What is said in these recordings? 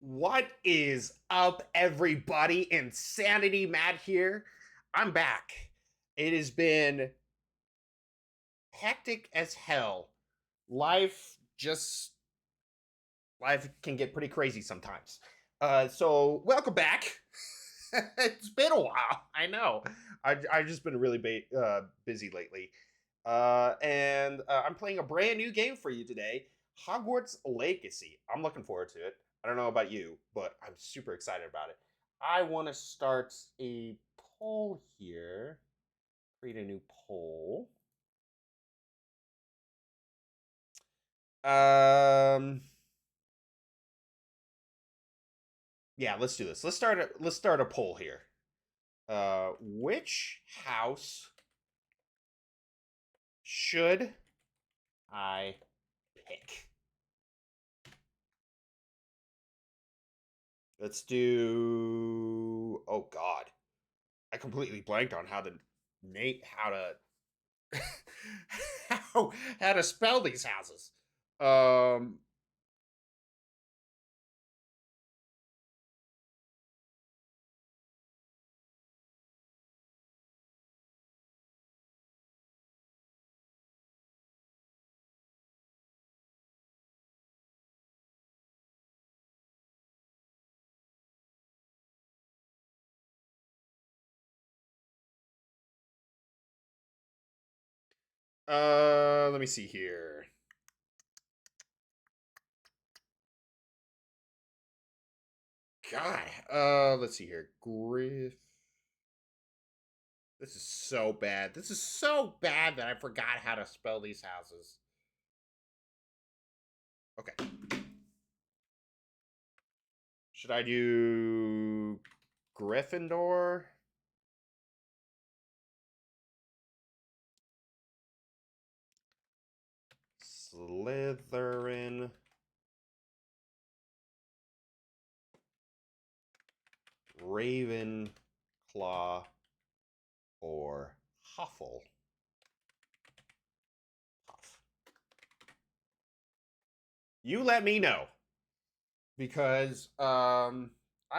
What is up, everybody? Insanity Matt here. I'm back. It has been hectic as hell. Life just life can get pretty crazy sometimes. So welcome back. It's been a while. I know. I've just been really busy lately. And I'm playing a brand new game for you today, Hogwarts Legacy. I'm looking forward to it. I don't know about you, but I'm super excited about it. I want to start a poll here. Create a new poll. Um, yeah, let's do this. Let's start a poll here. Which house should I pick? Let's do. Oh God, I completely blanked on how to Nate how to how to spell these houses. Um. Let me see here. God. Let's see here. Griff. This is so bad. This is so bad that I forgot how to spell these houses. Okay. Should I do Gryffindor? Slytherin? Ravenclaw? Or Huffle? Huff. You let me know. Because I'm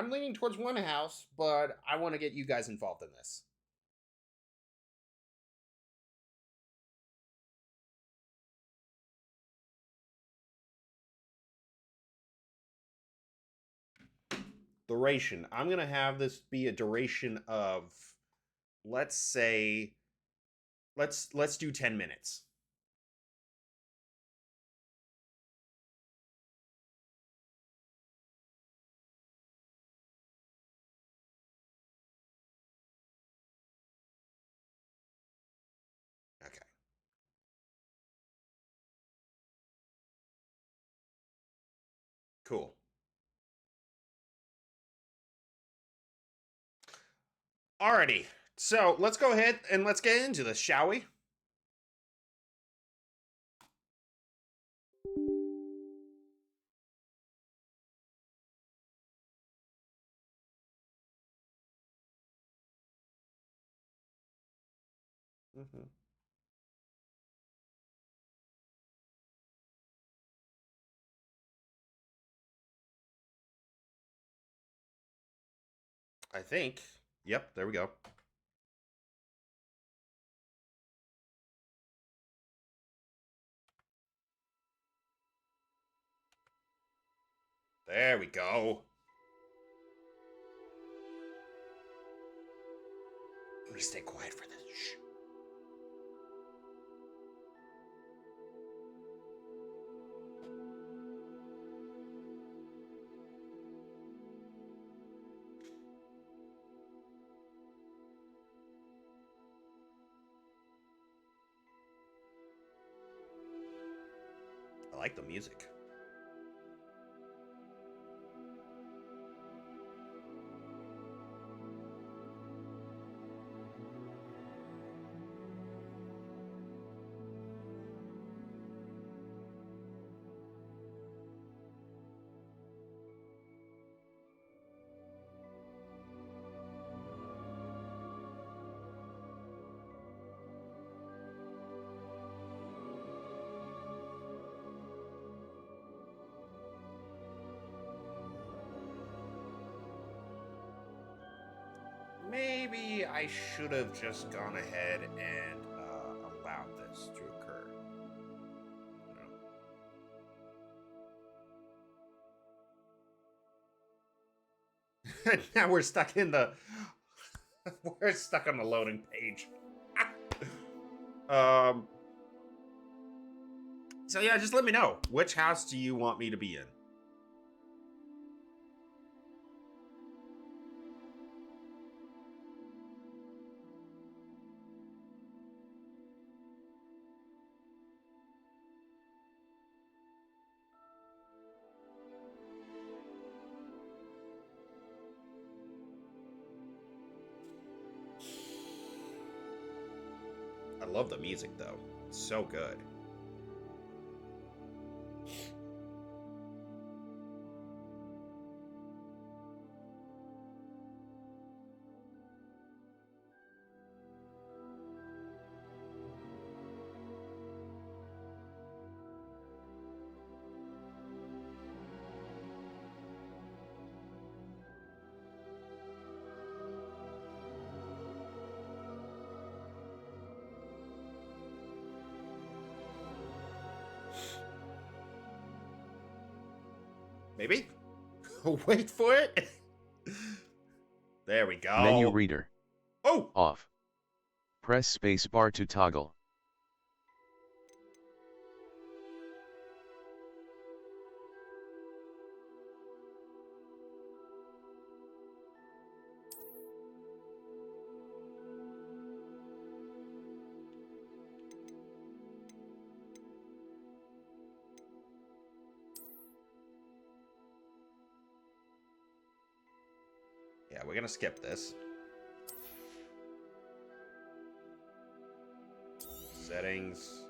leaning towards one house, but I want to get you guys involved in this. Duration. I'm gonna have this be a duration of, let's say, let's do 10 minutes. Okay. Cool. Alrighty. So let's go ahead and let's get into this, shall we? Mm-hmm. I think. Yep. There we go. There we go. I'm gonna stay quiet for this. Shh. I like the music. Maybe I should have just gone ahead and allowed this to occur. Now we're stuck in the we're stuck on the loading page. um so yeah, just let me know, which house do you want me to be in? I love the music though. It's so good. Maybe? Wait for it. There we go. Menu reader. Oh! Off. Press space bar to toggle. Yeah, we're gonna skip this. Settings.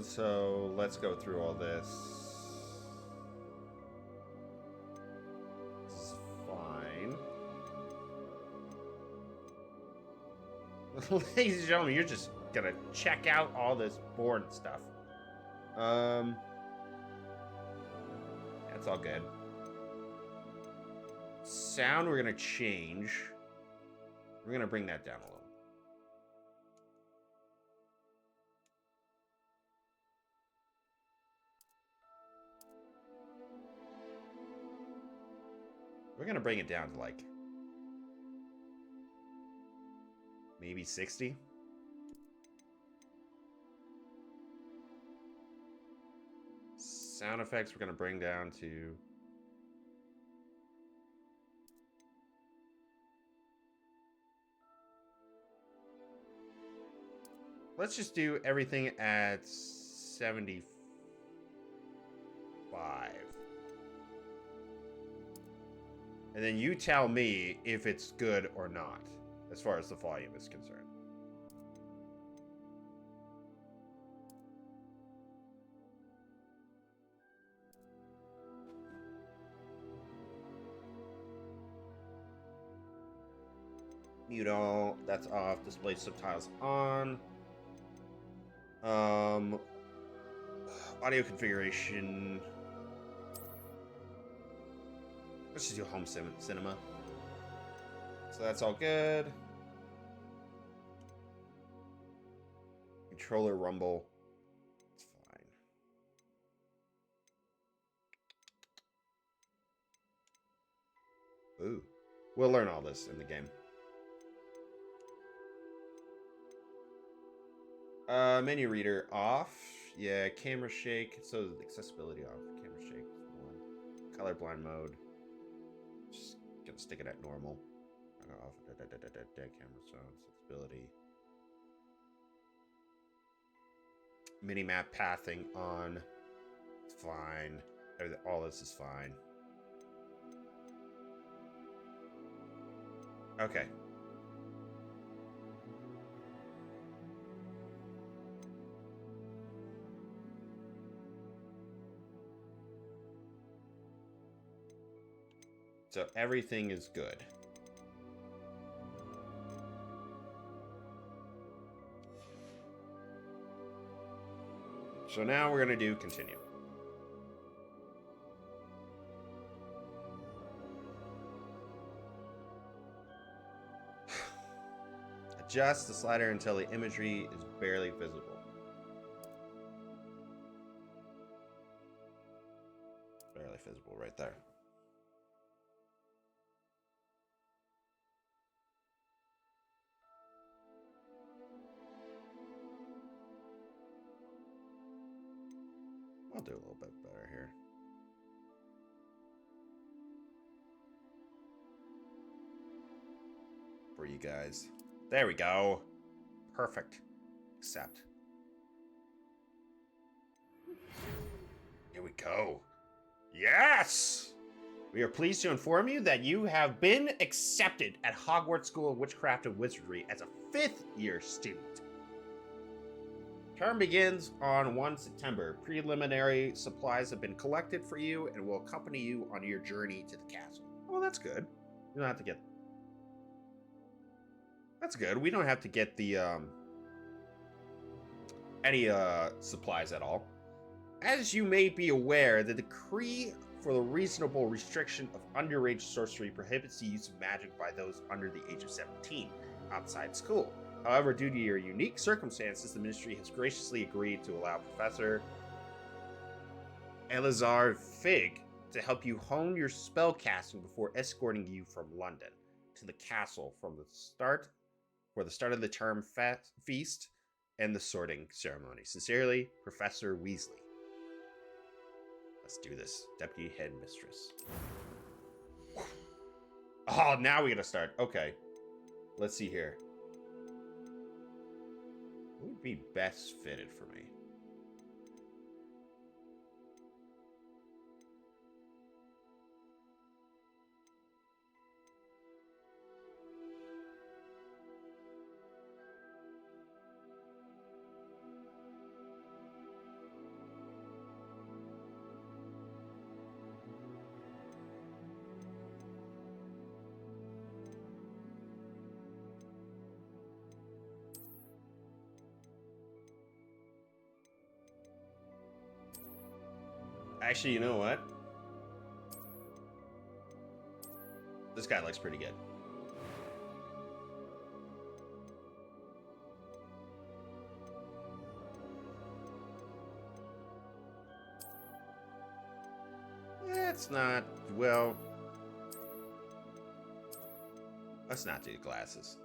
So let's go through all this. This is fine. Ladies and gentlemen, you're just gonna check out all this boring stuff. That's all good. Sound we're gonna change. We're gonna bring that down a little. We're gonna bring it down to like maybe 60. Sound effects we're gonna bring down to let's just do everything at 75. And then you tell me if it's good or not, as far as the volume is concerned. Mute all, that's off. Display subtitles on. Audio configuration. Let's just do home cinema. So that's all good. Controller rumble. It's fine. Ooh. We'll learn all this in the game. Menu reader off. Yeah, camera shake. So accessibility off. Camera shake on. Colorblind mode. Just gonna stick it at normal. Off. Dead camera sound. Accessibility. Minimap pathing on. It's fine. All this is fine. Okay. So everything is good. So now we're going to do continue. Adjust the slider until the imagery is barely visible. Barely visible right there. I'll do a little bit better here. For you guys. There we go. Perfect. Accept. Here we go. Yes! We are pleased to inform you that you have been accepted at Hogwarts School of Witchcraft and Wizardry as a 5th-year student. Term begins on 1 September. Preliminary supplies have been collected for you and will accompany you on your journey to the castle. Oh, that's good. You don't have to get... That's good. We don't have to get the, any, supplies at all. As you may be aware, the decree for the reasonable restriction of underage sorcery prohibits the use of magic by those under the age of 17 outside school. However, due to your unique circumstances, the ministry has graciously agreed to allow Professor Elazar Fig to help you hone your spellcasting before escorting you from London to the castle for the start of the term feast and the sorting ceremony. Sincerely, Professor Weasley. Let's do this. Deputy Headmistress. Oh, now we gotta start. Okay. Let's see here. Who would be best fitted for me? Actually, you know what? This guy looks pretty good. It's not, well... Let's not do the glasses.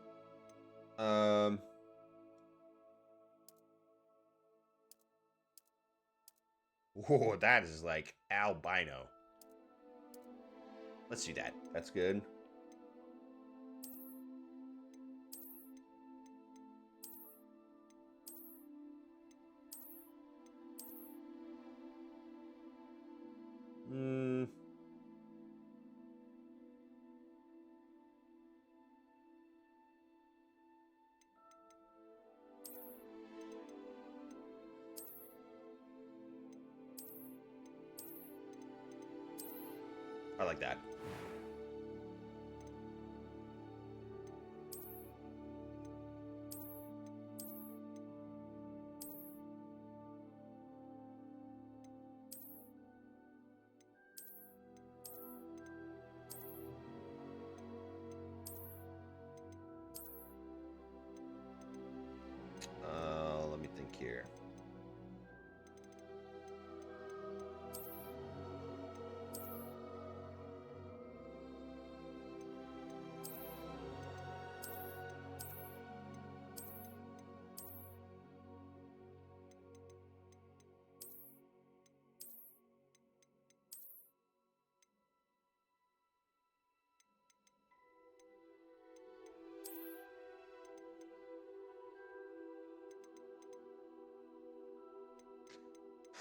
Whoa, that is like albino. Let's do that. That's good. I like that. Let me think here.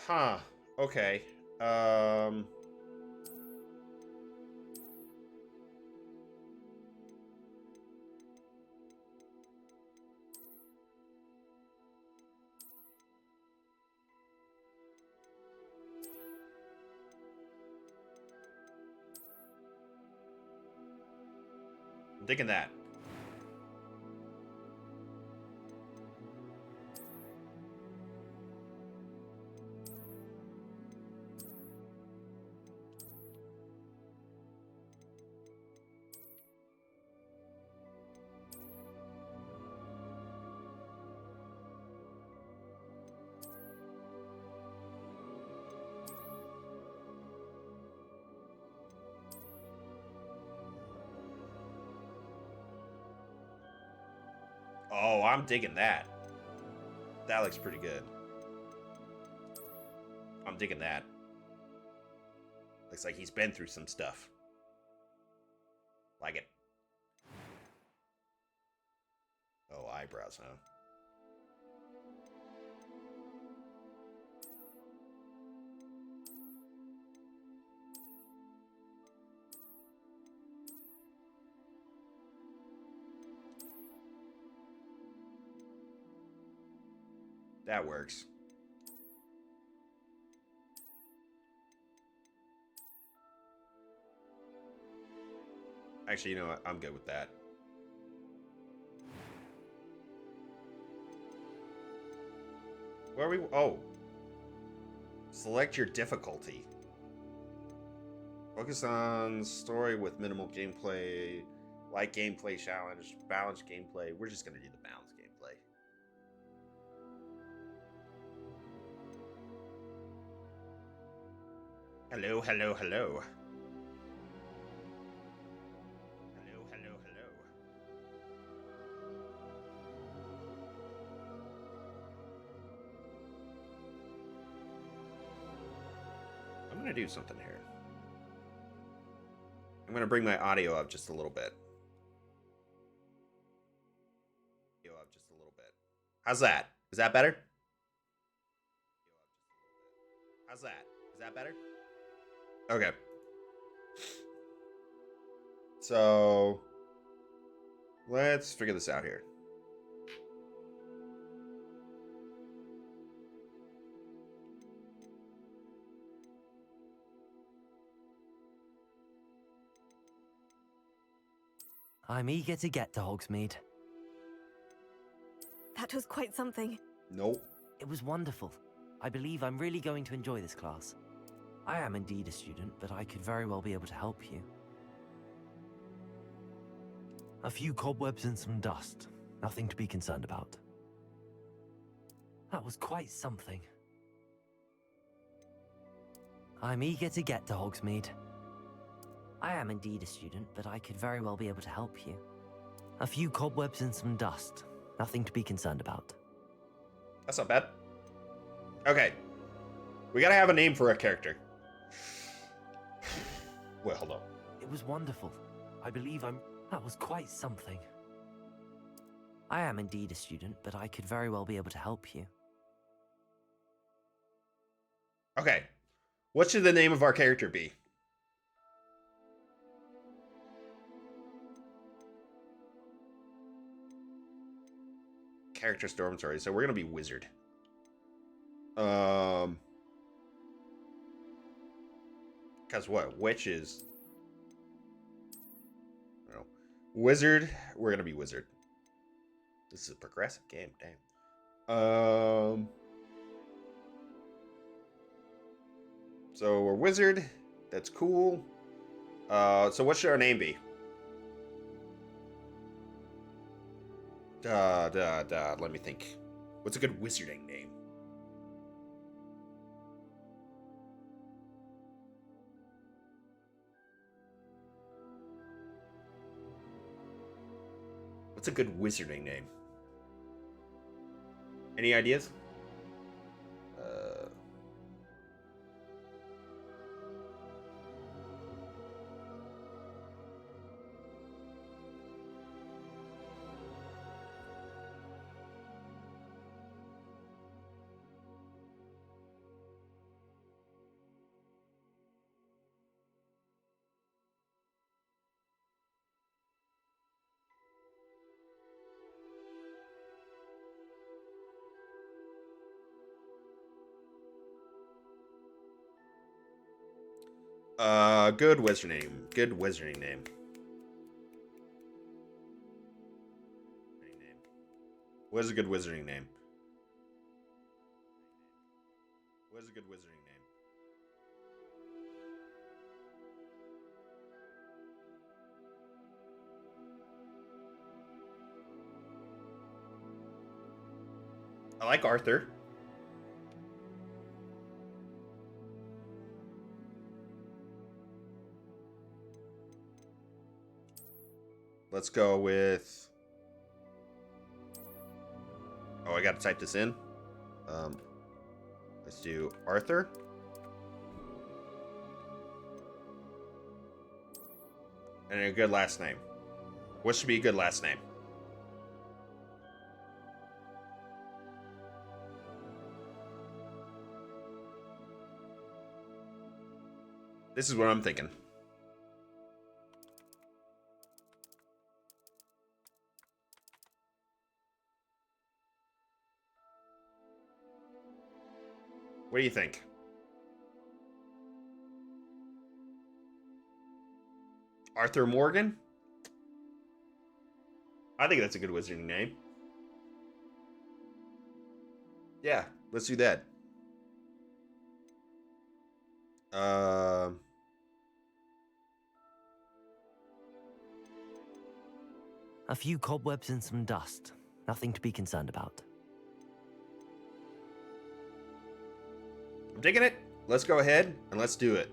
Huh. Okay. I'm thinking that. Oh, I'm digging that. That looks pretty good. I'm digging that. Looks like he's been through some stuff. Like it. Oh, eyebrows, huh? That works. Actually, you know what? I'm good with that. Where are we? Oh. Select your difficulty. Focus on story with minimal gameplay. Light gameplay challenge. Balanced gameplay. We're just going to do the balanced gameplay. Hello, hello, hello. Hello, hello, hello. I'm going to do something here. I'm going to bring my audio up just a little bit. How's that? Is that better? How's that? Is that better? Okay. So let's figure this out here. I'm eager to get to Hogsmeade. That was quite something. Nope. It was wonderful. I believe I'm really going to enjoy this class. I am indeed a student, but I could very well be able to help you. A few cobwebs and some dust. Nothing to be concerned about. That was quite something. I'm eager to get to Hogsmeade. I am indeed a student, but I could very well be able to help you. A few cobwebs and some dust. Nothing to be concerned about. That's not bad. Okay. We gotta have a name for a character. Well, hold on. It was wonderful. I believe That was quite something. I am indeed a student, but I could very well be able to help you. Okay. What should the name of our character be? Character Stormstory. So we're gonna be Wizard. Because what? Witch is... No. Wizard. We're gonna be Wizard. This is a progressive game. Damn. So we're Wizard. That's cool. So what should our name be? Let me think. What's a good wizarding name? What's a good wizarding name? Any ideas? Good wizarding name. Good wizarding name. What is a good wizarding name? What is a good wizarding name? I like Arthur. Let's go with... I gotta type this in. Let's do Arthur. And a good last name. What should be a good last name? This is what I'm thinking. What do you think? Arthur Morgan? I think that's a good wizarding name. Yeah, let's do that. A few cobwebs and some dust. Nothing to be concerned about. I'm taking it. Let's go ahead and let's do it.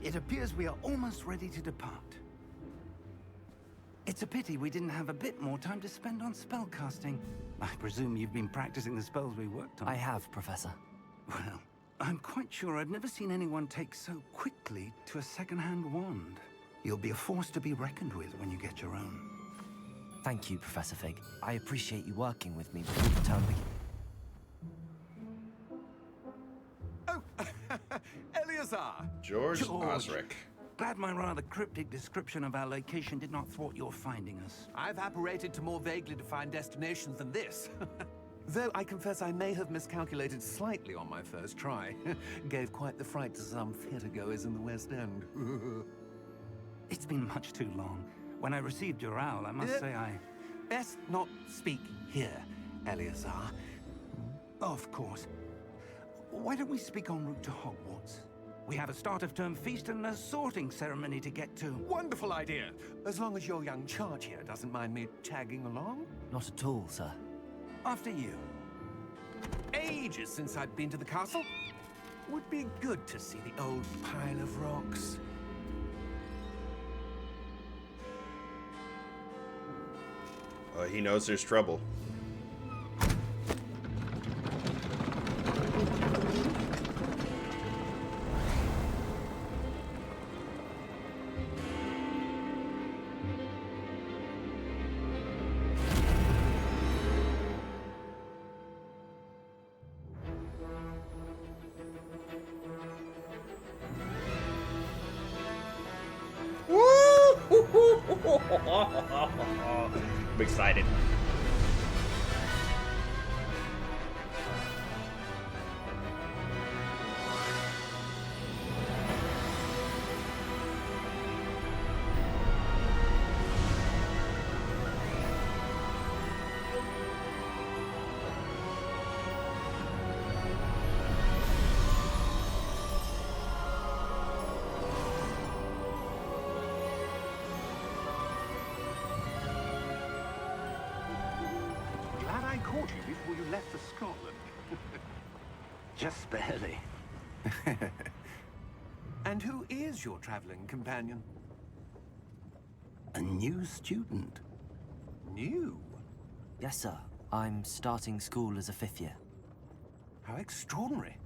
It appears we are almost ready to depart. It's a pity we didn't have a bit more time to spend on spellcasting. I presume you've been practicing the spells we worked on. I have, Professor. Well, I'm quite sure I've never seen anyone take so quickly to a second-hand wand. You'll be a force to be reckoned with when you get your own. Thank you, Professor Fig. I appreciate you working with me before the term begins. Oh, Eleazar! George Osric. Glad my rather cryptic description of our location did not thwart your finding us. I've apparated to more vaguely defined destinations than this. Though I confess I may have miscalculated slightly on my first try. Gave quite the fright to some theatergoers in the West End. It's been much too long. When I received your owl, I must say I... Best not speak here, Eleazar. Of course. Why don't we speak en route to Hogwarts? We have a start-of-term feast and a sorting ceremony to get to. Wonderful idea. As long as your young charge here doesn't mind me tagging along. Not at all, sir. After you. Ages since I'd been to the castle. Would be good to see the old pile of rocks. He knows there's trouble. I'm excited. Glad I caught you before you left for Scotland. Just barely. And who is your traveling companion? A new student. New? Yes, sir. I'm starting school as a 5th year. How extraordinary.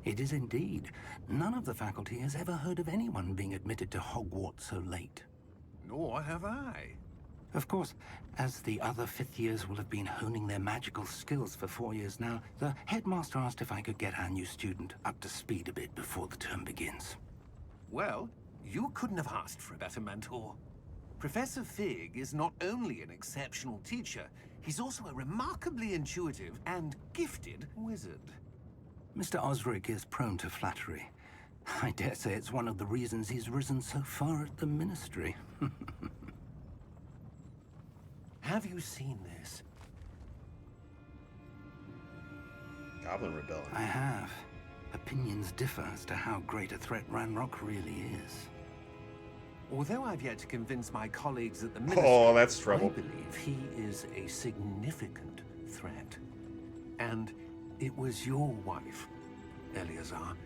It is indeed. None of the faculty has ever heard of anyone being admitted to Hogwarts so late. Nor have I. Of course, as the other 5th years will have been honing their magical skills for 4 years now, the headmaster asked if I could get our new student up to speed a bit before the term begins. Well, you couldn't have asked for a better mentor. Professor Fig is not only an exceptional teacher, he's also a remarkably intuitive and gifted wizard. Mr. Osric is prone to flattery. I dare say it's one of the reasons he's risen so far at the Ministry. Have you seen this? Goblin Rebellion. I have. Opinions differ as to how great a threat Ranrock really is. Although I've yet to convince my colleagues at the Ministry, Oh, that's trouble. I believe he is a significant threat. And it was your wife, Eleazar,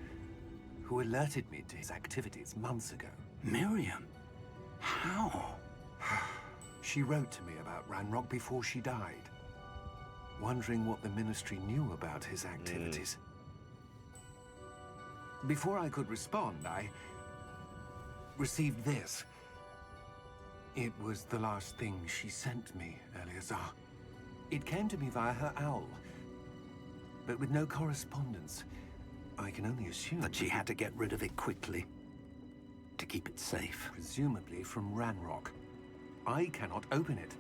who alerted me to his activities months ago. Miriam? How? She wrote to me about Ranrock before she died, wondering what the Ministry knew about his activities. Before I could respond, I received this. It was the last thing she sent me, Eleazar. It came to me via her owl, but with no correspondence. I can only assume That she had to get rid of it quickly to keep it safe. presumably from Ranrock. I cannot open it.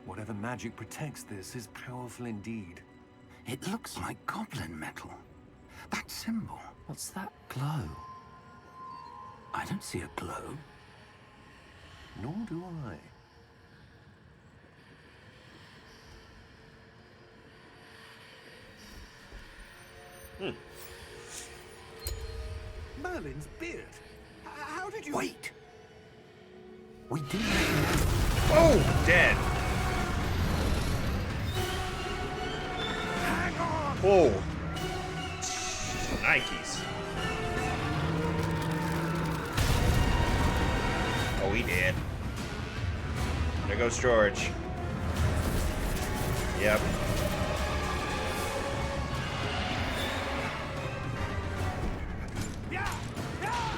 Whatever magic protects this is powerful indeed. It looks like goblin metal. That symbol. What's that glow? I don't see a glow. Nor do I. Merlin's beard. How did you... Wait! We did. Oh, dead. Hang on! Whoa. Nikes. Oh, he did. There goes George. Yep. Yeah! Yeah!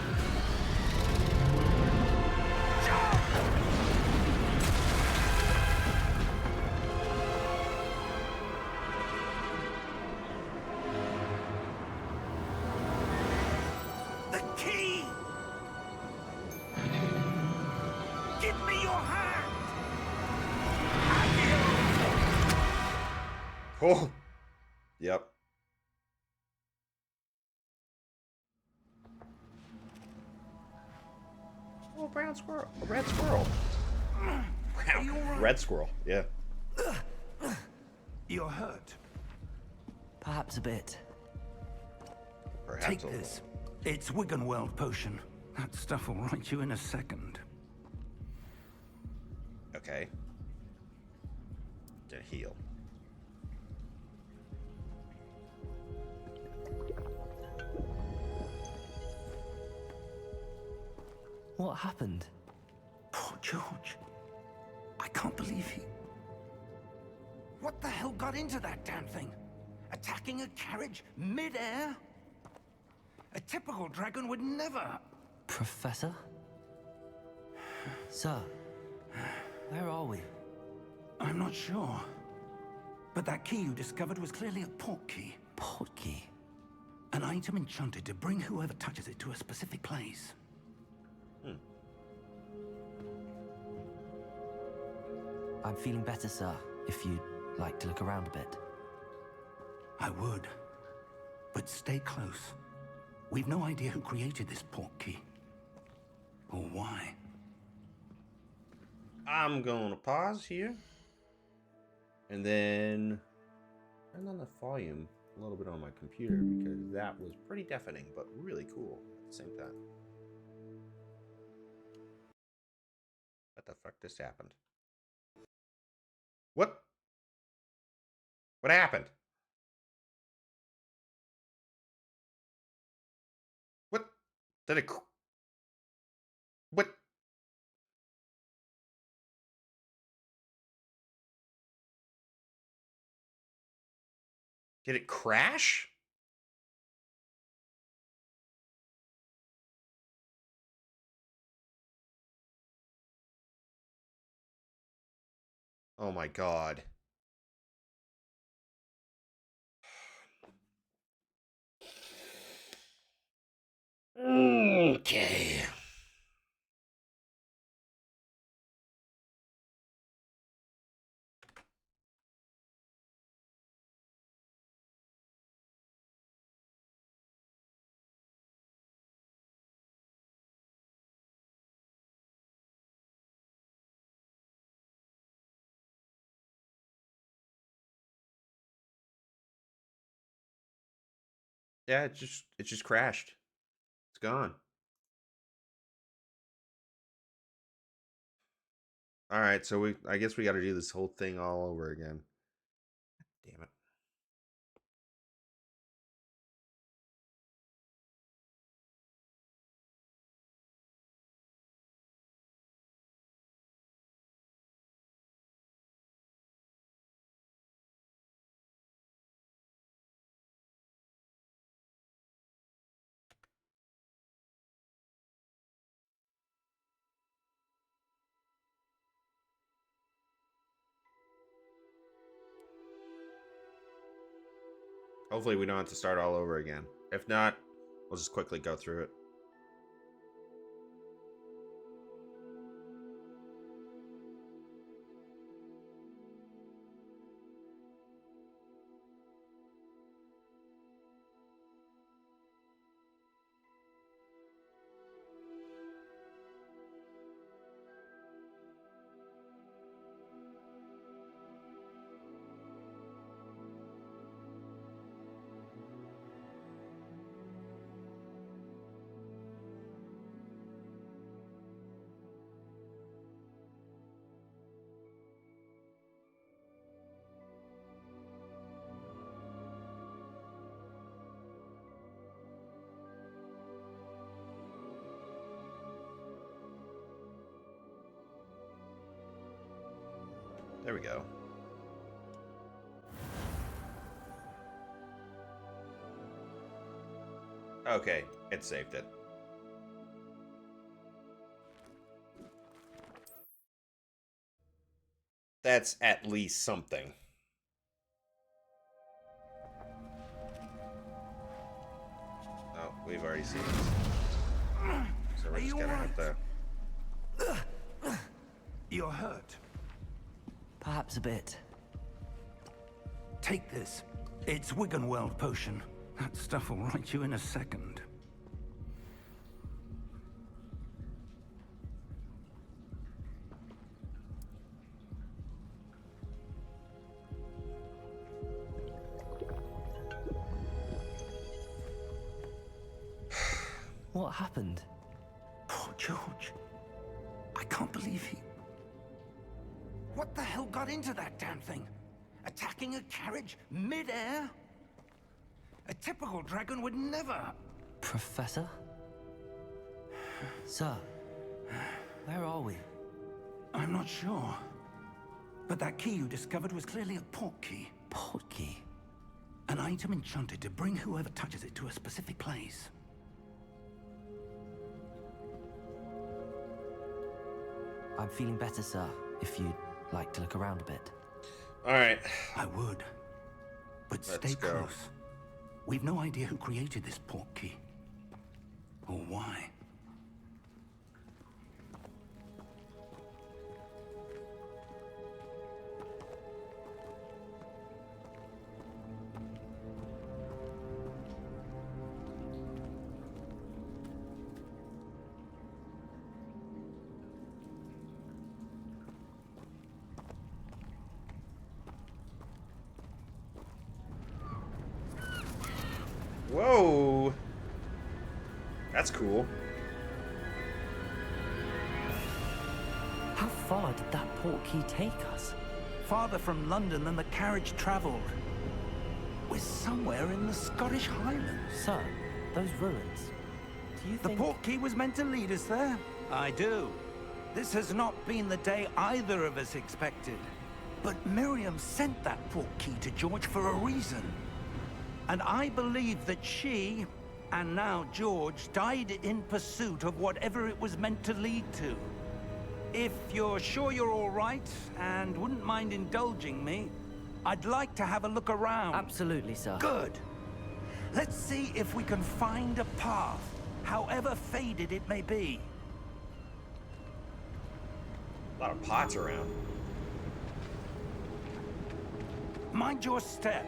The key! Give me your hand! Oh. Yep. Oh, brown squirrel. A red squirrel. Red squirrel. Yeah. You're hurt. Perhaps a bit. Perhaps Take a little. this. It's Wiggenweld potion. That stuff will right you in a second. Okay. To heal. What happened? Poor George. I can't believe he... What the hell got into that damn thing? Attacking a carriage mid-air? A typical dragon would never... Professor? Sir, where are we? I'm not sure. But that key you discovered was clearly a port key. Port key. An item enchanted to bring whoever touches it to a specific place. I'm feeling better, sir, if you'd like to look around a bit. I would. But stay close. We've no idea who created this port key. Or why. I'm going to pause here. And then turn on the volume a little bit on my computer because that was pretty deafening, but really cool at the same time. What the fuck just happened? What? What happened? What? Did it... What? Did it crash? Oh my god. Okay. Yeah, it just crashed. It's gone. All right, so I guess we got to do this whole thing all over again. Damn it. Hopefully we don't have to start all over again. If not, we'll just quickly go through it. There we go. Okay, it saved it. That's at least something. Oh, we've already seen this. So we're just gonna have to... You're hurt. Perhaps a bit. Take this. It's Wiggenweld potion. That stuff will right you in a second. What happened? Poor George. I can't believe he... What the hell got into that damn thing? Attacking a carriage mid-air? A typical dragon would never... Professor? Sir, where are we? I'm not sure. But that key you discovered was clearly a port key. Port key? An item enchanted to bring whoever touches it to a specific place. I'm feeling better, sir, if you'd like to look around a bit. Alright. I would. But Let's stay go. close. We've no idea who created this port key. Or why. Whoa! That's cool. How far did that port key take us? Farther from London than the carriage traveled. We're somewhere in the Scottish Highlands. Sir, those ruins. Do you The think... port key was meant to lead us there? I do. This has not been the day either of us expected. But Miriam sent that port key to George for a reason. And I believe that she, and now George, died in pursuit of whatever it was meant to lead to. If you're sure you're all right, and wouldn't mind indulging me, I'd like to have a look around. Absolutely, sir. Good. Let's see if we can find a path, however faded it may be. A lot of pots around. Mind your step.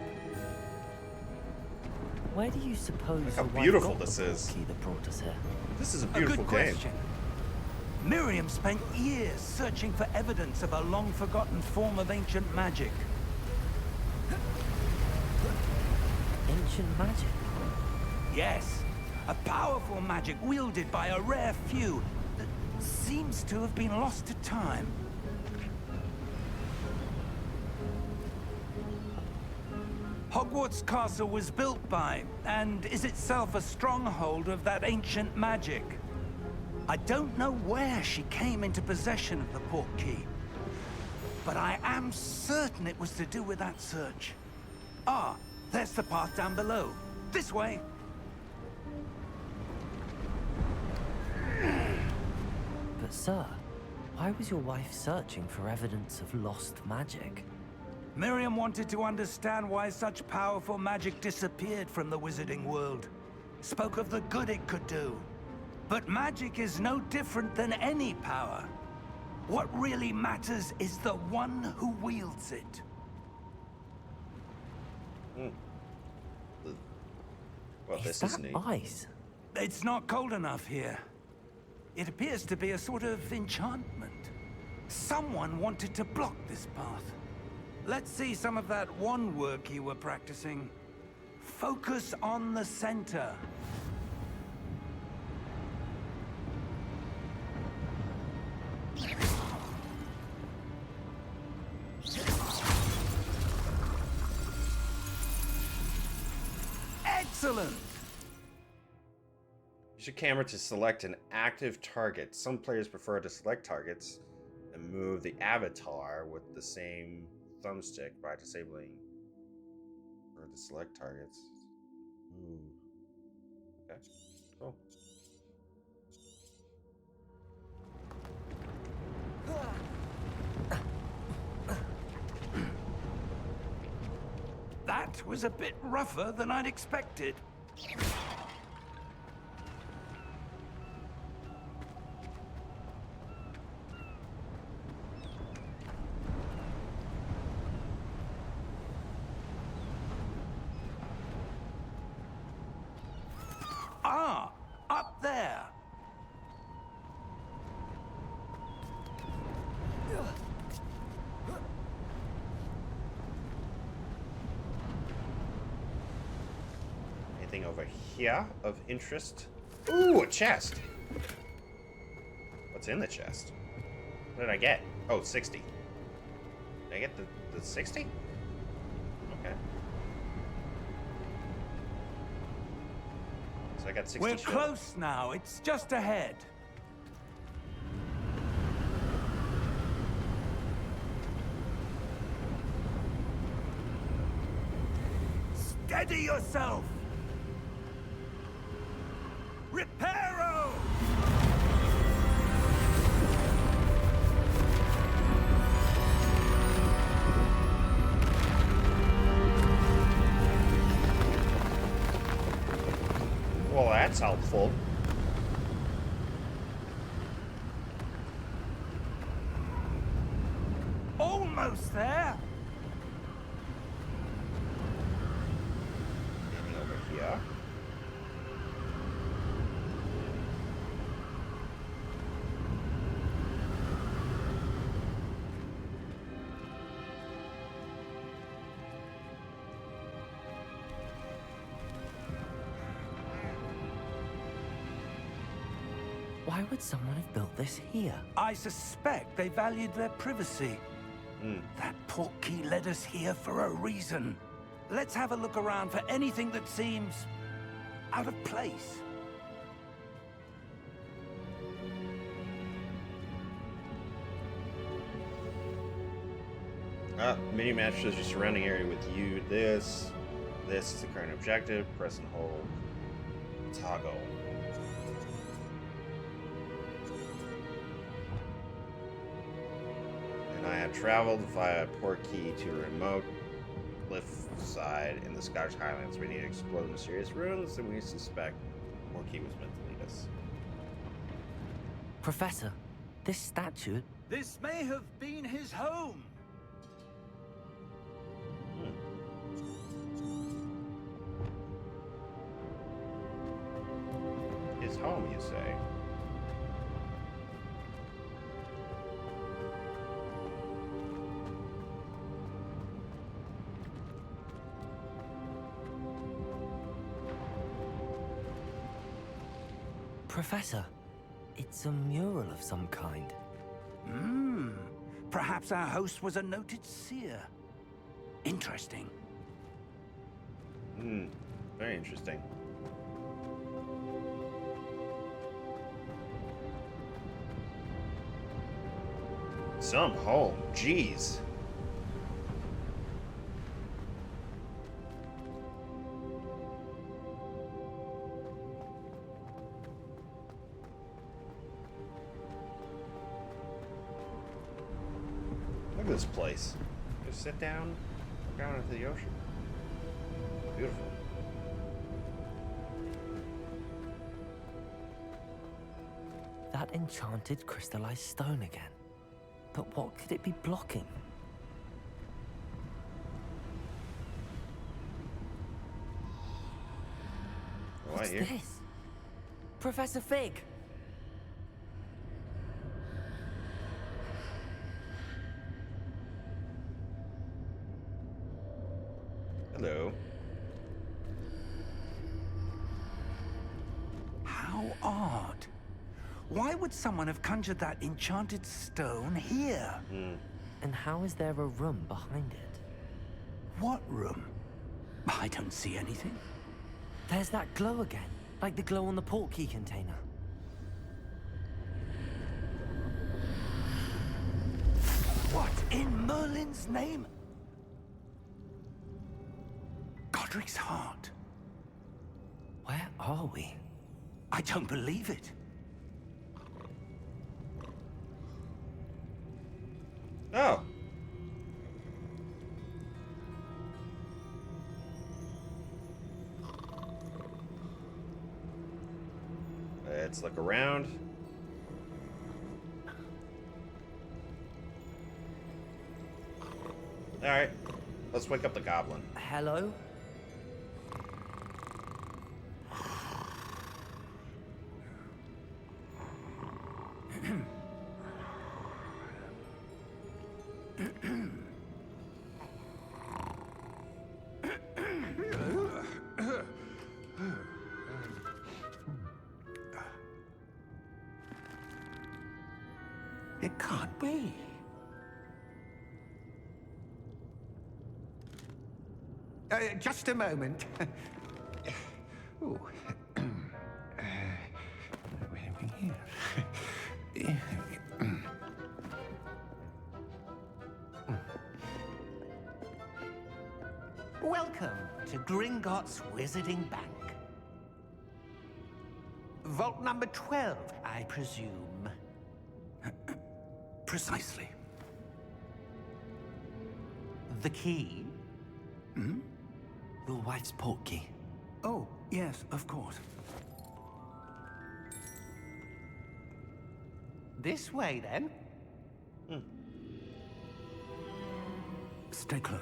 Where do you suppose Look how your wife beautiful got this the port is. key that brought us here? This is a A beautiful good game. question. Miriam spent years searching for evidence of a long-forgotten form of ancient magic. Ancient magic? Yes, a powerful magic wielded by a rare few that seems to have been lost to time. Hogwarts Castle was built by, and is itself a stronghold of that ancient magic. I don't know where she came into possession of the port key, but I am certain it was to do with that search. Ah, there's the path down below. This way. But sir, why was your wife searching for evidence of lost magic? Miriam wanted to understand why such powerful magic disappeared from the wizarding world. Spoke of the good it could do. But magic is no different than any power. What really matters is the one who wields it. Well, Is this is that neat. ice? It's not cold enough here. It appears to be a sort of enchantment. Someone wanted to block this path. Let's see some of that wand work you were practicing. Focus on the center. Excellent! Use your camera to select an active target. Some players prefer to select targets and move the avatar with the same thumbstick by disabling or the select targets. Ooh. Okay, cool. That was a bit rougher than I'd expected. Ah, up there. Anything over here of interest? Ooh, a chest. What's in the chest? What did I get? Oh, 60. Did I get the 60? Okay. So I got 60 We're shells. close now. It's just ahead. Steady yourself! Reparo! Well, that's helpful. Almost there. Anything over here? Why would someone have built this here? I suspect they valued their privacy. That portkey led us here for a reason. Let's have a look around for anything that seems out of place. Mini map shows your surrounding area with you. This is the current objective. Press and hold. Toggle. And I have traveled via portkey to a remote cliffside in the Scottish Highlands. We need to explore the mysterious ruins that we suspect portkey was meant to lead us. Professor, this statue... This may have been his home. His home, you say? Professor, it's a mural of some kind. Perhaps our host was a noted seer. Interesting. Very interesting. Some home, jeez. Look at this place. Just sit down, look out into the ocean. Beautiful. That enchanted crystallized stone again. But what could it be blocking? Oh, What's I hear. this? Professor Fig! Hello. How odd. Why would someone have conjured that enchanted stone here? And how is there a room behind it? What room? I don't see anything. There's that glow again, like the glow on the portkey container. What in Merlin's name? Godric's heart. Where are we? I don't believe it. Oh. Let's look around. All right, let's wake up the goblin. Hello? It can't be. Just a moment. Ooh. Where are we here? Welcome to Gringotts Wizarding Bank. Vault number 12, I presume. Precisely. The key? Your wife's portkey. Oh, yes, of course. This way, then. Stay close.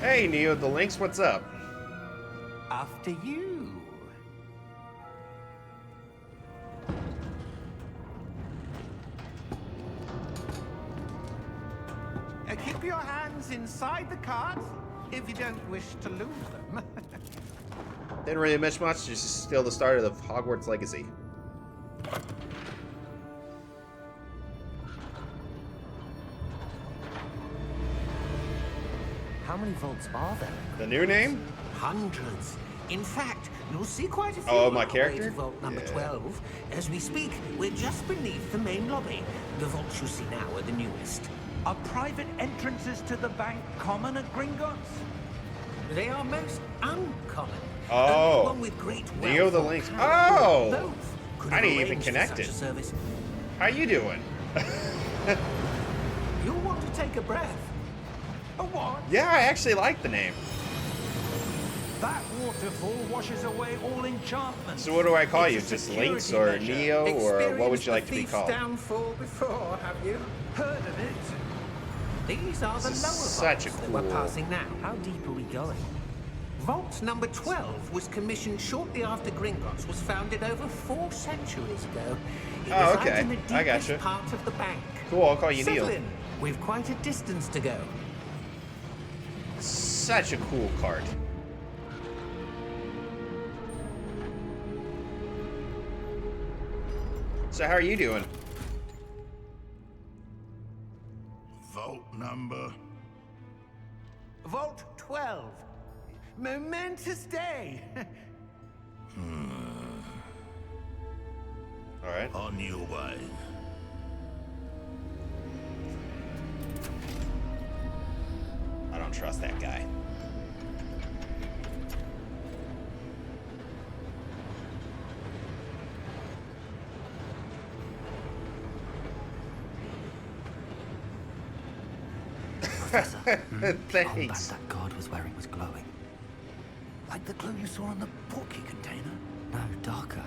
Hey, Neo the Lynx, what's up? After you. Keep your hands inside the cart if you don't wish to lose them. Didn't really miss much, just still the start of the Hogwarts legacy. How many vaults are there? The new name? Hundreds. In fact, you'll see quite a few Oh, on my the way character? to Vault number Yeah. 12. As we speak, we're just beneath the main lobby. The vaults you see now are the newest. Are private entrances to the bank common at Gringotts? They are most uncommon. Oh. Only one with great Neo wealth the or Lynx. power, Oh. both could I have didn't even arranged for connect such it. a service. How you doing? You'll want to take a breath. A what? Yeah, I actually like the name. That waterfall washes away all enchantments. So what do I call you? It's a Just Lynx security or measure. Neo, or what would you like to be Experienced called? the thief's downfall before, have you? Heard of it? These are the This is lower such a vaults that we're cool- passing now. How deep are we going? Vault number 12 was commissioned shortly after Gringotts was founded over 4 centuries ago. It Oh, resides okay. in the I deepest gotcha. part of the bank. Cool, I'll call you Settle Neil. in. We've quite a distance to go. Such a cool cart. So how are you doing? Vault number. Vault 12. Momentous day. All right. On your way. I don't trust that guy. Professor. Hold back, Thanks. that guard was wearing was glowing. Like the glow you saw on the portkey container? No, darker.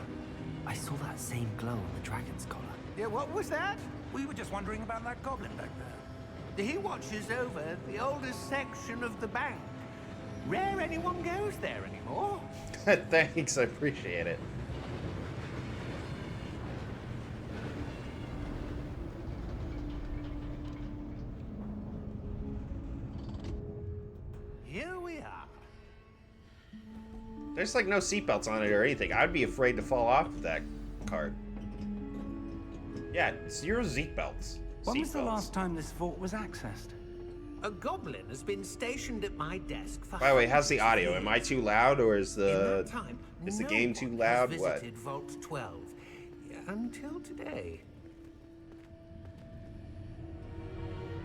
I saw that same glow on the dragon's collar. Yeah, what was that? We were just wondering about that goblin back there. He watches over the oldest section of the bank. Rare anyone goes there anymore. Thanks, I appreciate it. Here we are. There's like no seatbelts on it or anything. I'd be afraid to fall off of that cart. Yeah, 0 seatbelts. When was the last time this vault was accessed? A goblin has been stationed at my desk for By the way, how's the hundreds of audio? Am I years. too loud, or is In the that time, is the no game too one loud? has What? visited Vault 12 until today.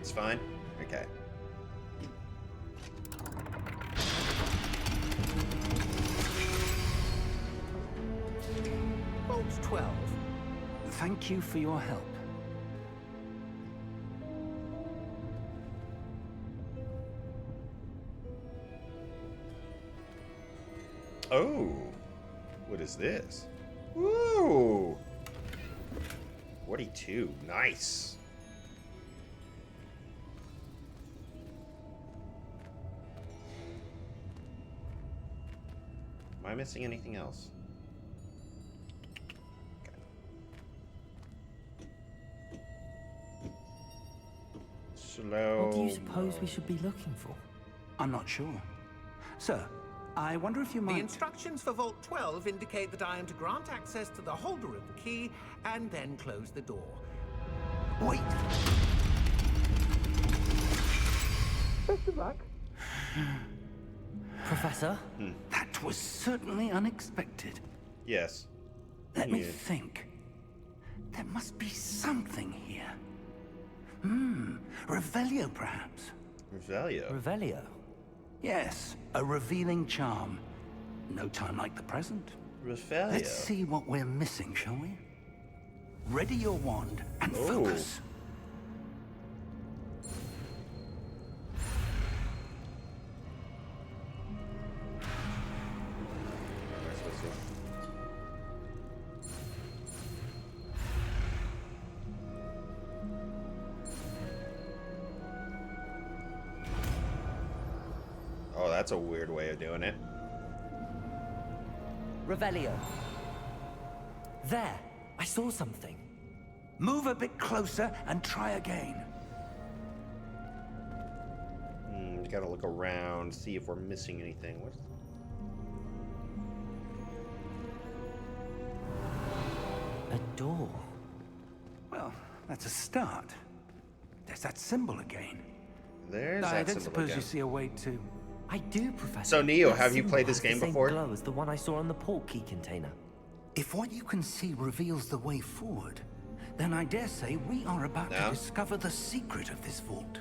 It's fine. Okay. Vault 12. Thank you for your help. Oh, what is this? Ooh, 42. Nice. Am I missing anything else? Slow. What do you suppose we should be looking for? I'm not sure. Sir, I wonder if you The might... instructions for Vault 12 indicate that I am to grant access to the holder of the key and then close the door. Wait. Professor? That was certainly unexpected. Yes. Let me Yeah. think. There must be something here. Revelio, perhaps. Revelio. Revelio. Yes, a revealing charm. No time like the present. Revelio. Let's see what we're missing, shall we? Ready your wand and Oh. focus. Am I supposed to- Oh, that's a weird way of doing it. Revelio. There. I saw something. Move a bit closer and try again. Gotta look around, see if we're missing anything. What's... A door. Well, that's a start. There's that symbol again. There's I that don't symbol suppose again. you see a way to... I do, Professor. So, Neo, That have you symbol played this has the game same before? glow as the one I saw on the portkey container. If what you can see reveals the way forward, then I dare say we are about No? to discover the secret of this vault.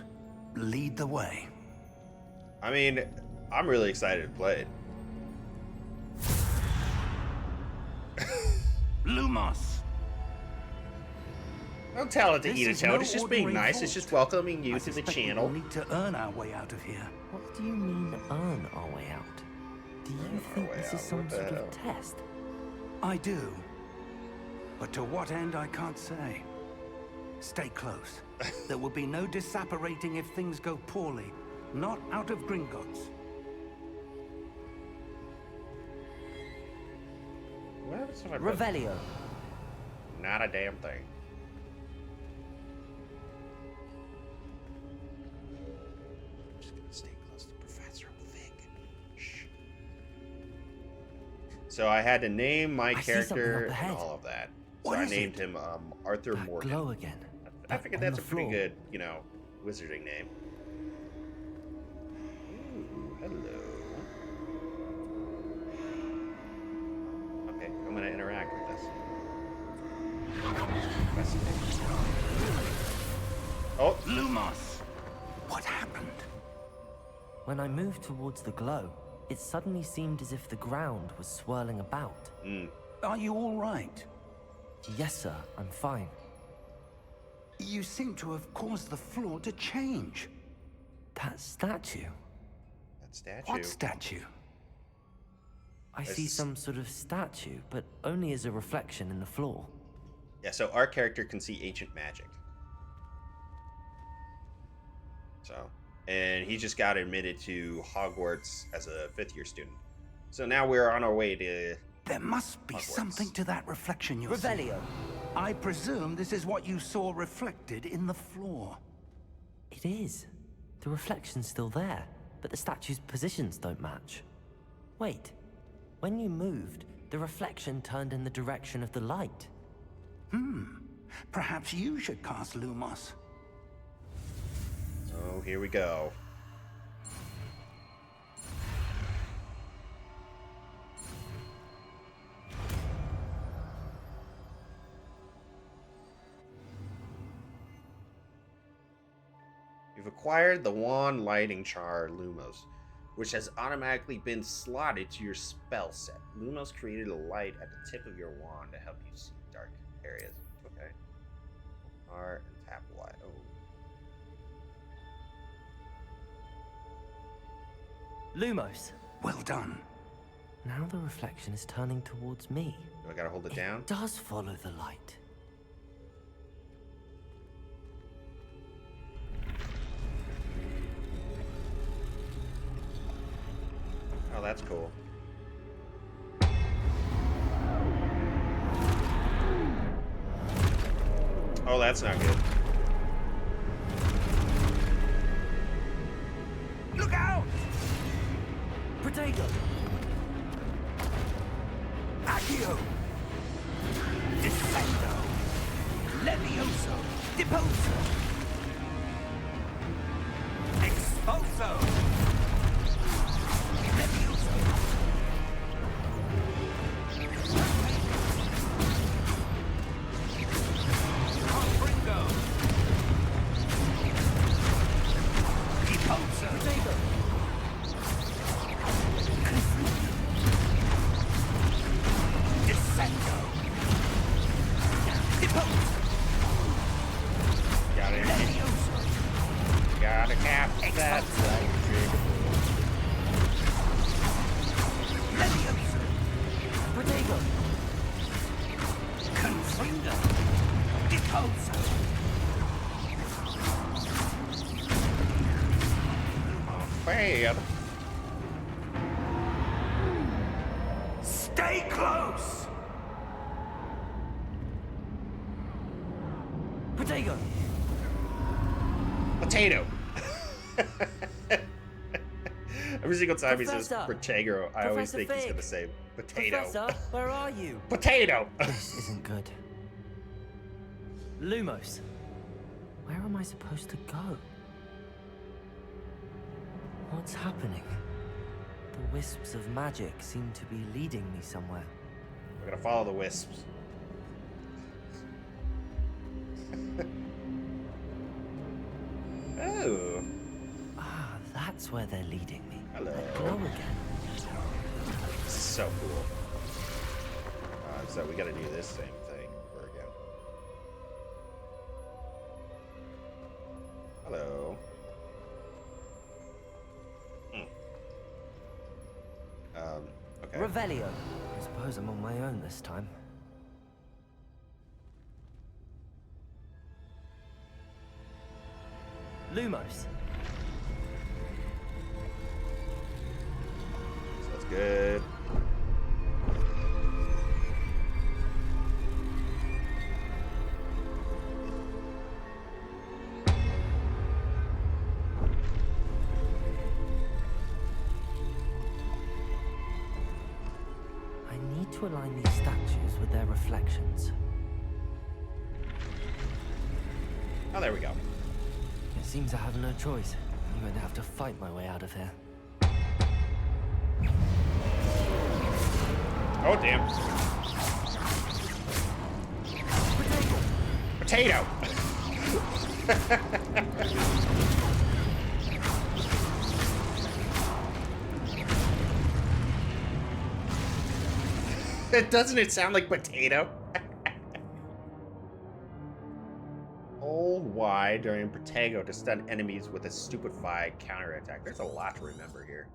Lead the way. I mean, I'm really excited to play it. Lumos! Don't tell it to This eat a is toad. no It's just being ordinary nice. It's vault. just welcoming you I to the suspect we channel. will need to earn our way out of here. What do you mean, earn our way out? Do you think way this is out? some What the sort hell? of test? I do. But to what end, I can't say. Stay close. There will be no disapparating if things go poorly. Not out of Gringotts. What happens if I put... Revelio. Not a damn thing. I'm just gonna stay close to Professor Fig. Shh. So I had to name my I see something character up and ahead. all of that. So What I is named it? him Arthur That Morgan. glow again. I figured on that's a the pretty floor. good, you know, wizarding name. Ooh, hello. Okay, I'm gonna interact with this. Investigate. Oh, Lumos! What happened? When I moved towards the glow, it suddenly seemed as if the ground was swirling about. Are you all right? Yes, sir, I'm fine. You seem to have caused the floor to change. That statue. That statue. What statue? I see some sort of statue, but only as a reflection in the floor. Yeah, so our character can see ancient magic. So, and he just got admitted to Hogwarts as a 5th-year student. So now we're on our way to There must be Hogwarts. something to that reflection you're seeing. Revelio. I presume this is what you saw reflected in the floor. It is. The reflection's still there, but the statue's positions don't match. Wait. When you moved, the reflection turned in the direction of the light. Perhaps you should cast Lumos. Oh, here we go. You've acquired the wand lighting char Lumos, which has automatically been slotted to your spell set. Lumos created a light at the tip of your wand to help you see dark areas. Okay. R and tap Y. Oh. Lumos. Well done. Now the reflection is turning towards me. Do I gotta hold it down? It does follow the light. Oh, that's cool. Oh, that's not good. Look out! Protego! Accio! Descendo! Levioso! Deposo! Expulso! Levioso! Confringo! Deposo! Protego! Descendo! Deposo! Gotta, Levioso! gotta cap that. Levioso! Protego! Confringo! Deposo! Bam. Stay close! Protego! Potato. Every single time he says Professor! potato, I always Professor think he's Fig! gonna say potato. Professor, where are you? Potato. This isn't good. Lumos. Where am I supposed to go? What's happening? The wisps of magic seem to be leading me somewhere. We're gonna follow the wisps. Oh, Ah, that's where they're leading me. hello. That glow again. This is so cool. So we gotta do this same thing over again. Hello. Okay. Revelio. I suppose I'm on my own this time. Lumos. So that's good. I need to align these statues with their reflections. Oh, there we go. It seems I have no choice. I'm going to have to fight my way out of here. Oh, damn. Potato. Doesn't it sound like potato? Oh Y during Protego to stun enemies with a stupefy counterattack. There's a lot to remember here.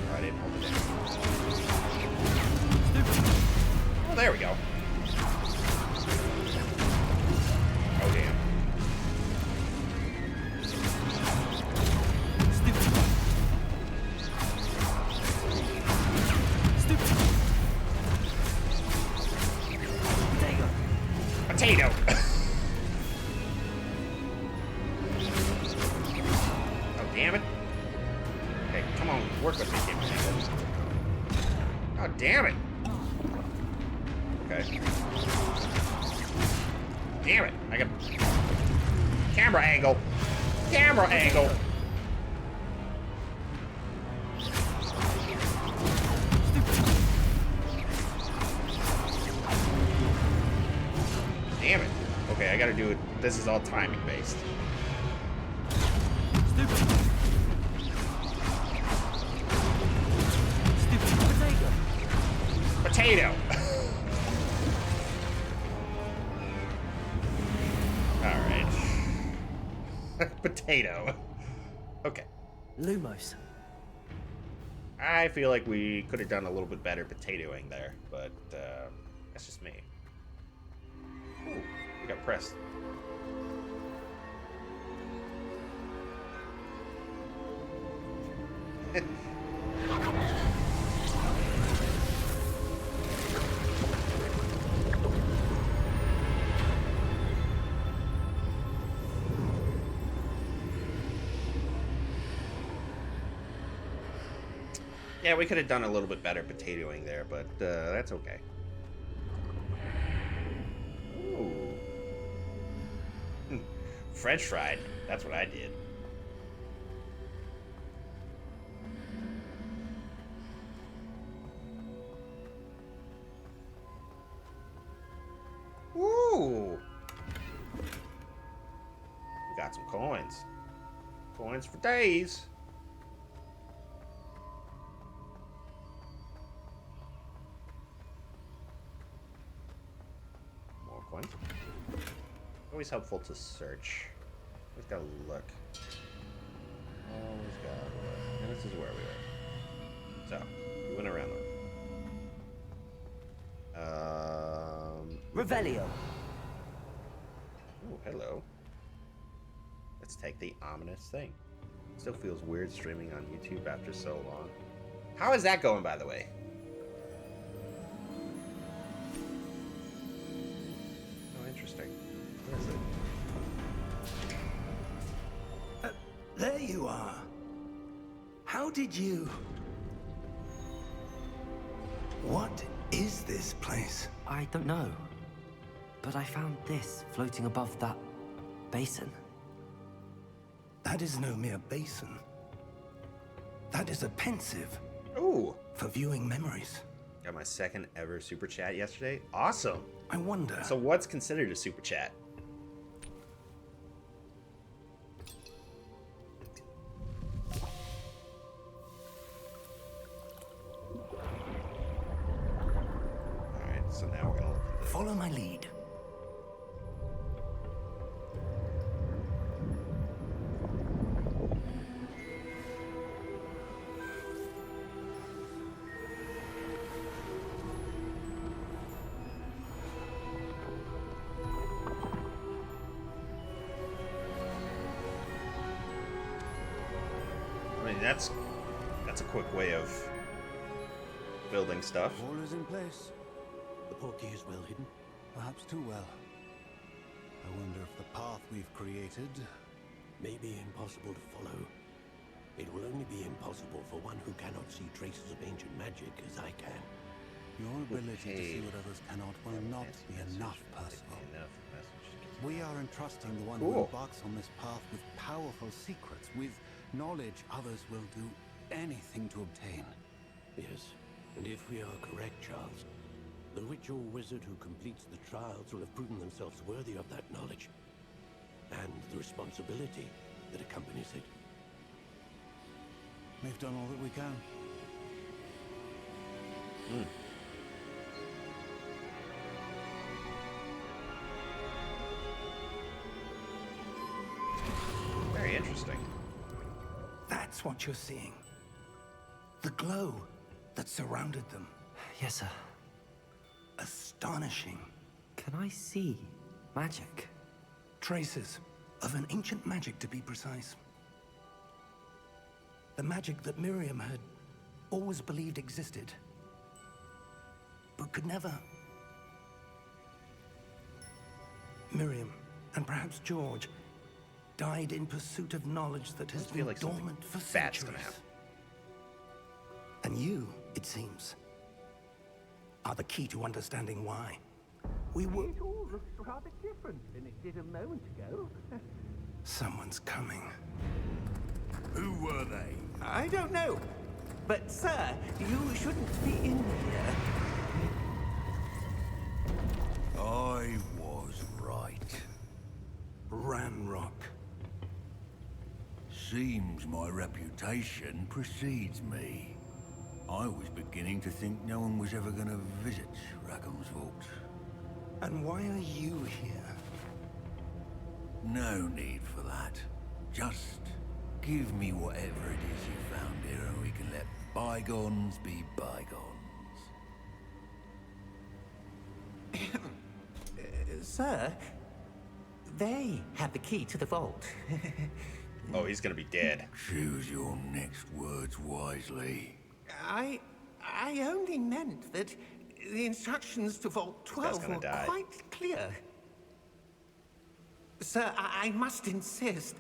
Oh, I didn't hold it down. Oh, there we go. Oh, damn. Potato. Oh, damn it. Okay, come on, work with me, Kim. Oh, damn it. Okay. Damn it. I got... Camera angle. Camera angle. Damn it. Okay, I gotta do it. This is all timing based. Potato. All right. Potato. Okay. Lumos. I feel like we could have done a little bit better potatoing there, but that's just me. Ooh, we got pressed. Yeah, we could have done a little bit better potatoing there, but that's okay. Ooh. French fried. That's what I did. Ooh. We got some coins. Coins for days. Coins. Always helpful to search. Always gotta look. Always gotta look. And this is where we were. So, we went around them. Revelio. Oh, hello. Let's take the ominous thing. Still feels weird streaming on YouTube after so long. How is that going, by the way? Interesting. What is it? There you are. How did you... What is this place? I don't know. But I found this floating above that basin. That is no mere basin. That is a pensive. Ooh. For viewing memories. Got my second ever super chat yesterday. Awesome. I wonder. So what's considered a super chat? Alright, so now we're gonna look at this. Follow my lead. I mean, that's a quick way of building stuff. All is in place. The portkey is well hidden, perhaps too well. I wonder if the path we've created may be impossible to follow. It will only be impossible for one who cannot see traces of ancient magic as I can. your ability to see what others cannot will not be enough, Percival. We are entrusting the one who embarks on this path with powerful secrets, with knowledge others will do anything to obtain. Yes, and if we are correct, Charles, the witch or wizard who completes the trials will have proven themselves worthy of that knowledge, and the responsibility that accompanies it. We've done all that we can. Very interesting. That's what you're seeing. The glow that surrounded them. Yes, sir. Astonishing. Can I see magic? Traces of an ancient magic, to be precise. The magic that Miriam had always believed existed, but could never. Miriam, and perhaps George, died in pursuit of knowledge that has been like dormant for bad's centuries. gonna happen. And you, it seems, are the key to understanding why. We were... It all looks rather different than it did a moment ago. Someone's coming. Who were they? I don't know. But, sir, you shouldn't be in here. I was right. Ranrock. Seems my reputation precedes me. I was beginning to think no one was ever going to visit Rackham's vault. And why are you here? No need for that. Just give me whatever it is you found here and we can let bygones be bygones. Sir, they have the key to the vault. Oh, he's gonna be dead. Choose your next words wisely. I only meant that the instructions to Vault 12 gonna were die. quite clear. Sir, I must insist.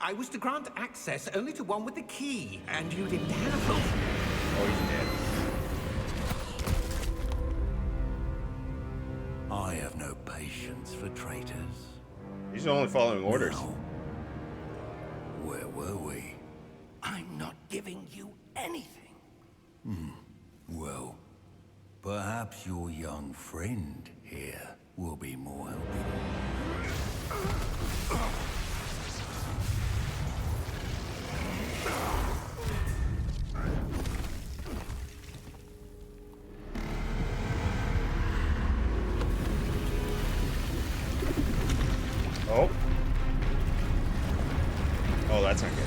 I was to grant access only to one with the key, and you didn't have them. Oh, he's dead. I have no patience for traitors. He's only following orders. Now, where were we? I'm not giving you anything. Well, perhaps your young friend here will be more helpful. Oh. Oh, that's not good.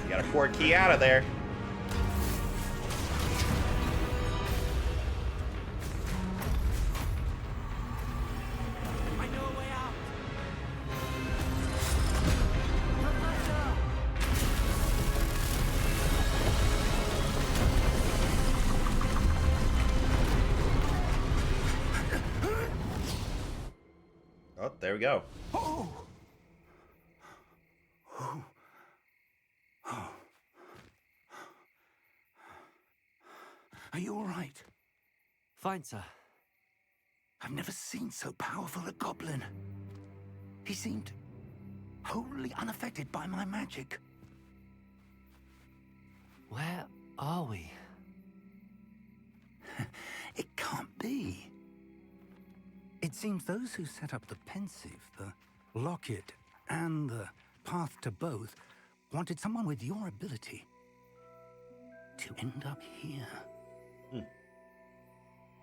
You got a port key out of there. I know a way out. Oh, there we go. Oh! Are you all right? Fine, sir. I've never seen so powerful a goblin. He seemed wholly unaffected by my magic. Where are we? It can't be. It seems those who set up the pensive, the locket, and the path to both wanted someone with your ability to end up here.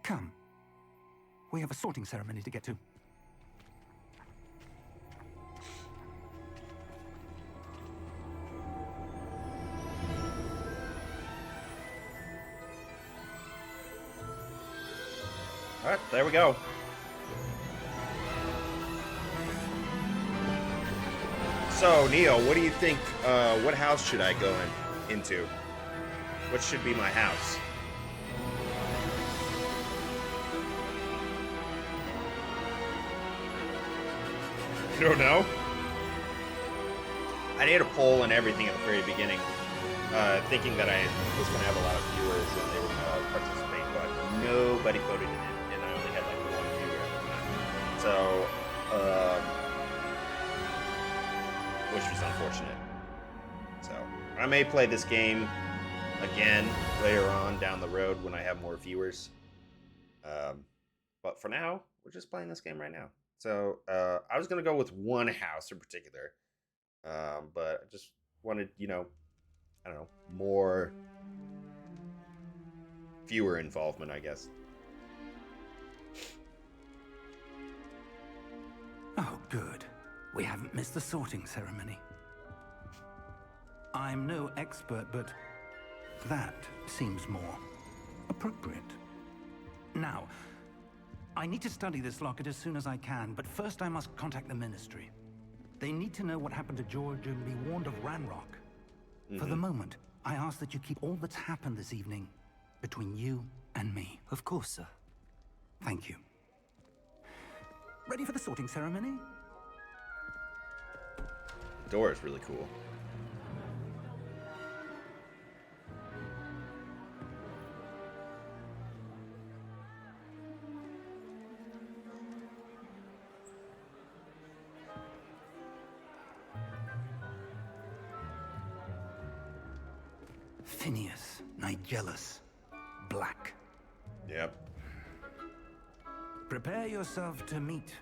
Come. We have a sorting ceremony to get to. All right, there we go. So, Neo, what do you think? What house should I go into? What should be my house? You don't know? I did a poll and everything at the very beginning, thinking that I was going to have a lot of viewers and they were going to participate, but nobody voted in it, and I only had like one viewer at the time. So, which was unfortunate. So, I may play this game again later on down the road when I have more viewers. But for now, we're just playing this game right now. So I was gonna go with one house in particular, but I just wanted, you know, I don't know, more viewer involvement, I guess. Oh, good. We haven't missed the sorting ceremony. I'm no expert, but that seems more appropriate. Now, I need to study this locket as soon as I can, but first I must contact the Ministry. They need to know what happened to George and be warned of Ranrock. For the moment, I ask that you keep all that's happened this evening between you and me. Of course, sir. Thank you. Ready for the sorting ceremony? The door is really cool. Phineas, Nigellus, Black. Yep. Prepare yourself to meet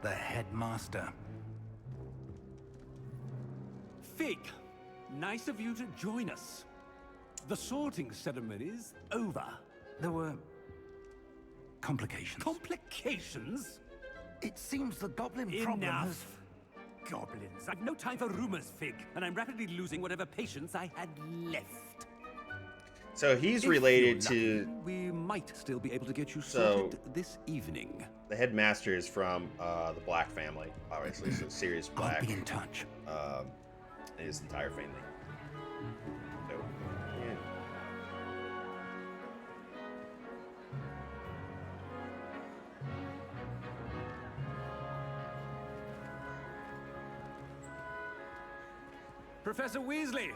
the headmaster. Fig, nice of you to join us. The sorting ceremony's over. There were complications. Complications? It seems the goblin problem has... Enough. Goblins. I've no time for rumors, Fig, and I'm rapidly losing whatever patience I had left. So he's If related you're to lucky, we might still be able to get you So- sorted this evening. the headmaster is from the Black family, obviously. So Sirius Black, I'll be in touch. and his entire family. So, yeah. Professor Weasley,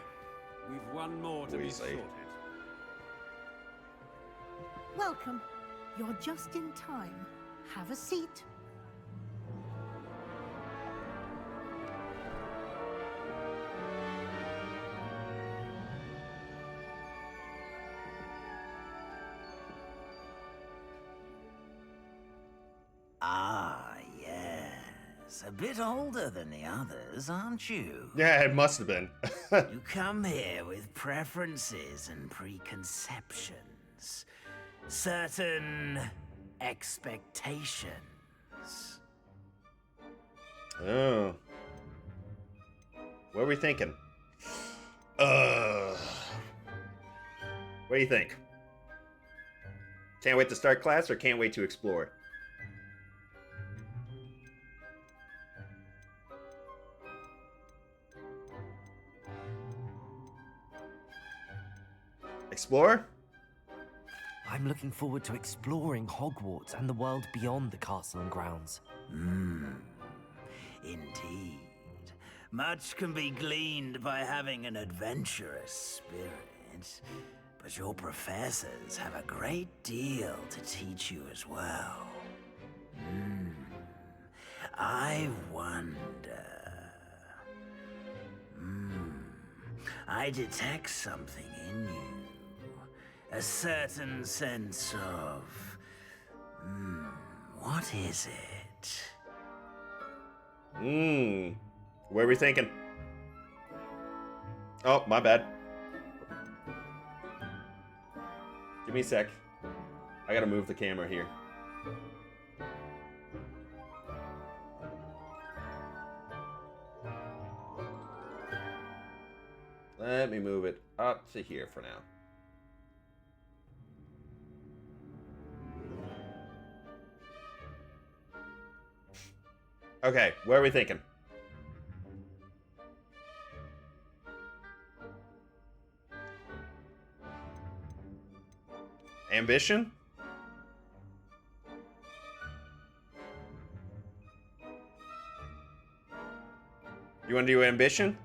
we've one more to be Weasley. sorted. Welcome. You're just in time. Have a seat. Ah, yes. A bit older than the others, aren't you? Yeah, it must have been. You come here with preferences and preconceptions. Certain expectations. Oh. What are we thinking? What do you think? Can't wait to start class or can't wait to explore? Explore? I'm looking forward to exploring Hogwarts and the world beyond the castle and grounds. Indeed. Much can be gleaned by having an adventurous spirit, but your professors have a great deal to teach you as well. I wonder... I detect something in you. A certain sense of... what is it? What are we thinking? Oh, my bad. Give me a sec. I gotta move the camera here. Let me move it up to here for now. Okay, what are we thinking? Ambition? You want to do ambition?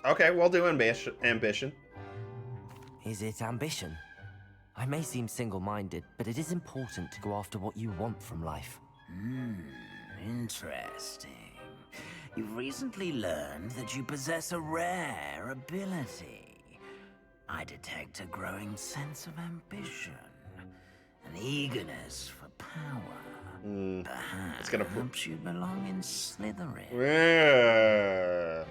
Okay, we'll do ambition. Is it ambition? I may seem single-minded, but it is important to go after what you want from life. Interesting. You've recently learned that you possess a rare ability. I detect a growing sense of ambition, an eagerness for power. Perhaps you belong in Slytherin. Yeah.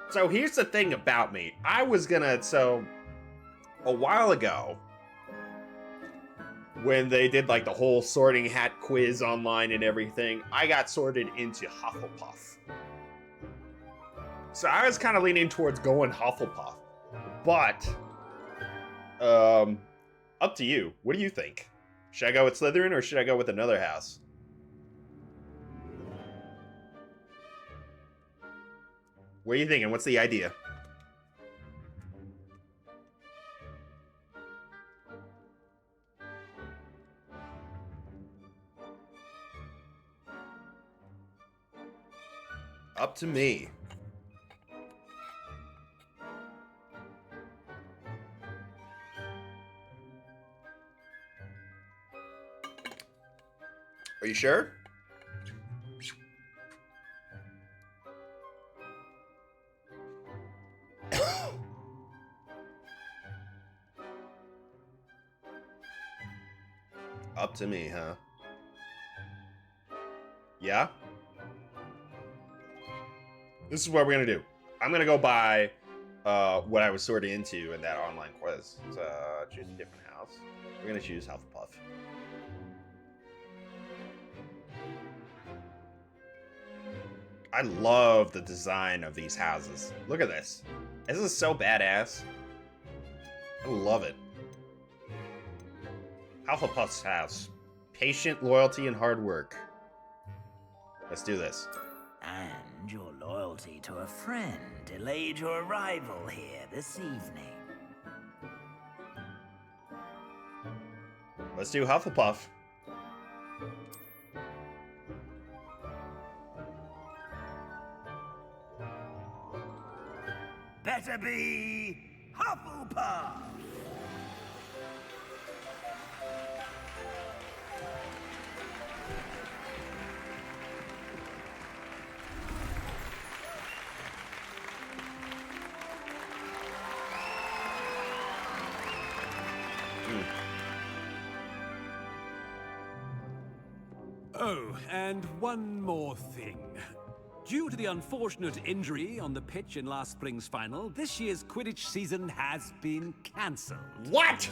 So here's the thing about me. I was gonna, a while ago, when they did like the whole sorting hat quiz online and everything, I got sorted into Hufflepuff. So I was kind of leaning towards going Hufflepuff. But, up to you. What do you think? Should I go with Slytherin or should I go with another house? What are you thinking? What's the idea? Up to me. Are you sure? Up to me, huh? Yeah? This is what we're gonna do. I'm gonna go by what I was sorted into in that online quiz. So choose a different house. We're gonna choose Hufflepuff. I love the design of these houses. Look at this. This is so badass. I love it. Hufflepuff's house. Patient, loyalty, and hard work. Let's do this. And your loyalty to a friend delayed your arrival here this evening. Let's do Hufflepuff. Better be Hufflepuff! Oh, and one more thing. Due to the unfortunate injury on the pitch in last spring's final, this year's Quidditch season has been cancelled. What?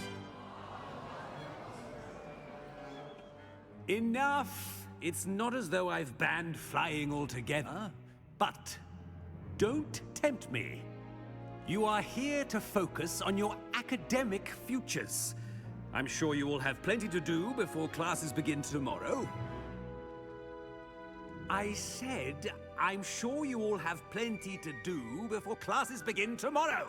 Enough! It's not as though I've banned flying altogether, but don't tempt me. You are here to focus on your academic futures. I'm sure you will have plenty to do before classes begin tomorrow. I said, I'm sure you all have plenty to do before classes begin tomorrow.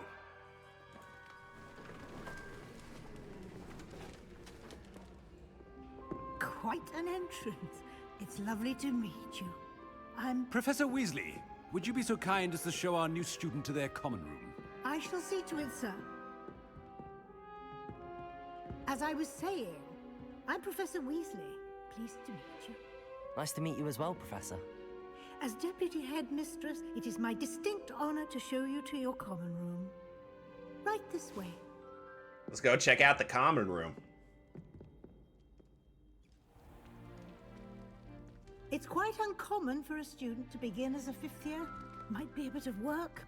Quite an entrance. It's lovely to meet you. I'm... Professor Weasley, would you be so kind as to show our new student to their common room? I shall see to it, sir. As I was saying, I'm Professor Weasley. Pleased to meet you. Nice to meet you as well, Professor. As Deputy Headmistress, it is my distinct honor to show you to your common room. Right this way. Let's go check out the common room. It's quite uncommon for a student to begin as a fifth year. Might be a bit of work,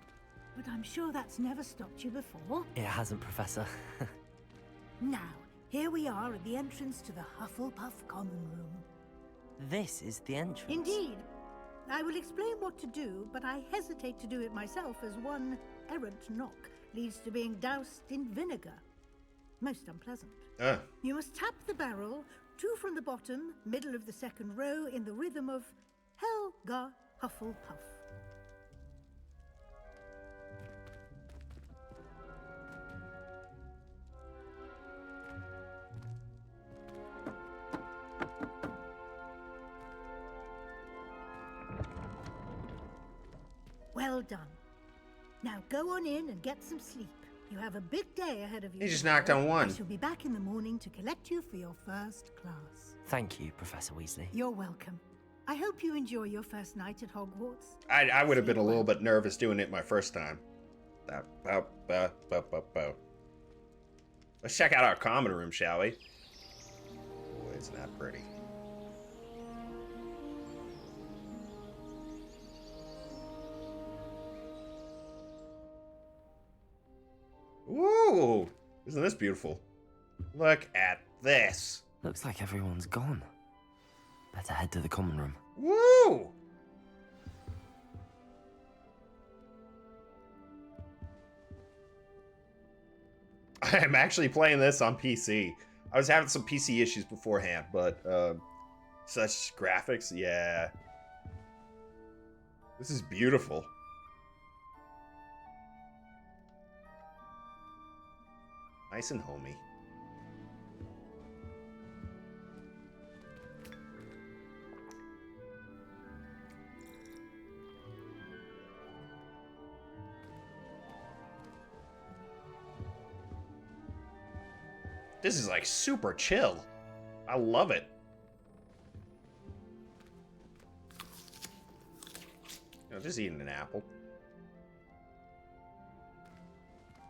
but I'm sure that's never stopped you before. It hasn't, Professor. Now, here we are at the entrance to the Hufflepuff common room. This is the entrance. Indeed. I will explain what to do, but I hesitate to do it myself as one errant knock leads to being doused in vinegar. Most unpleasant. You must tap the barrel, 2 from the bottom, middle of the second row, in the rhythm of Helga Hufflepuff. well done. Now go on in and get some sleep. You have a big day ahead of you. He just knocked on one. I shall be back in the morning to collect you for your first class. Thank you, Professor Weasley. You're welcome. I hope you enjoy your first night at Hogwarts. I would have been a little bit nervous doing it my first time. Let's check out our common room, shall we? Boy, it's not pretty. Woo! Isn't this beautiful? Look at this. Looks like everyone's gone. Better head to the common room. Woo! I'm actually playing this on PC. I was having some PC issues beforehand, but such graphics, yeah. This is beautiful. Nice and homey. This is like super chill. I love it. You know, just eating an apple.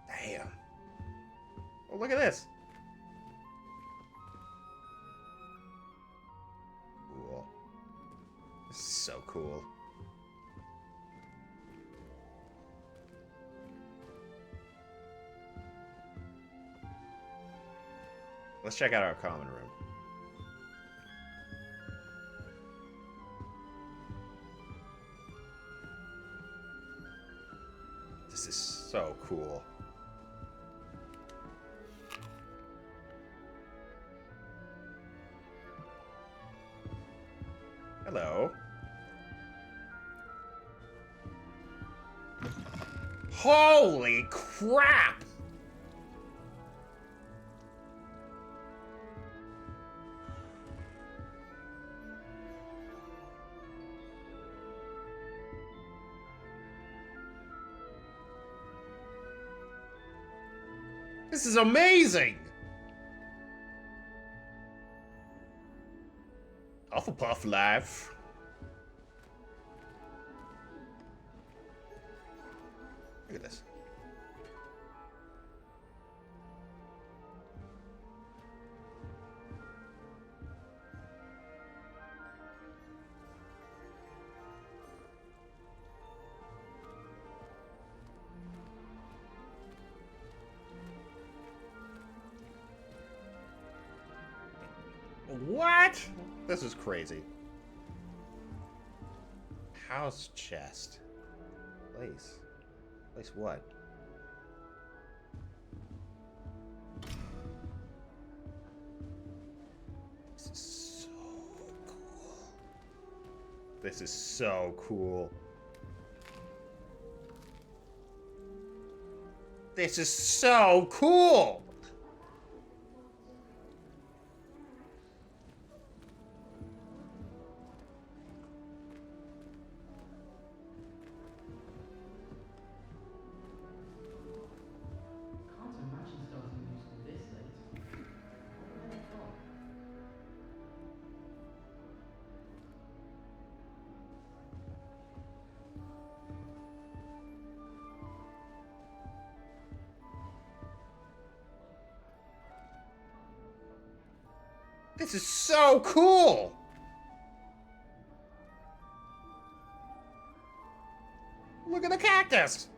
Damn. Oh, look at this. Cool. This is so cool. Let's check out our common room. This is so cool. Hello. Holy crap! This is amazing! Hufflepuff life. Look at this. What? This is crazy. House chest. Place. Place what? This is so cool. This is so cool. This is so cool! This is so cool! Look at the cactus!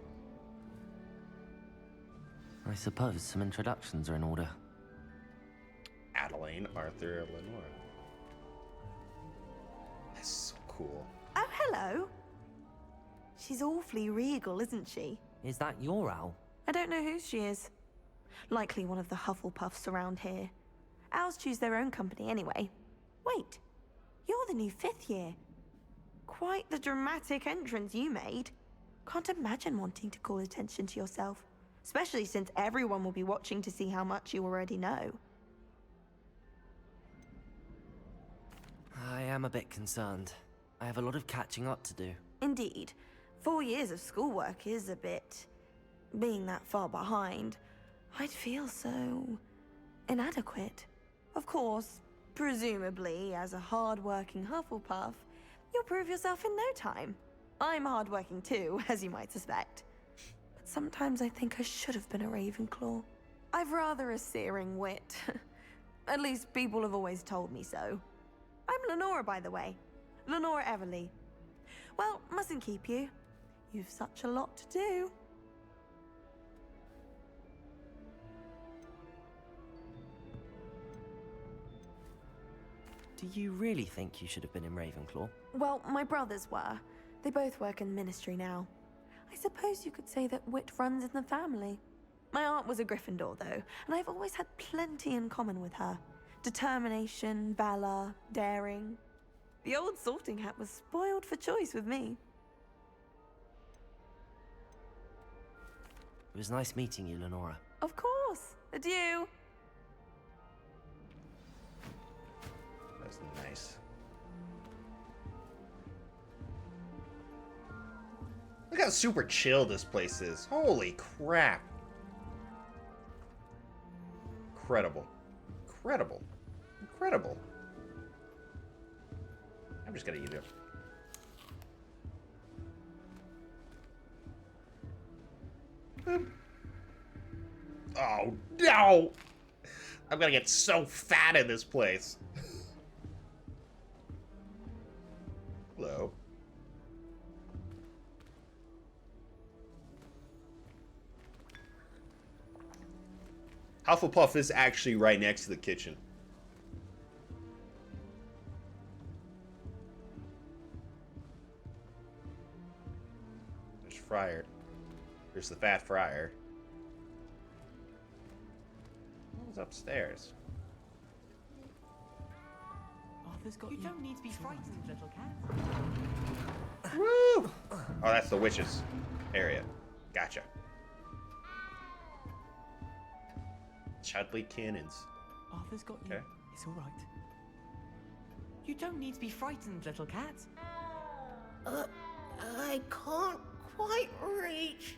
I suppose some introductions are in order. Adeline, Arthur, Lenore. That's so cool. Oh, hello. She's awfully regal, isn't she? Is that your owl? I don't know who she is. Likely one of the Hufflepuffs around here. Owls choose their own company anyway. Wait, you're the new 5th year. Quite the dramatic entrance you made. Can't imagine wanting to call attention to yourself, especially since everyone will be watching to see how much you already know. I am a bit concerned. I have a lot of catching up to do. Indeed. 4 years of schoolwork is a bit... Being that far behind, I'd feel so... inadequate. Of course, presumably, as a hard-working Hufflepuff, you'll prove yourself in no time. I'm hard-working too, as you might suspect. But sometimes I think I should have been a Ravenclaw. I've rather a searing wit. At least people have always told me so. I'm Lenora, by the way. Lenora Everly. Well, mustn't keep you. You've such a lot to do. Do you really think you should have been in Ravenclaw? Well, my brothers were. They both work in the ministry now. I suppose you could say that wit runs in the family. My aunt was a Gryffindor, though, and I've always had plenty in common with her. Determination, valor, daring. The old sorting hat was spoiled for choice with me. It was nice meeting you, Lenora. Of course. Adieu. That's nice. Look how super chill this place is. Holy crap. Incredible. Incredible. Incredible. I'm just gonna eat it. Boop. Oh, no! I'm gonna get so fat in this place. Hello. Hufflepuff is actually right next to the kitchen. There's Friar. There's the fat Friar. Who's upstairs? You don't need to be frightened, little cat. Woo! Oh, that's the witches area. Gotcha. Chudley cannons. Arthur's got you. Okay. It's all right. You don't need to be frightened, little cat. I can't quite reach.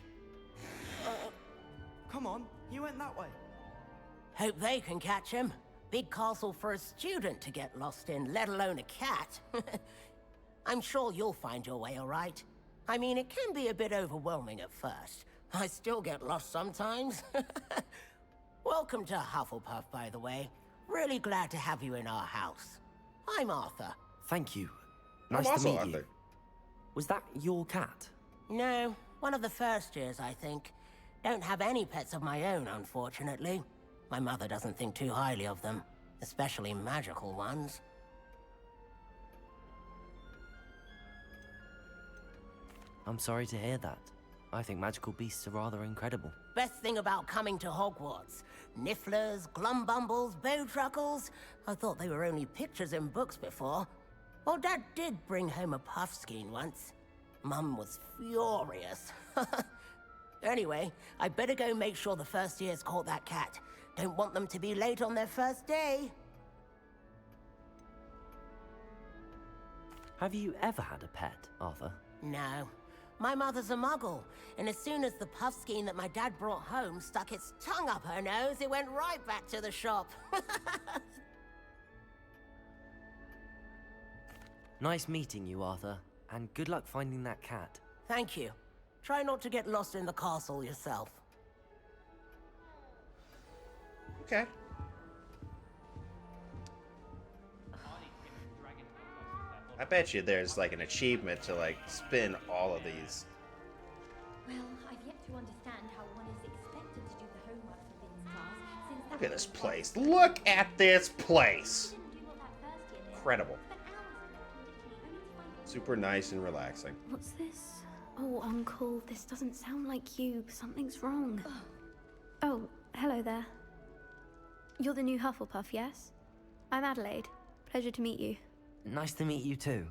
Come on, you went that way. Hope they can catch him. Big castle for a student to get lost in, let alone a cat. I'm sure you'll find your way all right. I mean, it can be a bit overwhelming at first. I still get lost sometimes. Welcome to Hufflepuff, by the way. Really glad to have you in our house. I'm Arthur. Thank you. I'm Nice to also meet Arthur. you. Was that your cat? No, one of the first years, I think. Don't have any pets of my own, unfortunately. My mother doesn't think too highly of them, especially magical ones. I'm sorry to hear that. I think magical beasts are rather incredible. Best thing about coming to Hogwarts. Nifflers, glumbumbles, bowtruckles. I thought they were only pictures in books before. Well, Dad did bring home a puffskein once. Mum was furious. Anyway, I better go make sure the first years caught that cat. Don't want them to be late on their first day. Have you ever had a pet, Arthur? No. My mother's a muggle, and as soon as the puffskein that my dad brought home stuck its tongue up her nose, it went right back to the shop. Nice meeting you, Arthur, and good luck finding that cat. Thank you. Try not to get lost in the castle yourself. Okay. I bet you there's like an achievement to like spin all of these. Well, I've yet to understand how one is expected to do the homework for Finn's class since Look at this place. Look at this place. Incredible. Super nice and relaxing. What's this? Oh, Uncle, this doesn't sound like you. Something's wrong. Oh, hello there. You're the new Hufflepuff, yes? I'm Adelaide. Pleasure to meet you. Nice to meet you too.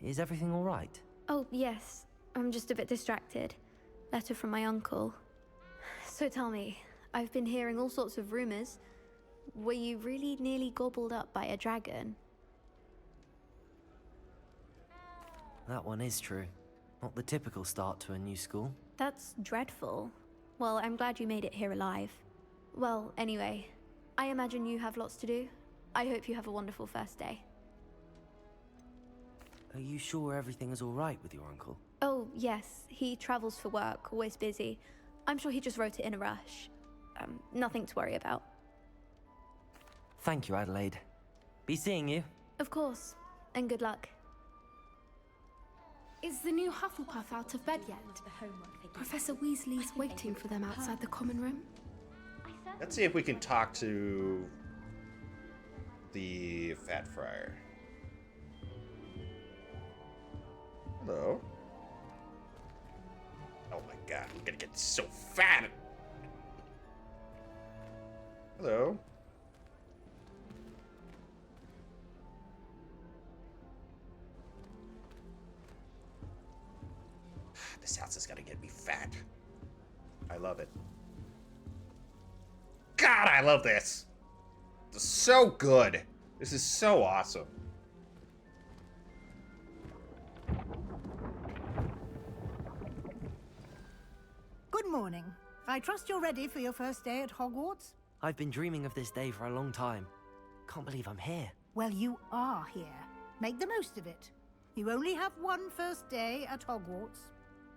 Is everything all right? Oh, yes. I'm just a bit distracted. Letter from my uncle. So tell me, I've been hearing all sorts of rumors. Were you really nearly gobbled up by a dragon? That one is true. Not the typical start to a new school. That's dreadful. Well, I'm glad you made it here alive. Well, anyway, I imagine you have lots to do. I hope you have a wonderful first day. Are you sure everything is all right with your uncle? Oh, yes. He travels for work, always busy. I'm sure he just wrote it in a rush. Nothing to worry about. Thank you, Adelaide. Be seeing you. Of course. And good luck. Is the new Hufflepuff out of bed yet? Professor Weasley's waiting for them outside the common room. Let's see if we can talk to the Fat Friar. Hello. Oh my god, I'm gonna get so fat. Hello. This house is gonna get me fat. I love it. God, I love this. This is so good. This is so awesome. Good morning. I trust you're ready for your first day at Hogwarts? I've been dreaming of this day for a long time. Can't believe I'm here. Well, you are here. Make the most of it. You only have one first day at Hogwarts.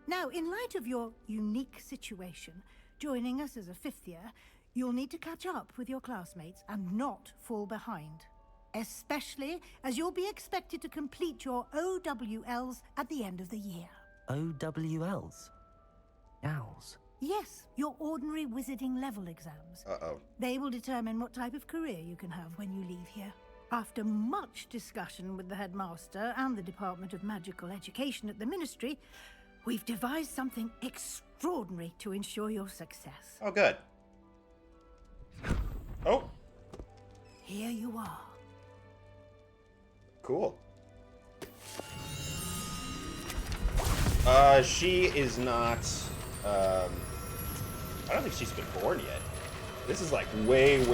Now, in light of your unique situation, joining us as a fifth year, you'll need to catch up with your classmates and not fall behind. Especially as you'll be expected to complete your OWLs at the end of the year. OWLs? Owls? Yes, your ordinary wizarding level exams. Uh-oh. They will determine what type of career you can have when you leave here. After much discussion with the headmaster and the Department of Magical Education at the Ministry, we've devised something extraordinary to ensure your success. Oh, good. Oh. Here you are. Cool. She is not, I don't think she's been born yet. This is like way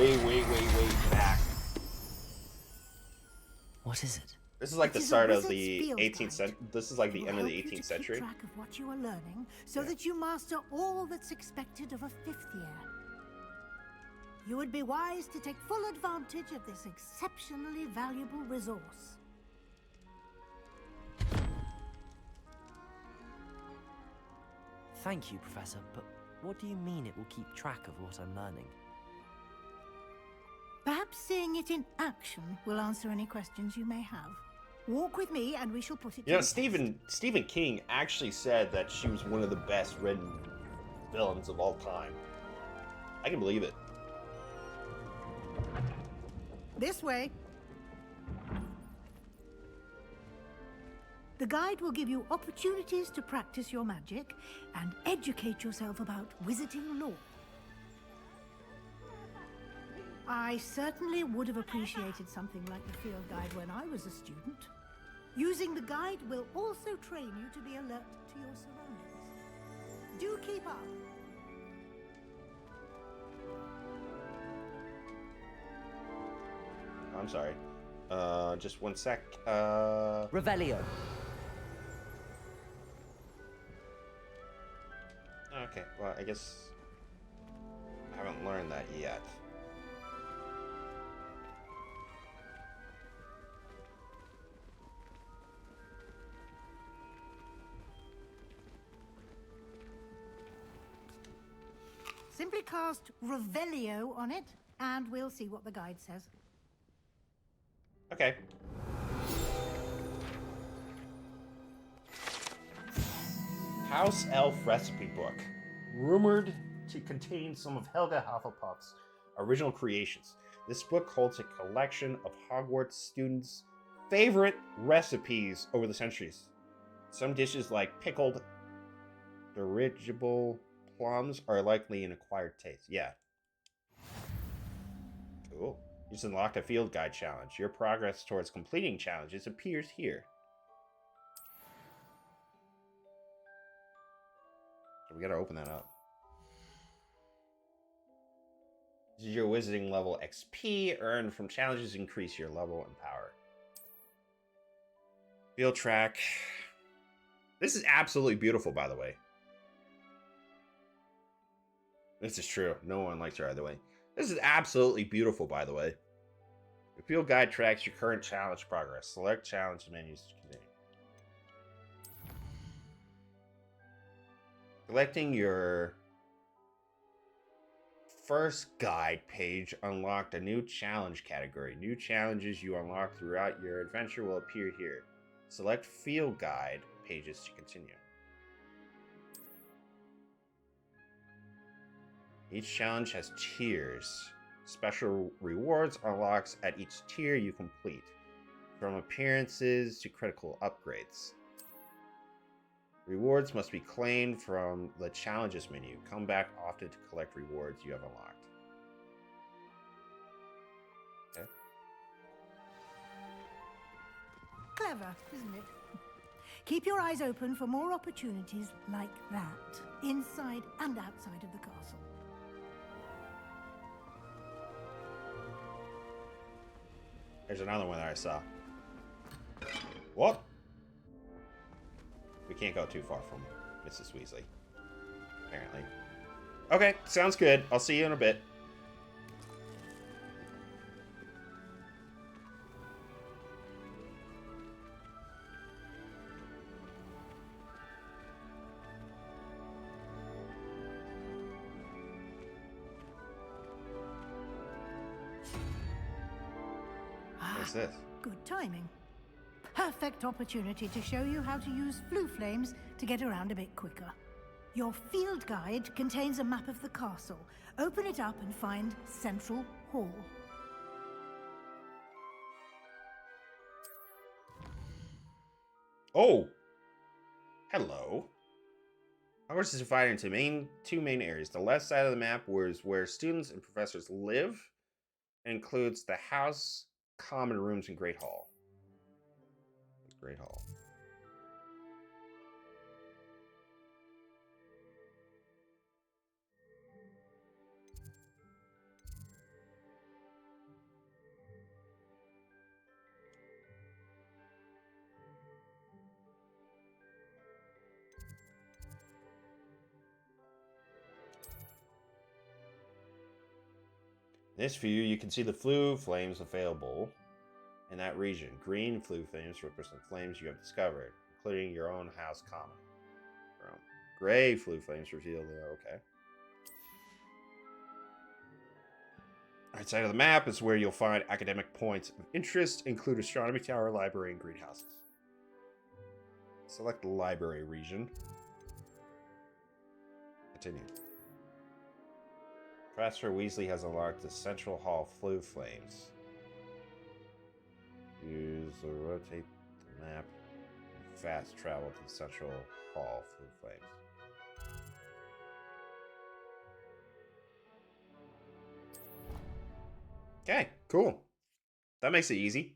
back. What is it? This is like the start of the 18th century. This is like the end of the 18th century. Keep track of what you are learning so that you master all that's expected of a fifth year. You would be wise to take full advantage of this exceptionally valuable resource. Thank you, Professor, but what do you mean it will keep track of what I'm learning? Perhaps seeing it in action will answer any questions you may have. Walk with me and we shall put it You know, Stephen King actually said that she was one of the best written villains of all time. I can believe it. This way. The guide will give you opportunities to practice your magic and educate yourself about wizarding lore. I certainly would have appreciated something like the field guide when I was a student. Using the guide will also train you to be alert to your surroundings. Do keep up. I'm sorry. Just one sec. Revelio. Okay, well, I guess I haven't learned that yet. Simply cast Revelio on it, and we'll see what the guide says. Okay. House Elf Recipe Book. Rumored to contain some of Helga Hufflepuff's original creations. This book holds a collection of Hogwarts students' favorite recipes over the centuries. Some dishes like pickled dirigible plums are likely an acquired taste. Yeah. Cool. You just unlocked a field guide challenge. Your progress towards completing challenges appears here. So we gotta open that up. This is your wizarding level XP earned from challenges. Increase your level and power. Field track. This is absolutely beautiful, by the way. This is true. No one likes her either way. This is absolutely beautiful, by the way. The field guide tracks your current challenge progress. Select challenge menus to continue. Selecting your first guide page unlocked a new challenge category. New challenges you unlock throughout your adventure will appear here. Select field guide pages to continue. Each challenge has tiers. Special rewards unlocks at each tier you complete, from appearances to critical upgrades. Rewards must be claimed from the challenges menu. Come back often to collect rewards you have unlocked. Okay. Clever, isn't it? Keep your eyes open for more opportunities like that, inside and outside of the castle. There's another one that I saw. What? We can't go too far from Mrs. Weasley, apparently. Okay, sounds good. I'll see you in a bit. What's this? Good timing. Perfect opportunity to show you how to use flue flames to get around a bit quicker. Your field guide contains a map of the castle. Open it up and find Central Hall. Oh! Hello. Hogwarts is divided into two main areas. The left side of the map is where students and professors live. It includes the house, common rooms, and Great Hall. Great Hall. In this view, you can see the flue flames available in that region. Green flue flames represent flames you have discovered, including your own house common room. Gray flue flames reveal the okay. Right side of the map is where you'll find academic points of interest, include Astronomy Tower, Library, and Greenhouses. Select the Library region. Continue. Professor Weasley has unlocked the Central Hall flue flames. Use or rotate the map and fast travel to the Central Hall flue flames. Okay, cool. That makes it easy.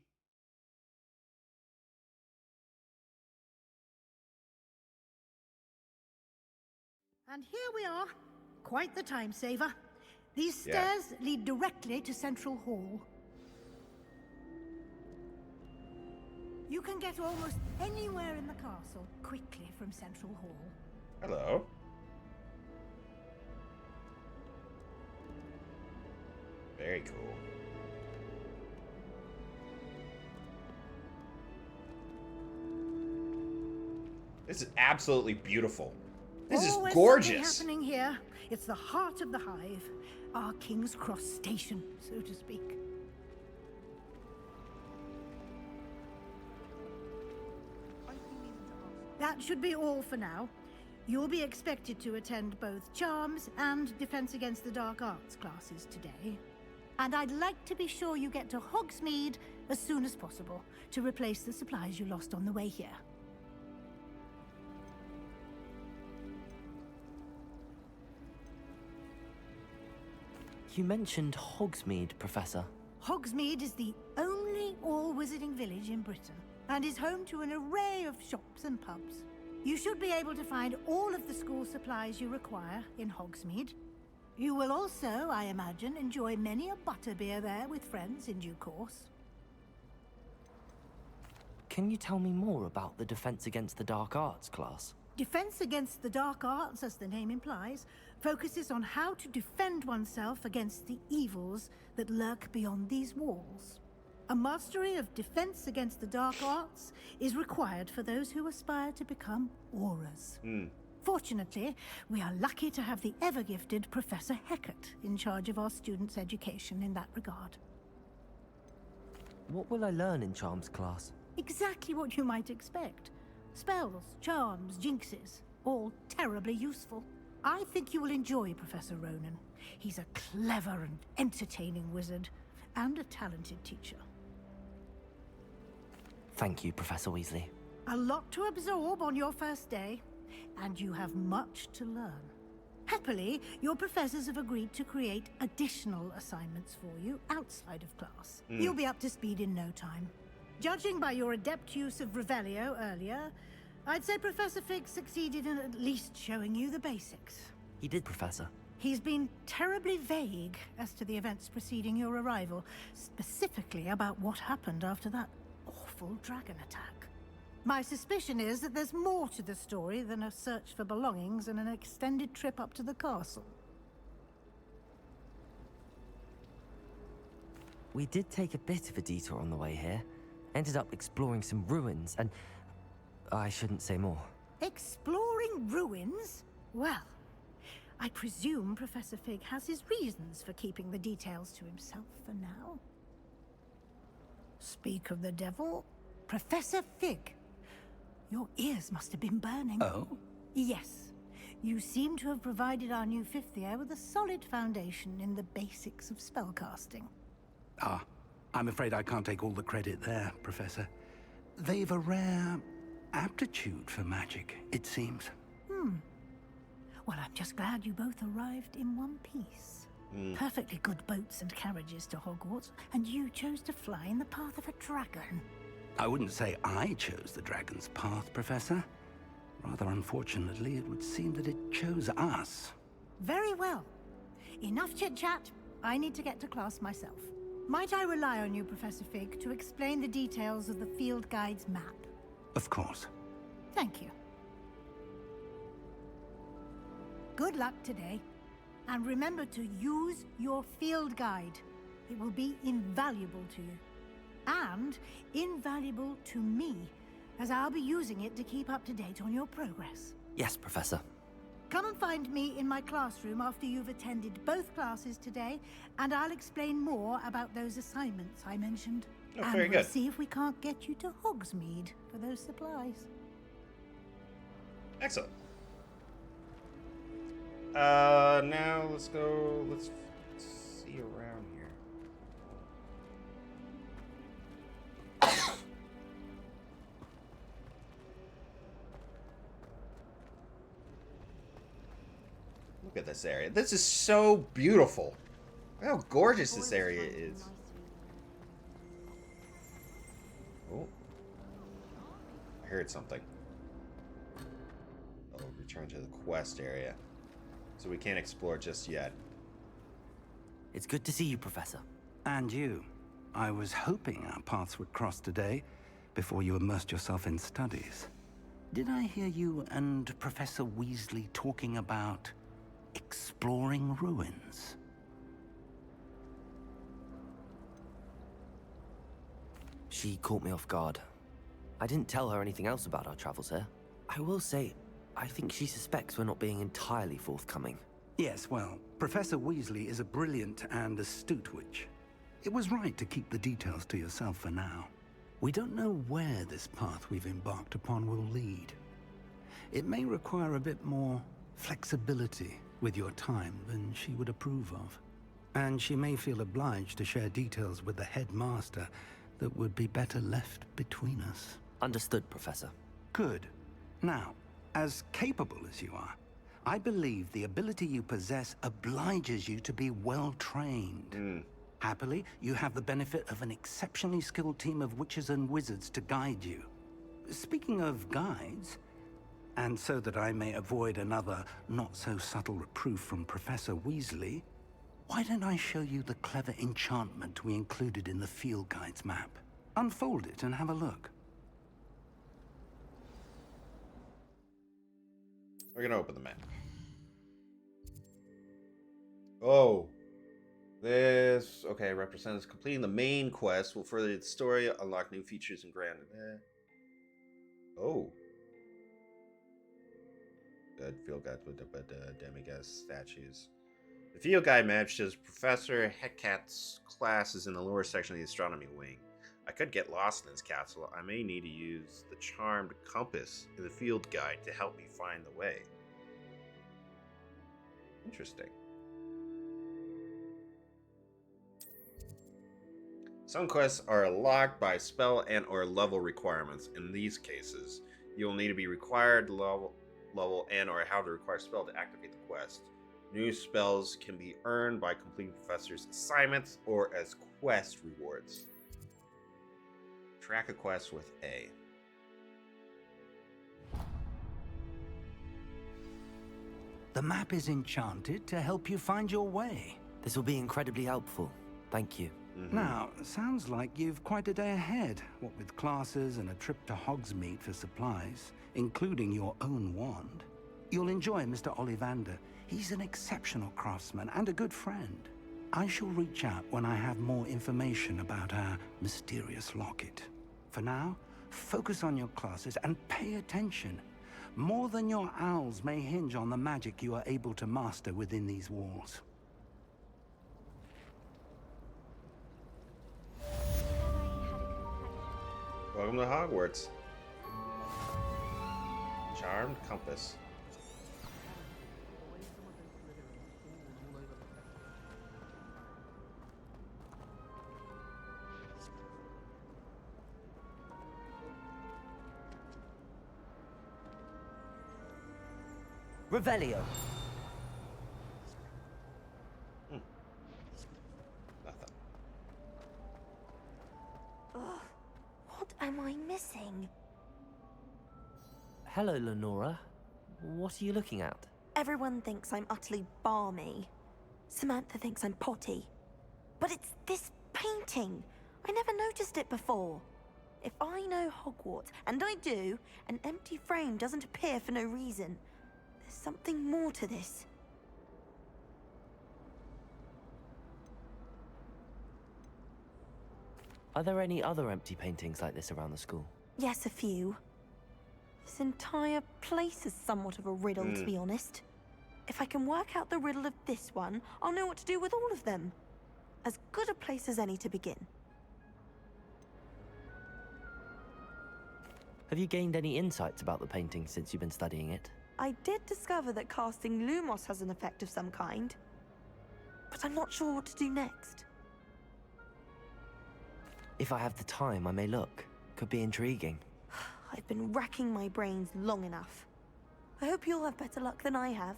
And here we are. Quite the time saver. These stairs lead directly to Central Hall. You can get almost anywhere in the castle quickly from Central Hall. Hello. Very cool. This is absolutely beautiful. This is gorgeous. Happening here. It's the heart of the hive, our King's Cross station, so to speak. That should be all for now. You'll be expected to attend both Charms and Defense Against the Dark Arts classes today. And I'd like to be sure you get to Hogsmeade as soon as possible to replace the supplies you lost on the way here. You mentioned Hogsmeade, Professor. Hogsmeade is the only all-wizarding village in Britain and is home to an array of shops and pubs. You should be able to find all of the school supplies you require in Hogsmeade. You will also, I imagine, enjoy many a butterbeer there with friends in due course. can you tell me more about the Defense Against the Dark Arts class? Defense Against the Dark Arts, as the name implies, focuses on how to defend oneself against the evils that lurk beyond these walls. A mastery of Defense Against the Dark Arts is required for those who aspire to become Aurors. Fortunately, we are lucky to have the ever-gifted Professor Hecat in charge of our students' education in that regard. What will I learn in Charms class? Exactly what you might expect. Spells, charms, jinxes, all terribly useful. I think you will enjoy Professor Ronan. He's a clever and entertaining wizard, and a talented teacher. Thank you, Professor Weasley. A lot to absorb on your first day, and you have much to learn. Happily, your professors have agreed to create additional assignments for you outside of class. You'll be up to speed in no time. Judging by your adept use of Revelio earlier, I'd say Professor Fig succeeded in at least showing you the basics. He did, Professor. He's been terribly vague as to the events preceding your arrival, specifically about what happened after that awful dragon attack. My suspicion is that there's more to the story than a search for belongings and an extended trip up to the castle. We did take a bit of a detour on the way here. Ended up exploring some ruins, and I shouldn't say more. Exploring ruins? Well, I presume Professor Fig has his reasons for keeping the details to himself for now. Speak of the devil, Professor Fig. Your ears must have been burning. Oh? Yes. You seem to have provided our new fifth year with a solid foundation in the basics of spellcasting. Ah, I'm afraid I can't take all the credit there, Professor. They've a rare aptitude for magic, it seems. Well, I'm just glad you both arrived in one piece. Perfectly good boats and carriages to Hogwarts, and you chose to fly in the path of a dragon. I wouldn't say I chose the dragon's path, Professor. Rather unfortunately, it would seem that it chose us. Very well. Enough chit-chat. I need to get to class myself. Might I rely on you, Professor Fig, to explain the details of the field guide's map? Of course. Thank you. Good luck today. And remember to use your field guide. It will be invaluable to you. And invaluable to me, as I'll be using it to keep up to date on your progress. Yes, Professor. Come and find me in my classroom after you've attended both classes today, and I'll explain more about those assignments I mentioned. Oh, and very we'll good. see if we can't get you to Hogsmeade for those supplies. Excellent. Now let's go. Let's see around here. Look at this area. This is so beautiful. Look how gorgeous this area is. Oh. I heard something. Oh, return to the quest area. So we can't explore just yet. It's good to see you, Professor. And you. I was hoping our paths would cross today, before you immersed yourself in studies. Did I hear you and Professor Weasley talking about exploring ruins? She caught me off guard. I didn't tell her anything else about our travels here. I will say, I think she suspects we're not being entirely forthcoming. Yes, well, Professor Weasley is a brilliant and astute witch. It was right to keep the details to yourself for now. We don't know where this path we've embarked upon will lead. It may require a bit more flexibility with your time than she would approve of. And she may feel obliged to share details with the headmaster that would be better left between us. Understood, Professor. Good. Now, as capable as you are, I believe the ability you possess obliges you to be well-trained. Happily, you have the benefit of an exceptionally skilled team of witches and wizards to guide you. Speaking of guides, and so that I may avoid another not-so-subtle reproof from Professor Weasley, why don't I show you the clever enchantment we included in the field guide's map? Unfold it and have a look. We're gonna open the map. Oh. This, okay, represents completing the main quest will further the story, unlock new features and grant. Oh. Good field guide with the demigod statues. The field guide map shows Professor Hecat's class is in the lower section of the astronomy wing. I could get lost in this castle. I may need to use the charmed compass in the field guide to help me find the way. Interesting. Some quests are locked by spell and or level requirements. In these cases, you will need to be required level and or have the required spell to activate the quest. New spells can be earned by completing professor's assignments or as quest rewards. Track a quest with A. The map is enchanted to help you find your way. This will be incredibly helpful. Thank you. Now, sounds like you've quite a day ahead, what with classes and a trip to Hogsmeade for supplies, including your own wand. You'll enjoy Mr. Ollivander. He's an exceptional craftsman and a good friend. I shall reach out when I have more information about our mysterious locket. For now, focus on your classes and pay attention. More than your owls may hinge on the magic you are able to master within these walls. Welcome to Hogwarts. Charmed compass. Revelio. Nothing. Ugh, what am I missing? Hello, Lenora. What are you looking at? Everyone thinks I'm utterly balmy. Samantha thinks I'm potty. But it's this painting. I never noticed it before. If I know Hogwarts, and I do, an empty frame doesn't appear for no reason. There's something more to this. Are there any other empty paintings like this around the school? Yes, a few. This entire place is somewhat of a riddle, to be honest. If I can work out the riddle of this one, I'll know what to do with all of them. As good a place as any to begin. Have you gained any insights about the painting since you've been studying it? I did discover that casting Lumos has an effect of some kind. But I'm not sure what to do next. If I have the time, I may look. Could be intriguing. I've been racking my brains long enough. I hope you'll have better luck than I have.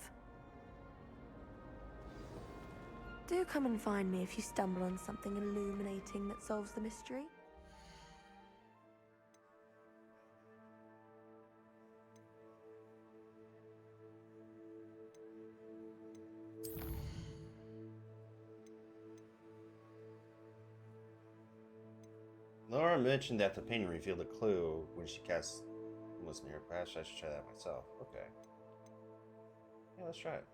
Do come and find me if you stumble on something illuminating that solves the mystery. Laura mentioned that the painting revealed a clue when she cast was near. Perhaps I should try that myself. Okay. Yeah, let's try it.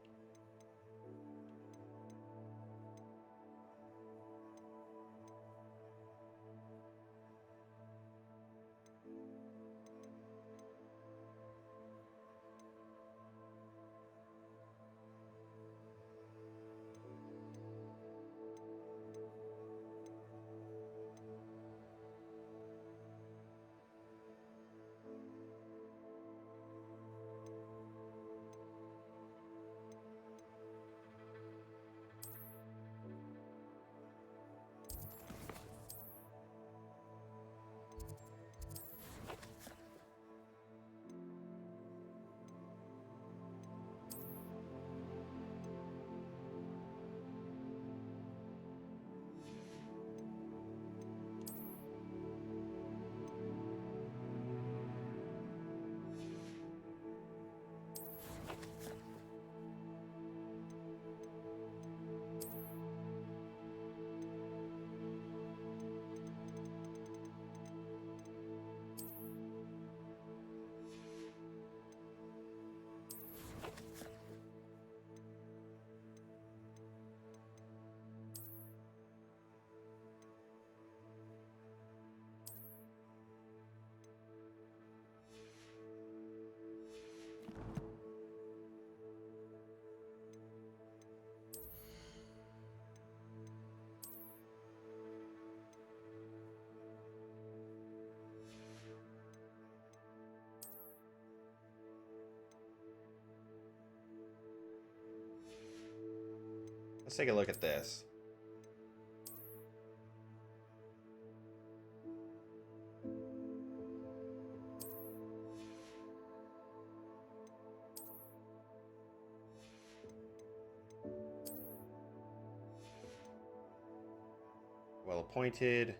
Let's take a look at this. Well appointed.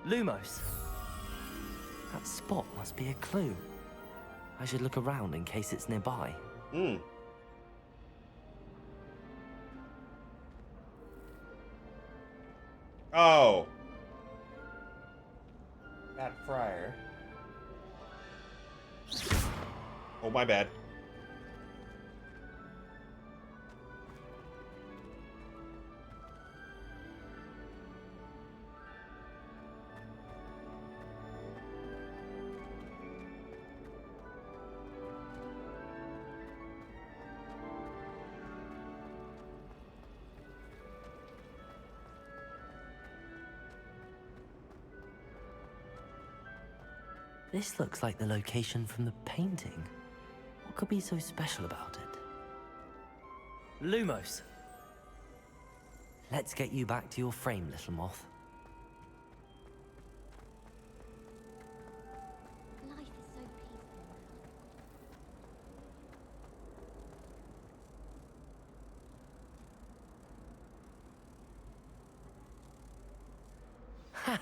Lumos. That spot must be a clue. I should look around in case it's nearby. Hmm. Oh. That friar. Oh, my bad. This looks like the location from the painting. What could be so special about it? Lumos. Let's get you back to your frame, little moth. Life is so peaceful Ha!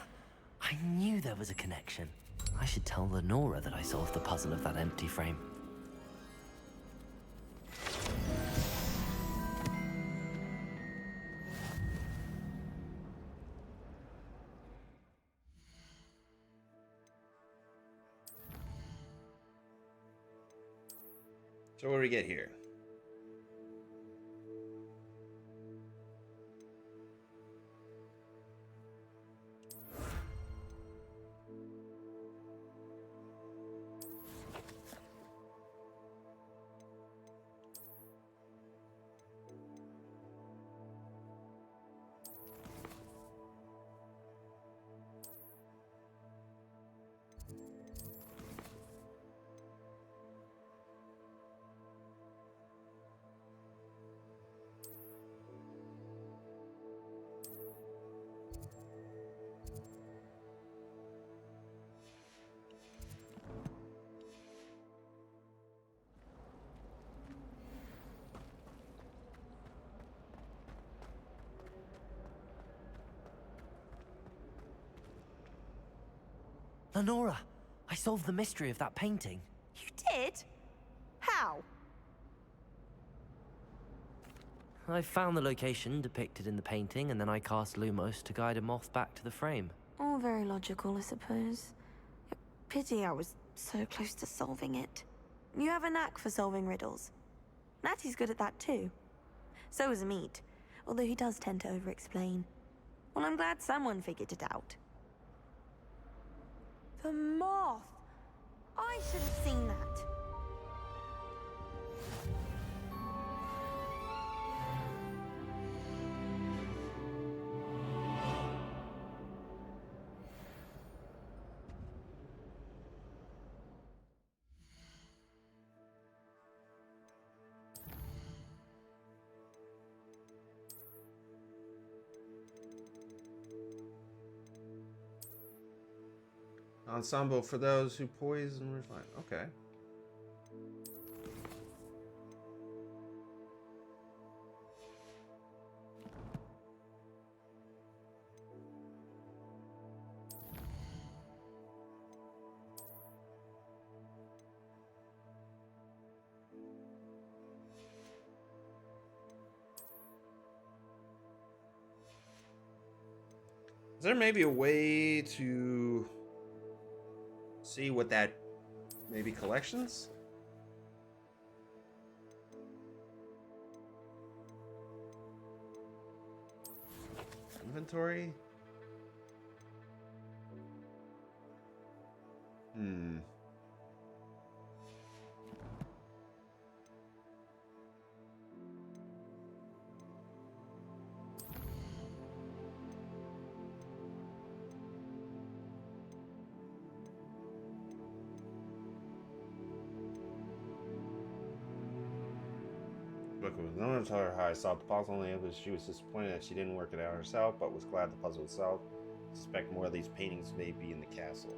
I knew there was a connection. I should tell Lenora that I solved the puzzle of that empty frame. So what do we get here? Lenora, I solved the mystery of that painting. You did? How? I found the location depicted in the painting, and then I cast Lumos to guide a moth back to the frame. All very logical, I suppose. Pity I was so close to solving it. You have a knack for solving riddles. Natty's good at that too. So is Amit, although he does tend to over-explain. Well, I'm glad someone figured it out. The moth! I should have seen that. Ensemble for those who poise and refine. Okay. Is there maybe a way to see what that maybe collections? Inventory? Book was known to her how I solved the puzzle only because she was disappointed that she didn't work it out herself, but was glad the puzzle was solved. I suspect more of these paintings may be in the castle.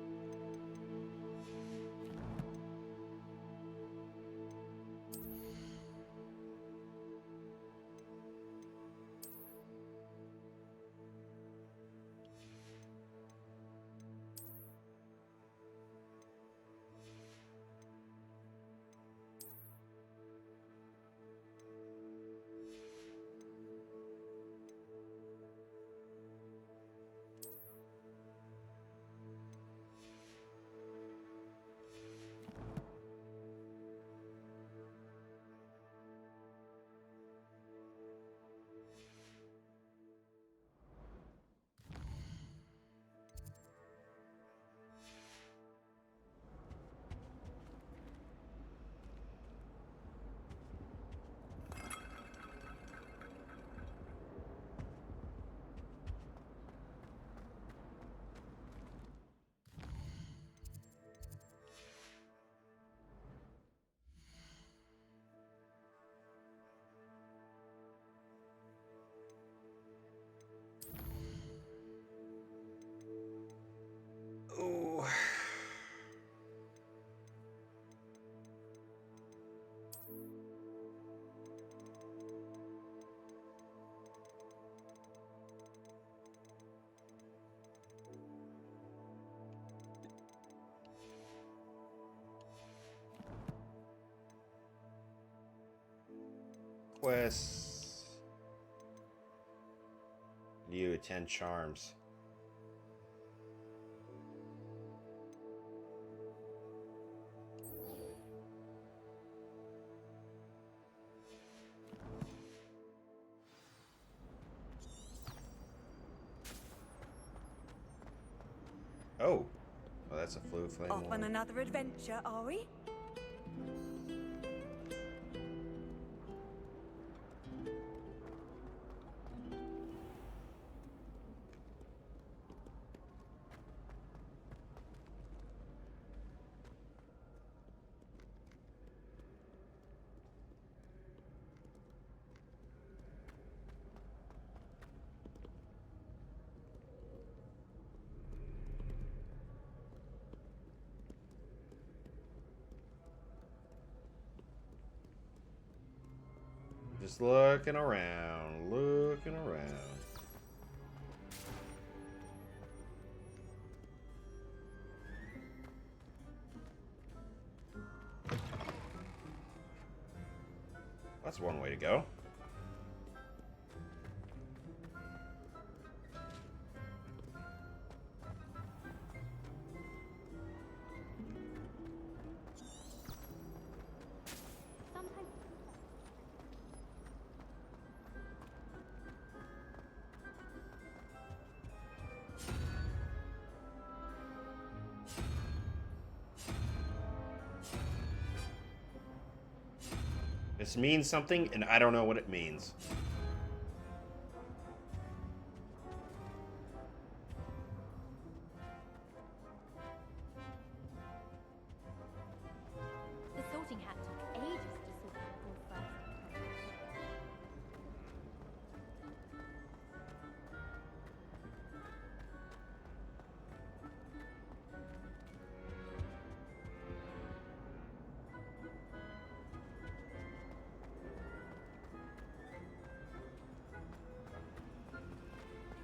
Oh. Quests. You attend charms. Oh. Oh, that's a flu flame. Off on another adventure, are we? Just looking around, looking around. That's one way to go. This means something, and I don't know what it means. The sorting hat took ages to sort out all first.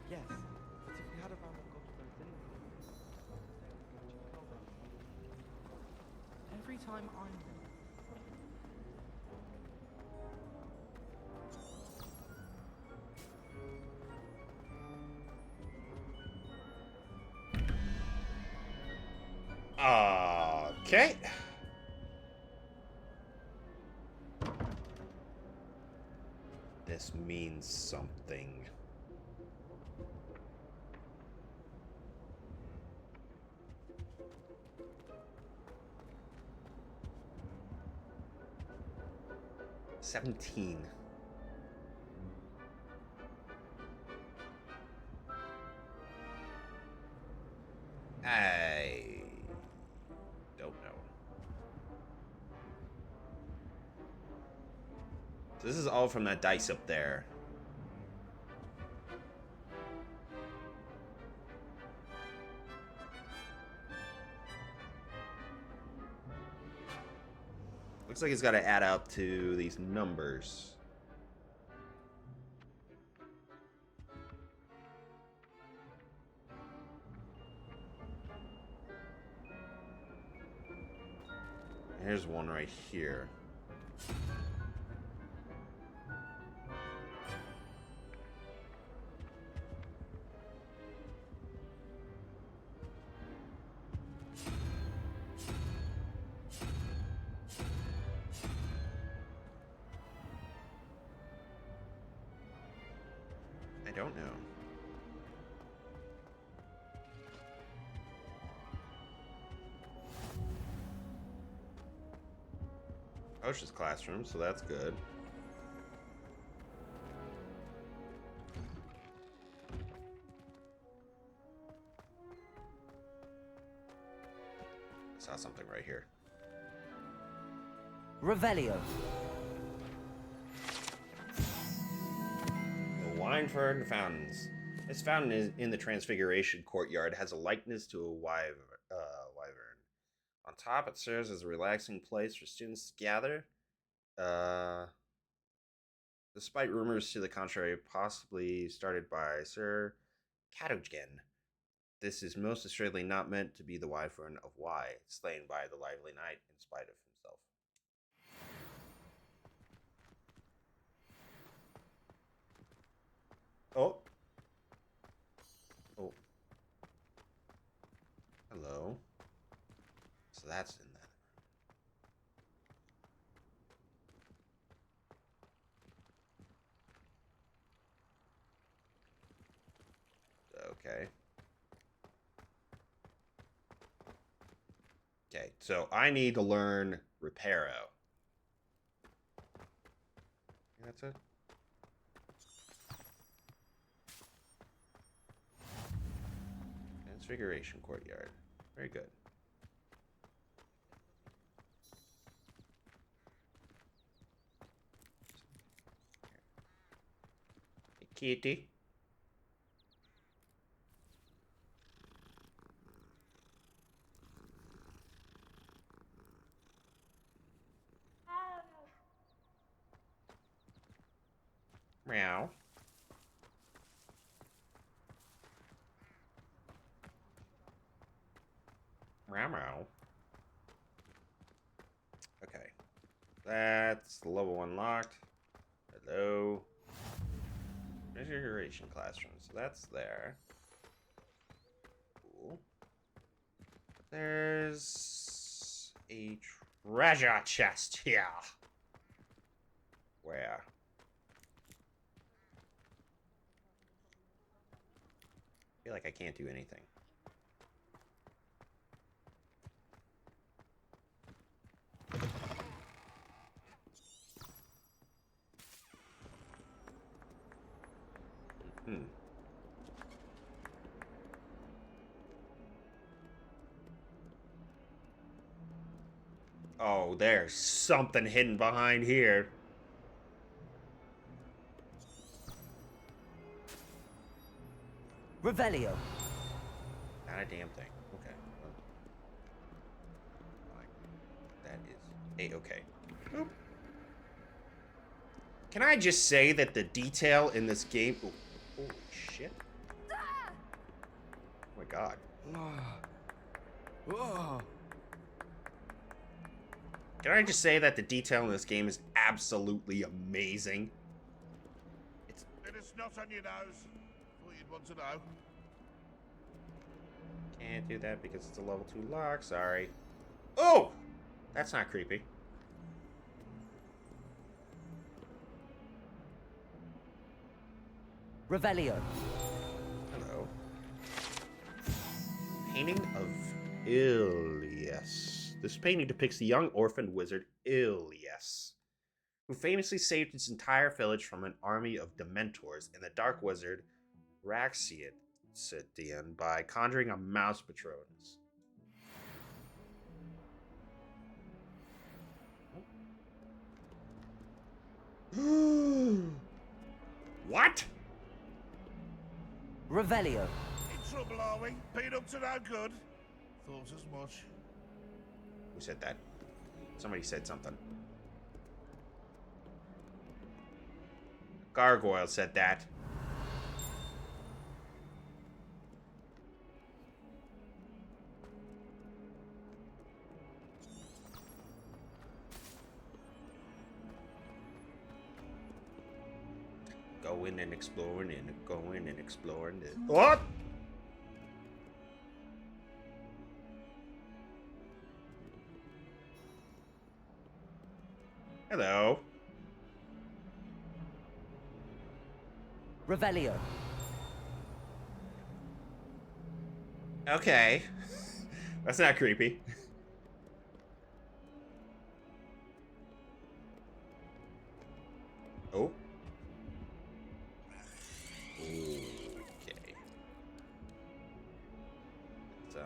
Yes, but if we had a van that got both in the every time I'm there. Okay. This means something. $17. I don't know. So this is all from that dice up there. Looks like it's got to add up to these numbers. Here's one right here. I don't know. Oh, it's just classroom, so that's good. I saw something right here. Revelio. The wine for the fountains. This fountain is in the Transfiguration courtyard. Has a likeness to a wyvern. On top, it serves as a relaxing place for students to gather. Despite rumors to the contrary, possibly started by Sir Cadogan. This is most assuredly not meant to be the wyvern of Wye, slain by the lively knight in spite of himself. Oh. Oh. Hello. So that's in that. Okay. Okay, so I need to learn Reparo. That's it. Transfiguration courtyard. Very good. Hey, kitty. Meow. Meow meow. Okay. That's level 1 locked. Hello. Transfiguration classroom. So that's there. Cool. There's a treasure chest here. Where? I feel like I can't do anything. Hmm. Oh, there's something hidden behind here. Revelio. Not a damn thing. Okay. That is a-okay. Boop. Can I just say that the detail in this game... Oh, holy shit. Oh my god. Can I just say that the detail in this game is absolutely amazing? It's not on your nose. Thought you'd want to know. Can't do that because it's a level 2 lock. Sorry. Oh! That's not creepy. Revelio. Hello. Painting of Ilias. This painting depicts the young orphaned wizard Ilias, who famously saved his entire village from an army of Dementors and the dark wizard Raxidian by conjuring a mouse Patronus. What? Revelio. In trouble, are we? Been up to no good? Thought as much. Who said that? Somebody said something. Gargoyle said that. Going and exploring and going and exploring. What? Hello. Revelio. Okay. That's not creepy. Oh. Okay. It's,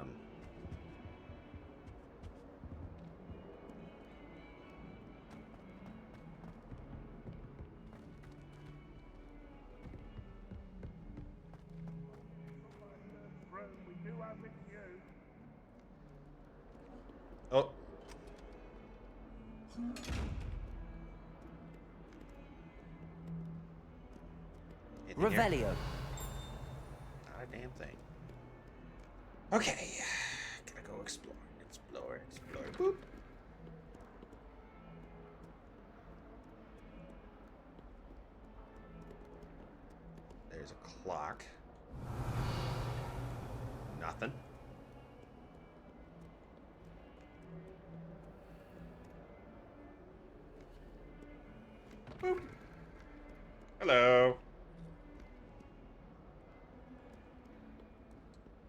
We do have it you. Oh. Revelio. Not a damn thing. Okay. Gotta go explore. Explore. Boop. There's a clock. Nothing. Boop. Hello.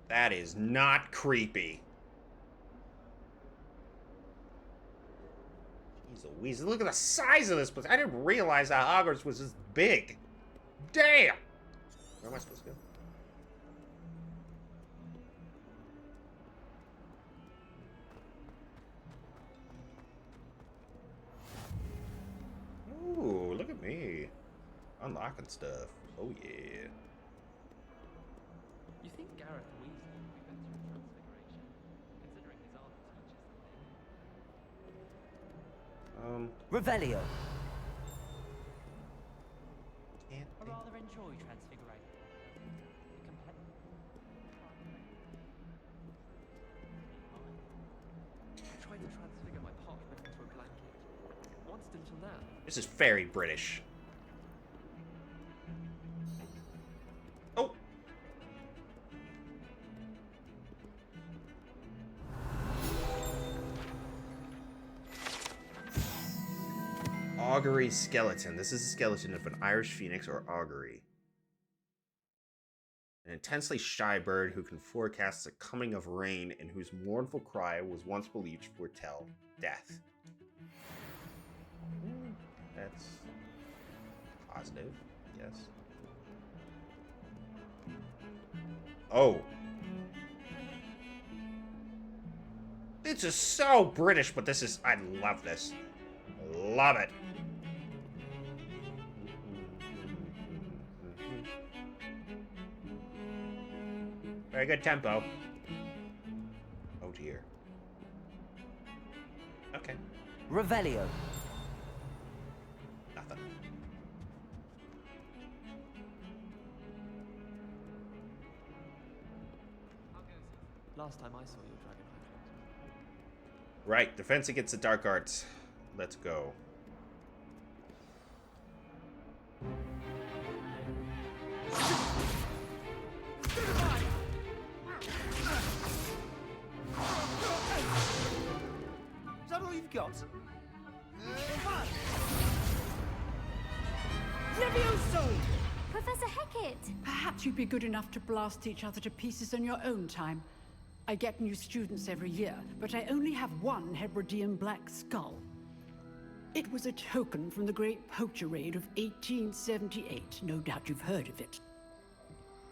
That is not creepy. Jeez Louise, look at the size of this place. I didn't realize that Hogwarts was this big. Damn! Where am I supposed to go? Ooh, look at me. Unlocking stuff. Oh, yeah. You think Gareth Weasley would be better at transfiguration, considering his art teaches the thing? Revelio. I rather enjoy transfiguration. I tried to transfigure my parchment into a blanket. Once until now. This is very British. Oh. Augury skeleton. This is a skeleton of an Irish phoenix or augury. An intensely shy bird who can forecast the coming of rain and whose mournful cry was once believed to foretell death. That's positive, yes. Oh. This is so British, but this is, I love this. Love it. Very good tempo. Oh dear. Okay. Revelio. Nothing. Last time I saw your dragon hydrant. Right, defense against the dark arts. Let's go. Is that all you've got? Levioso! Professor Hecat! Perhaps you'd be good enough to blast each other to pieces in your own time. I get new students every year, but I only have one Hebridean black skull. It was a token from the Great Poacher Raid of 1878. No doubt you've heard of it.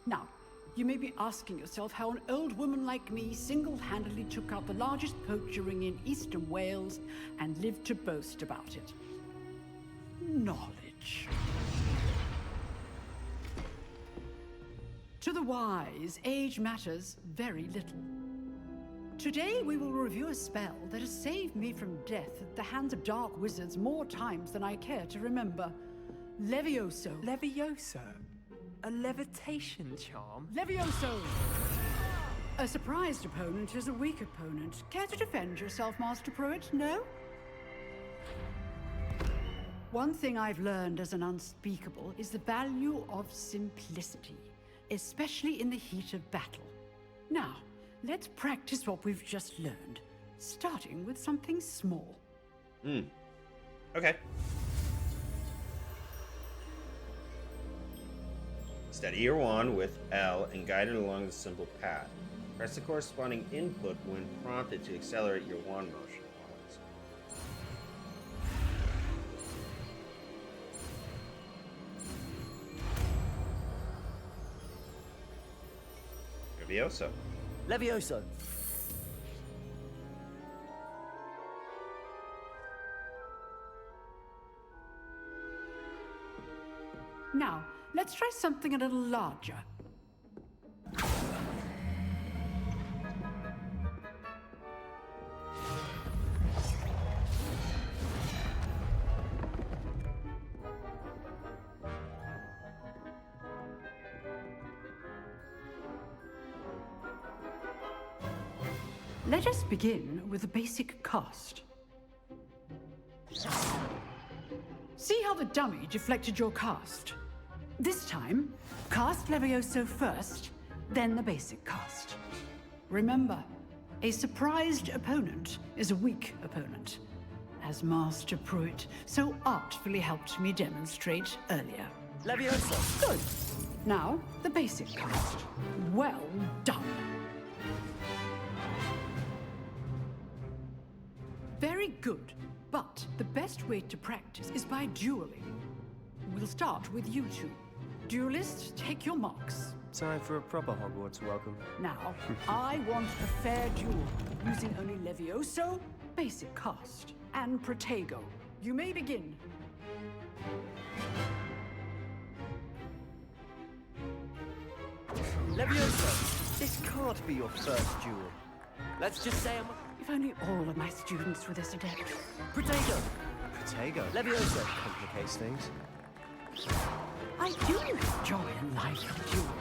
Now, you may be asking yourself how an old woman like me single-handedly took out the largest poacher ring in eastern Wales and lived to boast about it. Knowledge. wise, age matters very little. Today we will review a spell that has saved me from death at the hands of dark wizards more times than I care to remember. Levioso. Levioso? A levitation charm? Levioso! A surprised opponent is a weak opponent. Care to defend yourself, Master Pruitt? No? One thing I've learned as an unspeakable is the value of simplicity, especially in the heat of battle. Now, let's practice what we've just learned, starting with something small. Okay. Steady your wand with L and guide it along the simple path. Press the corresponding input when prompted to accelerate your wand motion. Levioso. Levioso. Now, let's try something a little larger. Let us begin with the basic cast. See how the dummy deflected your cast? This time, cast Levioso first, then the basic cast. Remember, a surprised opponent is a weak opponent, as Master Pruitt so artfully helped me demonstrate earlier. Levioso! Good. Now, the basic cast. Well done. Very good, but the best way to practice is by dueling. We'll start with you two. Duelists, take your marks. Time for a proper Hogwarts welcome. Now, I want a fair duel, using only Levioso, basic cast, and Protego. You may begin. Levioso, this can't be your first duel. Let's just say If only all of my students were this adept. Protego! Protego? Levioso complicates things. I do enjoy a lively duel.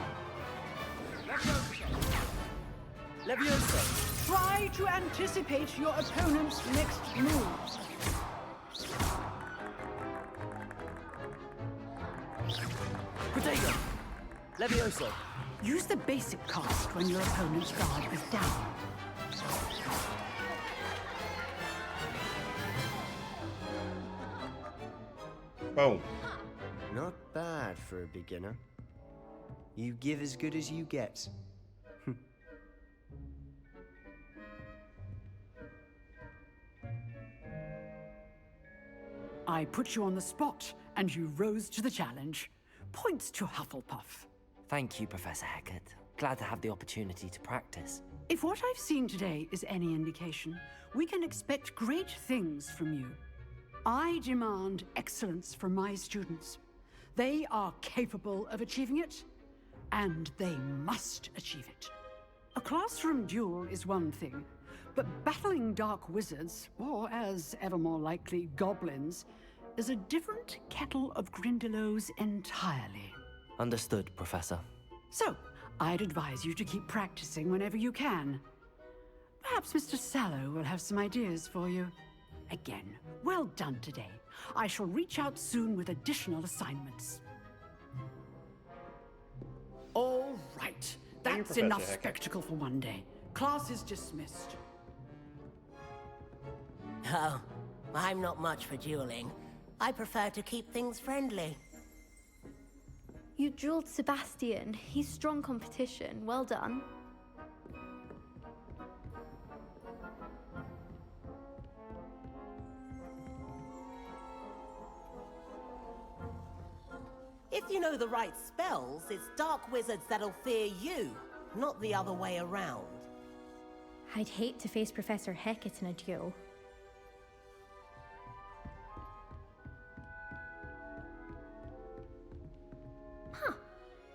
Levioso! Try to anticipate your opponent's next move. Protego! Levioso! Use the basic cast when your opponent's guard is down. Boom. Not bad for a beginner. You give as good as you get. I put you on the spot, and you rose to the challenge. Points to Hufflepuff. Thank you, Professor Hecat. Glad to have the opportunity to practice. If what I've seen today is any indication, we can expect great things from you. I demand excellence from my students. They are capable of achieving it, and they must achieve it. A classroom duel is one thing, but battling dark wizards, or as ever more likely, goblins, is a different kettle of Grindylows entirely. Understood, Professor. So, I'd advise you to keep practicing whenever you can. Perhaps Mr. Sallow will have some ideas for you. Again, well done today. I shall reach out soon with additional assignments. All right. That's enough spectacle for one day. Class is dismissed. Oh, I'm not much for dueling. I prefer to keep things friendly. You dueled Sebastian. He's strong competition. Well done. If you know the right spells, it's dark wizards that'll fear you, not the other way around. I'd hate to face Professor Hecat in a duel.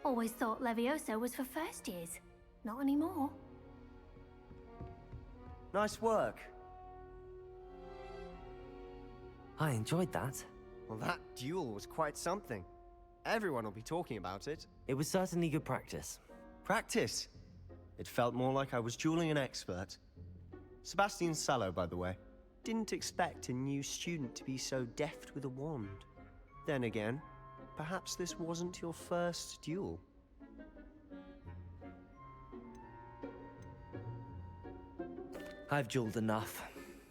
Always thought Levioso was for first years. Not anymore. Nice work. I enjoyed that. Well, that duel was quite something. Everyone will be talking about it. It was certainly good practice. Practice? It felt more like I was dueling an expert. Sebastian Sallow, by the way. Didn't expect a new student to be so deft with a wand. Then again, perhaps this wasn't your first duel. I've dueled enough.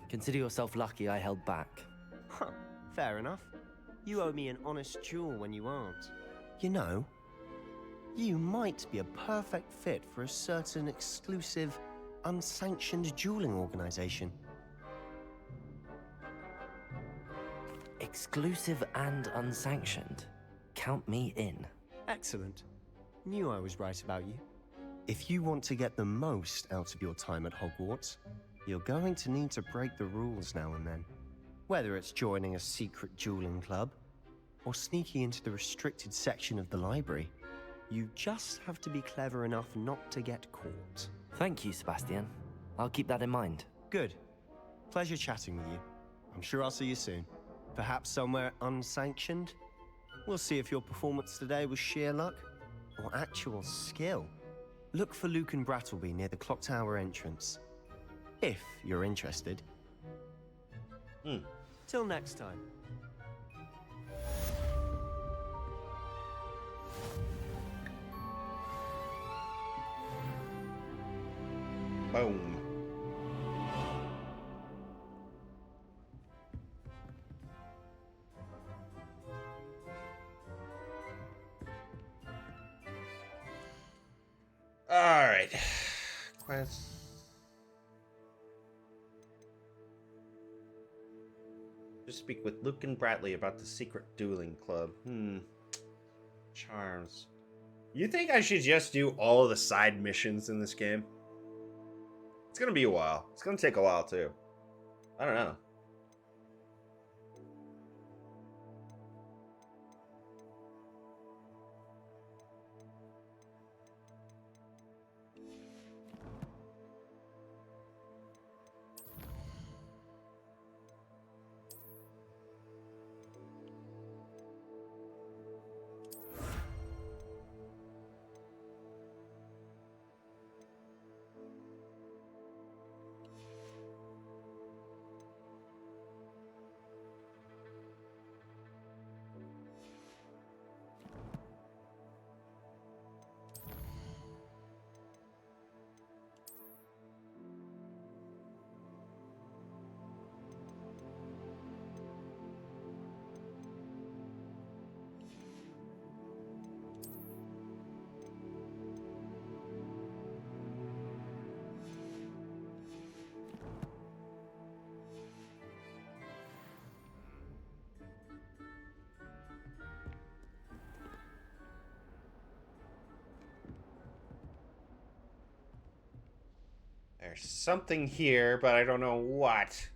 Consider yourself lucky I held back. Huh, fair enough. You owe me an honest duel when you aren't. You know, you might be a perfect fit for a certain exclusive, unsanctioned dueling organization. Exclusive and unsanctioned. Count me in. Excellent. Knew I was right about you. If you want to get the most out of your time at Hogwarts, you're going to need to break the rules now and then. Whether it's joining a secret dueling club, or sneaking into the restricted section of the library, you just have to be clever enough not to get caught. Thank you, Sebastian. I'll keep that in mind. Good. Pleasure chatting with you. I'm sure I'll see you soon. Perhaps somewhere unsanctioned? We'll see if your performance today was sheer luck, or actual skill. Look for Luke and Brattleby near the clock tower entrance. If you're interested. Till next time. Boom. All right. Quest. Just speak with Luke and Bradley about the secret dueling club. Charms. You think I should just do all of the side missions in this game? It's gonna be a while. It's gonna take a while too. I don't know. There's something here, but I don't know what.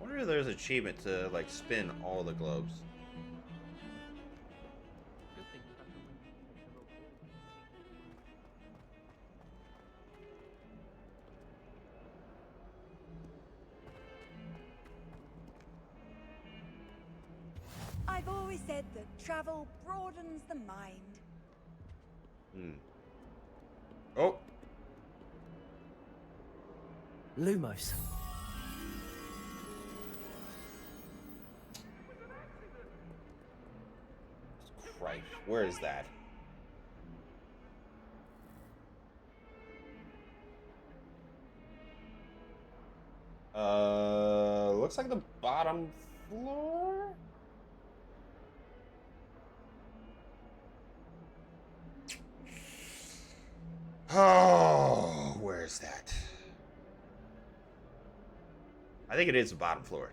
I wonder if there's an achievement to like spin all the globes. I've always said that travel broadens the mind. Oh. Lumos. Christ, where is that? looks like the bottom floor? Oh, where's that? I think it is the bottom floor.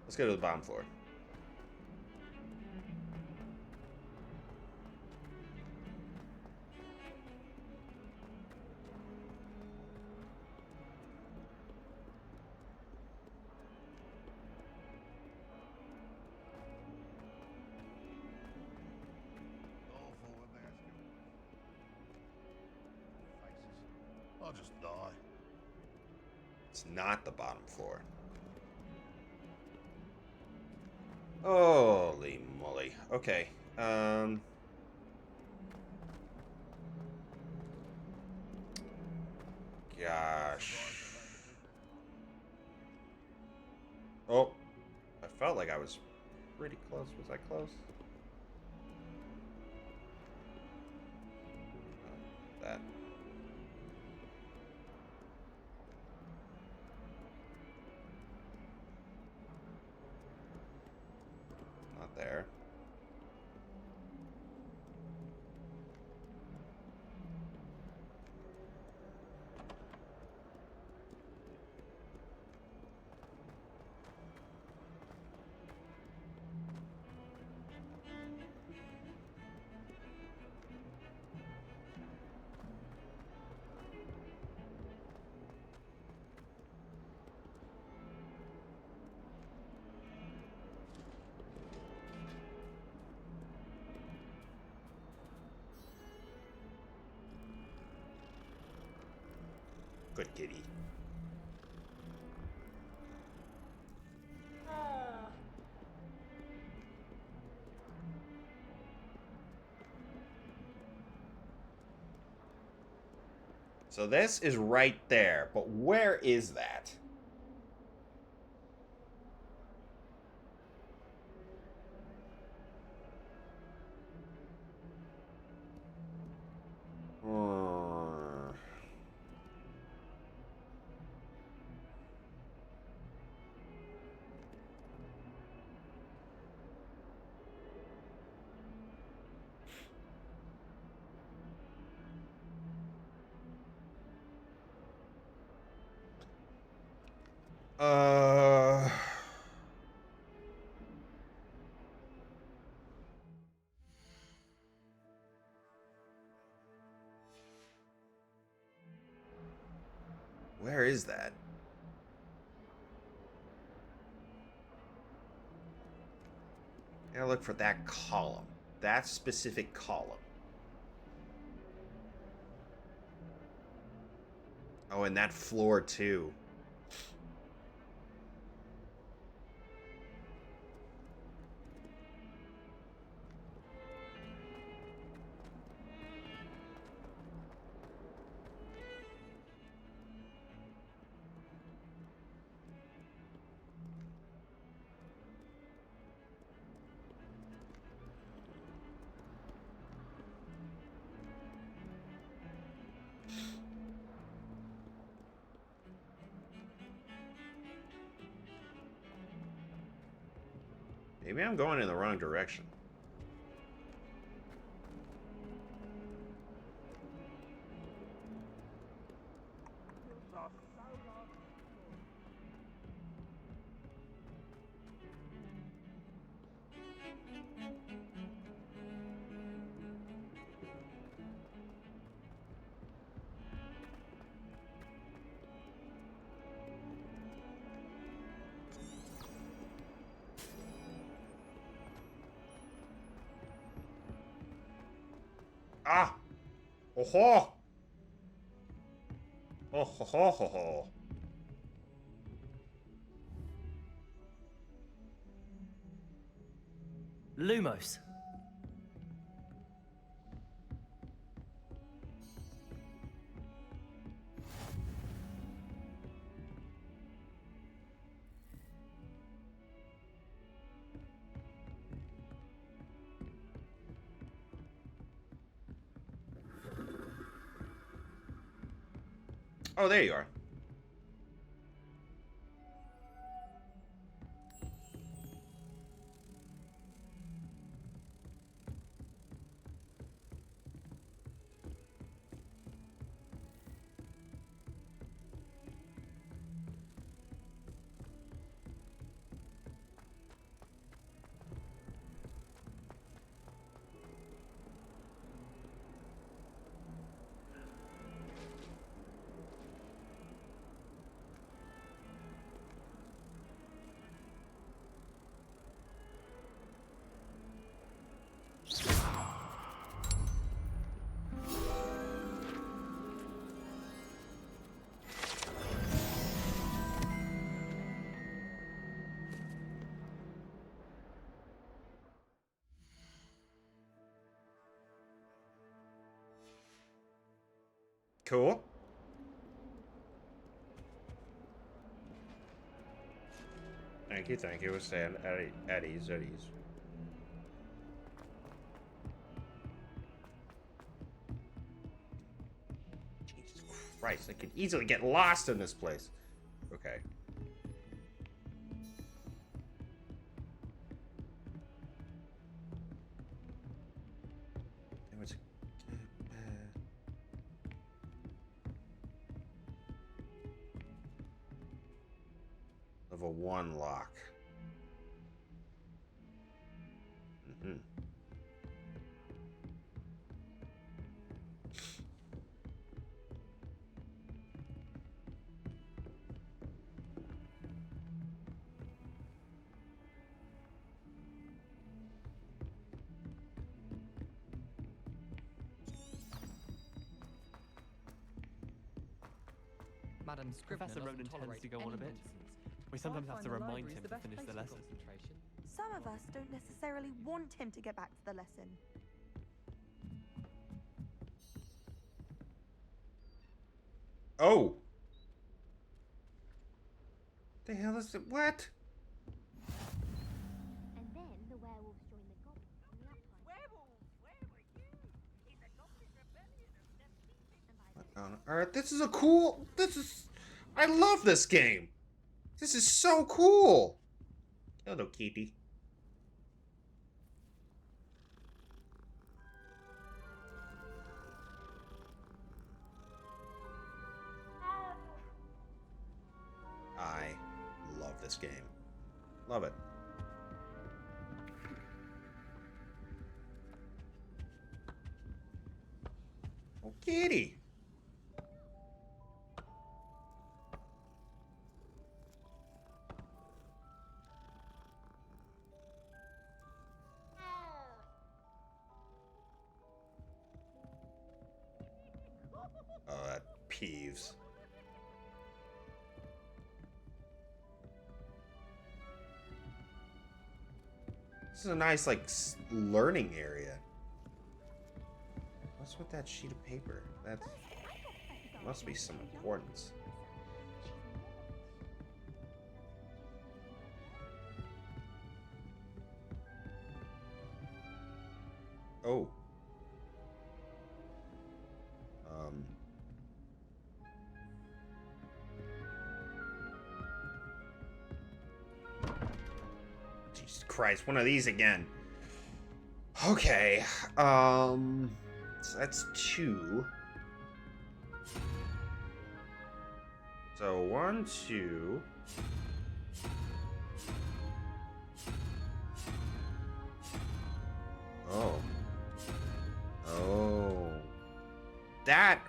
Let's go to the bottom floor. I'll just die. It's not the bottom floor. Holy moly. Okay. Gosh. Oh. I felt like I was pretty close. Was I close? Oh, that. Not there. Good kitty. So this is right there, but where is that? Uh... Where is that? I gotta look for that column. That specific column. Oh, and that floor too. Maybe I'm going in the wrong direction. Ah! Oh ho! Oh ho ho ho ho. Lumos. Oh, there you are. Cool. Thank you. We're staying at ease. Jesus Christ, I could easily get lost in this place. Okay. Level 1 lock. Mm-hmm. Madam, Professor Ronan tends to go on a bit. We sometimes have to remind him to finish the lesson. Some of us don't necessarily want him to get back to the lesson. Oh! The hell is it? What? And then the werewolves join the goblins in the uptime. Werewolves, where were you? In the goblin rebellion of What on earth? This is a cool... I love this game! This is so cool! Hello, kitty. I love this game. Love it. Oh, kitty! Oh, that peeves. This is a nice, like, learning area. What's with that sheet of paper? That must be some importance. Oh. Jesus Christ, one of these again. Okay. So that's 2. So 1, 2. Oh. Oh. That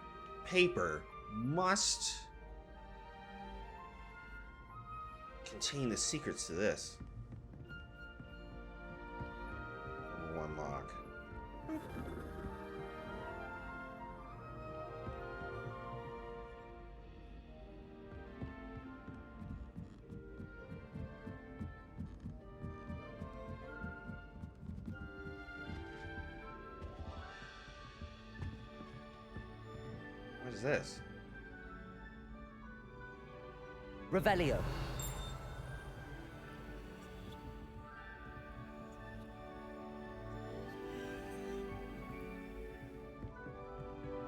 paper must contain the secrets to this. One lock. What is this? Revelio.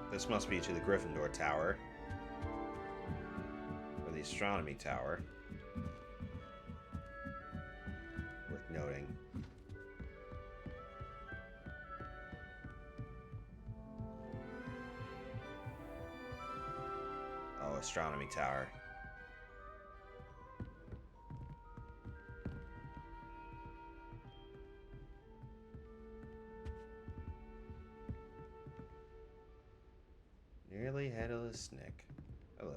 This must be to the Gryffindor Tower. astronomy tower. Worth noting. Oh, astronomy tower. Nearly headless Nick. Hello.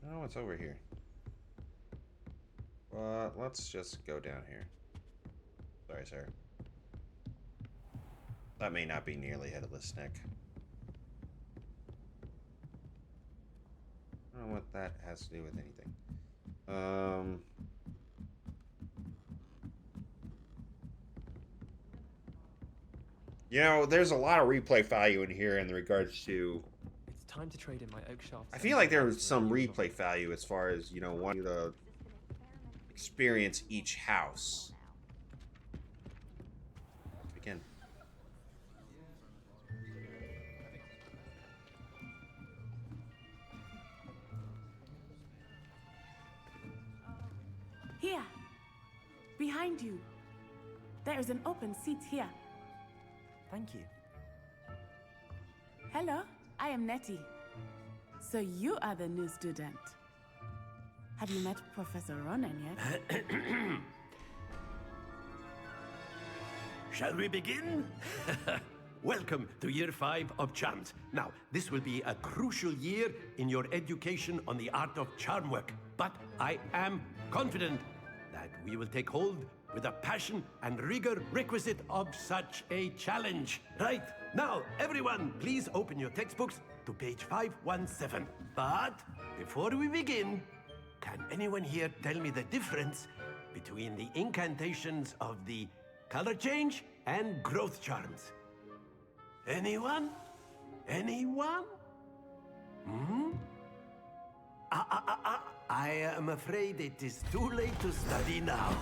Oh, what's over here? Well, let's just go down here. Sorry, sir. That may not be nearly headless Nick. I don't know what that has to do with anything. You know, there's a lot of replay value in here in regards to... It's time to trade in my oak shaft. I feel like there's some replay value as far as, you know, wanting to experience each house. Again. Here, behind you. There is an open seat here. Thank you. Hello, I am Nettie. So you are the new student. Have you met Professor Ronan yet? Shall we begin? Welcome to year 5 of charms. Now, this will be a crucial year in your education on the art of charm work. But I am confident that we will take hold with the passion and rigor requisite of such a challenge. Right, now, everyone, please open your textbooks to page 517. But before we begin, can anyone here tell me the difference between the incantations of the color change and growth charms? Anyone? Anyone? Hmm? I am afraid it is too late to study now.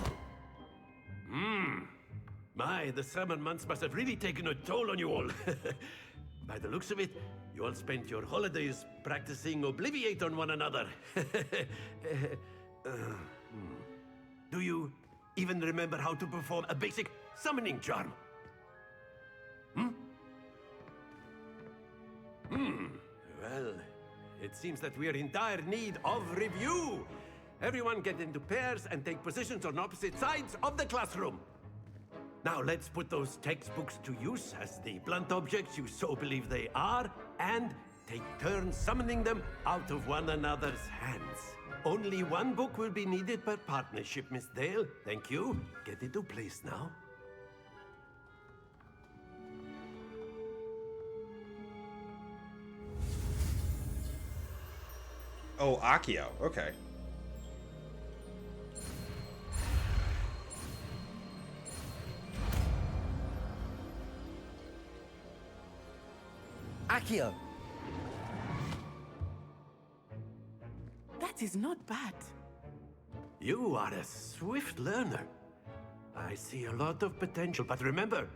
My, the summer months must have really taken a toll on you all. By the looks of it, you all spent your holidays practicing Obliviate on one another. Do you even remember how to perform a basic summoning charm? Well, it seems that we are in dire need of review. Everyone get into pairs and take positions on opposite sides of the classroom. Now let's put those textbooks to use as the blunt objects you so believe they are, and take turns summoning them out of one another's hands. Only one book will be needed per partnership, Miss Dale. Thank you. Get into place now. Oh, Akio. Okay. Akio! That is not bad. You are a swift learner. I see a lot of potential, but remember,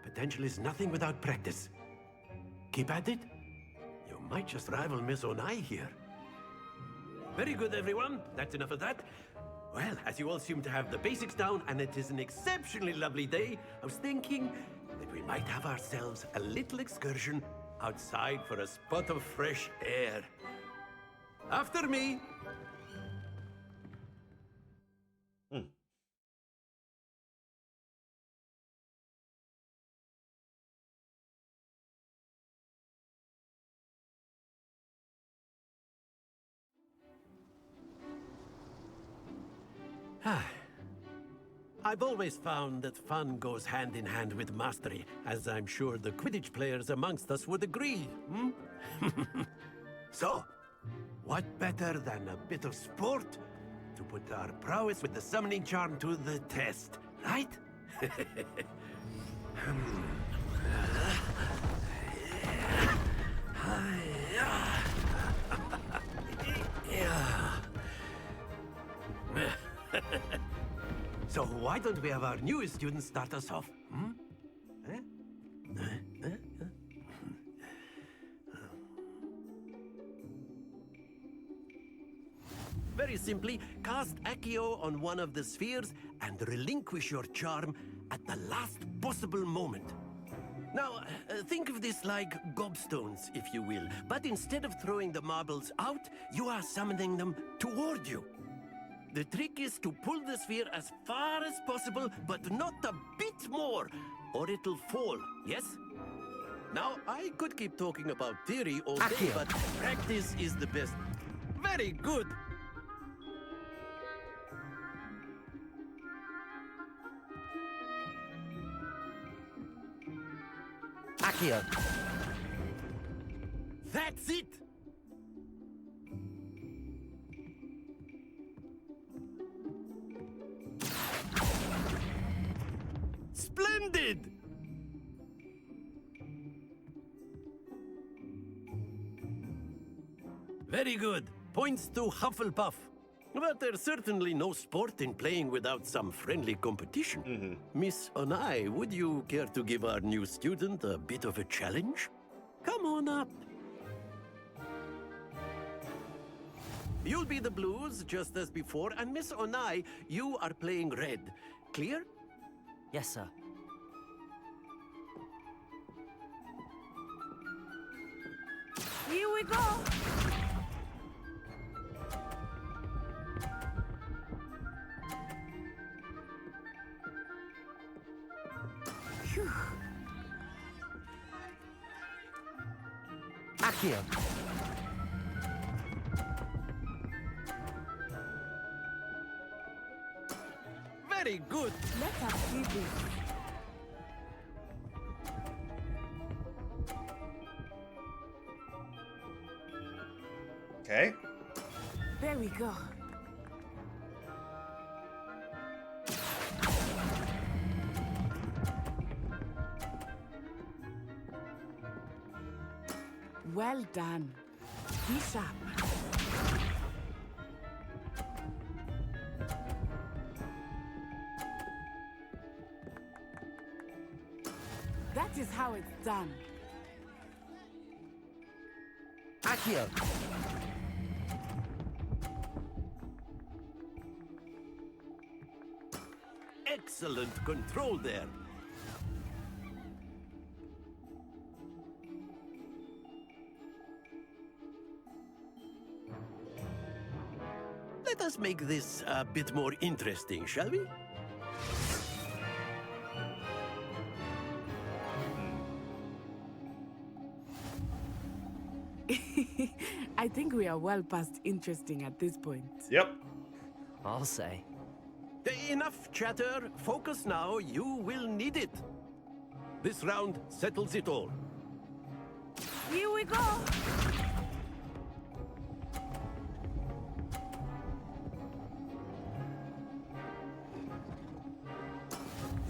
potential is nothing without practice. Keep at it. You might just rival Miss Onai here. Very good, everyone. That's enough of that. Well, as you all seem to have the basics down, and it is an exceptionally lovely day, I was thinking that we might have ourselves a little excursion outside for a spot of fresh air. After me. I've always found that fun goes hand in hand with mastery, as I'm sure the Quidditch players amongst us would agree. So, what better than a bit of sport to put our prowess with the summoning charm to the test, right? So why don't we have our newest student start us off? simply cast Accio on one of the spheres and relinquish your charm at the last possible moment. Now, think of this like gobstones, if you will. But instead of throwing the marbles out, you are summoning them toward you. The trick is to pull the sphere as far as possible, but not a bit more, or it'll fall, yes? Now, I could keep talking about theory all day, but practice is the best. Very good! Accio. That's it! Splendid! Very good. Points to Hufflepuff. But there's certainly no sport in playing without some friendly competition. Miss Onai, would you care to give our new student a bit of a challenge? Come on up. You'll be the blues, just as before, and Miss Onai, you are playing red. Clear? Yes, sir. Here we go! Phew. Accio. Very good. Let us see this. Okay. There we go. Well done. Be sharp. That is how it's done. Accio. Excellent control there. Let us make this a bit more interesting, shall we? I think we are well past interesting at this point. Yep. I'll say. Enough chatter. Focus now. You will need it. This round settles it all. Here we go!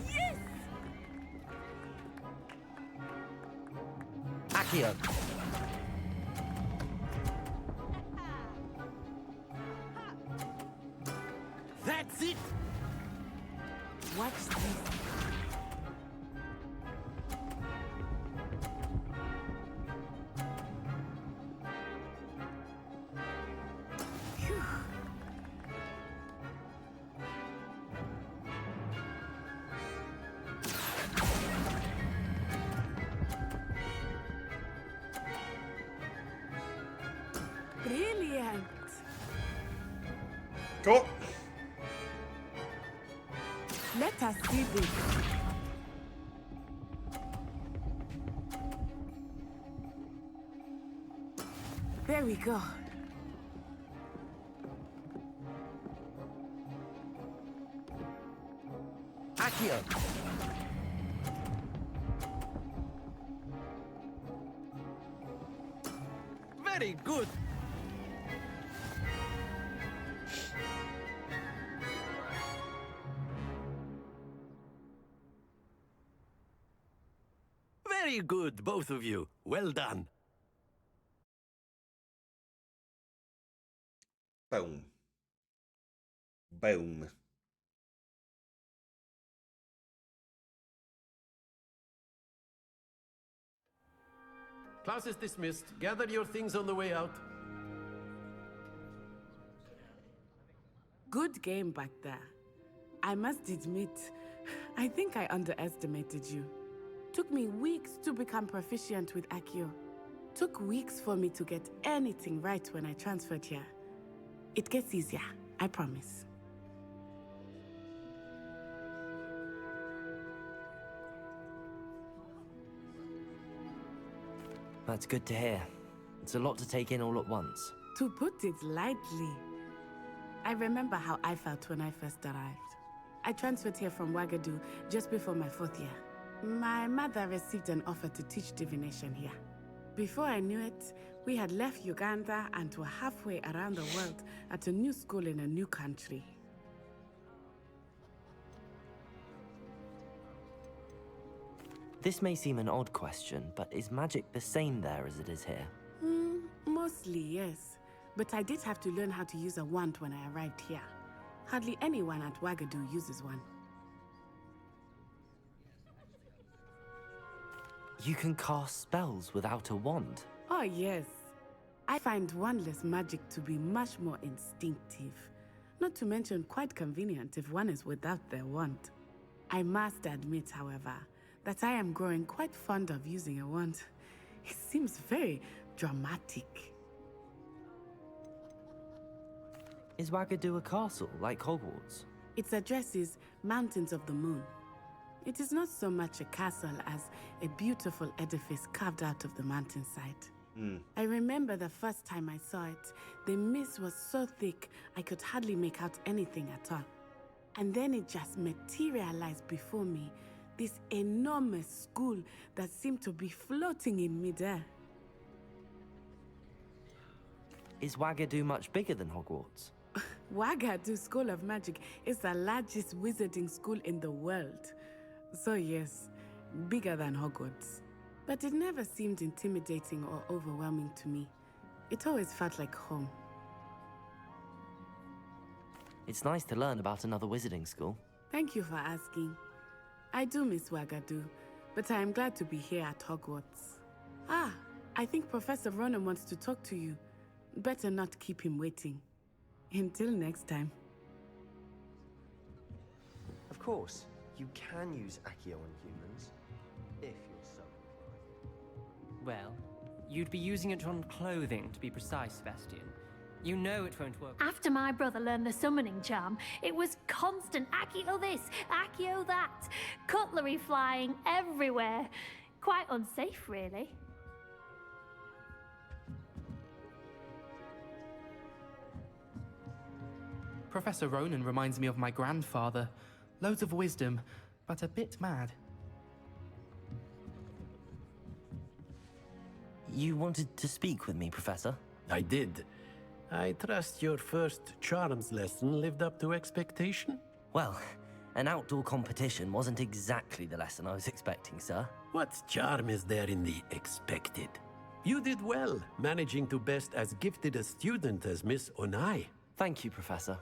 Yes! Accio. That's it! Watch this. Phew. Brilliant! Cool. Let us see this. There we go. Accio. Very good. Very good, both of you. Well done. Boom. Boom. Class is dismissed. Gather your things on the way out. Good game back there. I must admit, I think I underestimated you. Took me weeks to become proficient with Accio. Took weeks for me to get anything right when I transferred here. It gets easier, I promise. That's good to hear. It's a lot to take in all at once. To put it lightly, I remember how I felt when I first arrived. I transferred here from Wagadu just before my 4th year. My mother received an offer to teach divination here. Before I knew it, we had left Uganda and were halfway around the world at a new school in a new country. This may seem an odd question, but is magic the same there as it is here? Mostly, yes. But I did have to learn how to use a wand when I arrived here. Hardly anyone at Wagadu uses one. You can cast spells without a wand? Oh, yes. I find wandless magic to be much more instinctive. Not to mention quite convenient if one is without their wand. I must admit, however, that I am growing quite fond of using a wand. It seems very dramatic. Is Wagadu a castle, like Hogwarts? Its address is Mountains of the Moon. It is not so much a castle as a beautiful edifice carved out of the mountainside. I remember the first time I saw it, the mist was so thick I could hardly make out anything at all. And then it just materialized before me, this enormous school that seemed to be floating in midair. Is Wagadu much bigger than Hogwarts? Wagadu School of Magic is the largest wizarding school in the world. So yes, bigger than Hogwarts. But it never seemed intimidating or overwhelming to me. It always felt like home. It's nice to learn about another wizarding school. Thank you for asking. I do miss Wagadu, but I am glad to be here at Hogwarts. I think Professor Ronan wants to talk to you. Better not keep him waiting. Until next time. Of course, you can use Accio on humans, if you're so inclined. Well, you'd be using it on clothing, to be precise, Sebastian. You know it won't work. After my brother learned the summoning charm, it was constant Accio this, Accio that. Cutlery flying everywhere. Quite unsafe, really. Professor Ronan reminds me of my grandfather. Loads of wisdom, but a bit mad. You wanted to speak with me, Professor? I did. I trust your first charms lesson lived up to expectation? Well, an outdoor competition wasn't exactly the lesson I was expecting, sir. What charm is there in the expected? You did well, managing to best as gifted a student as Miss Onai. Thank you, Professor.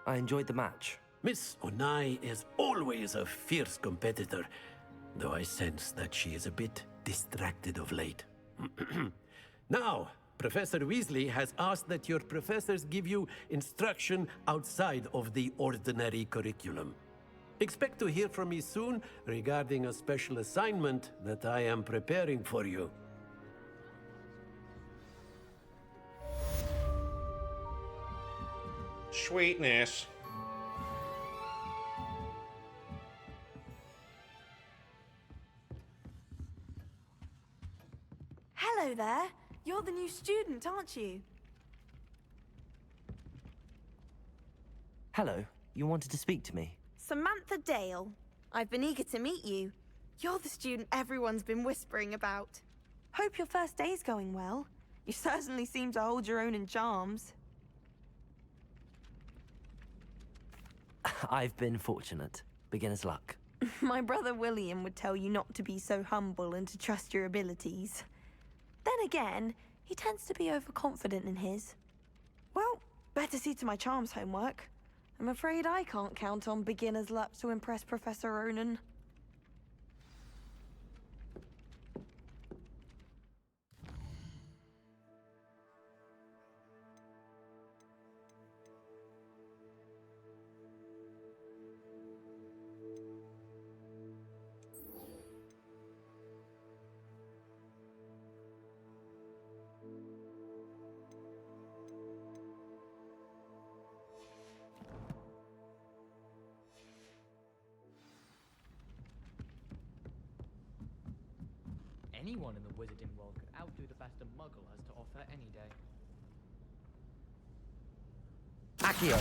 I enjoyed the match. Miss Onai is always a fierce competitor, though I sense that she is a bit distracted of late. Now, Professor Weasley has asked that your professors give you instruction outside of the ordinary curriculum. Expect to hear from me soon regarding a special assignment that I am preparing for you. Sweetness. Hello there. You're the new student, aren't you? Hello. You wanted to speak to me? Samantha Dale. I've been eager to meet you. You're the student everyone's been whispering about. Hope your first day's going well. You certainly seem to hold your own in charms. I've been fortunate. Beginner's luck. My brother William would tell you not to be so humble and to trust your abilities. Then again, he tends to be overconfident in his. Well, better see to my charms homework. I'm afraid I can't count on beginner's luck to impress Professor Ronan. Anyone in the wizarding world could outdo the best a muggle has to offer any day. Accio!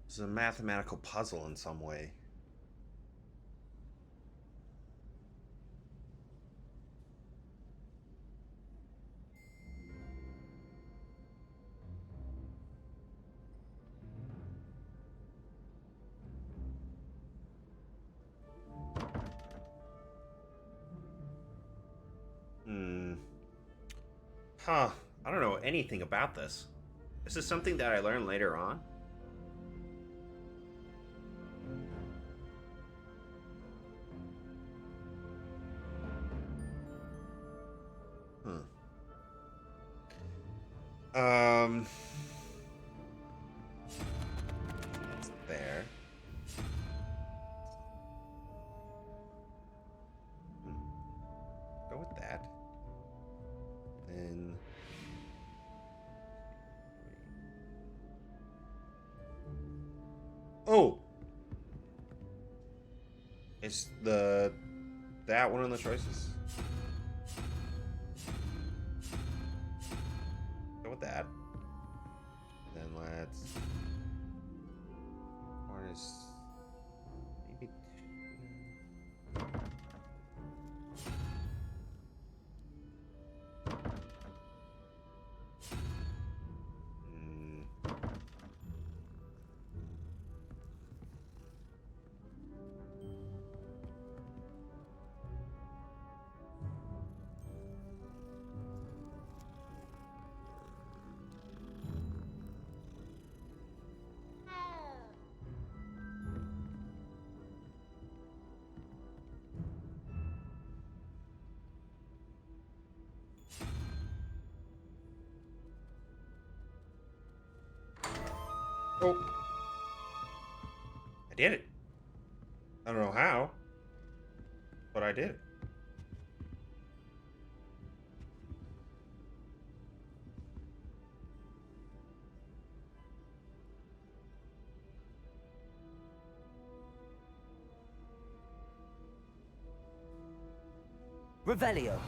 It's a mathematical puzzle in some way. Huh. I don't know anything about this. Is this something that I learn later on? There. Go with that. Then. Oh! Is that one of the choices? Go with that. Then let's harness maybe oh. I did it. I don't know how, but I did it. Revelio.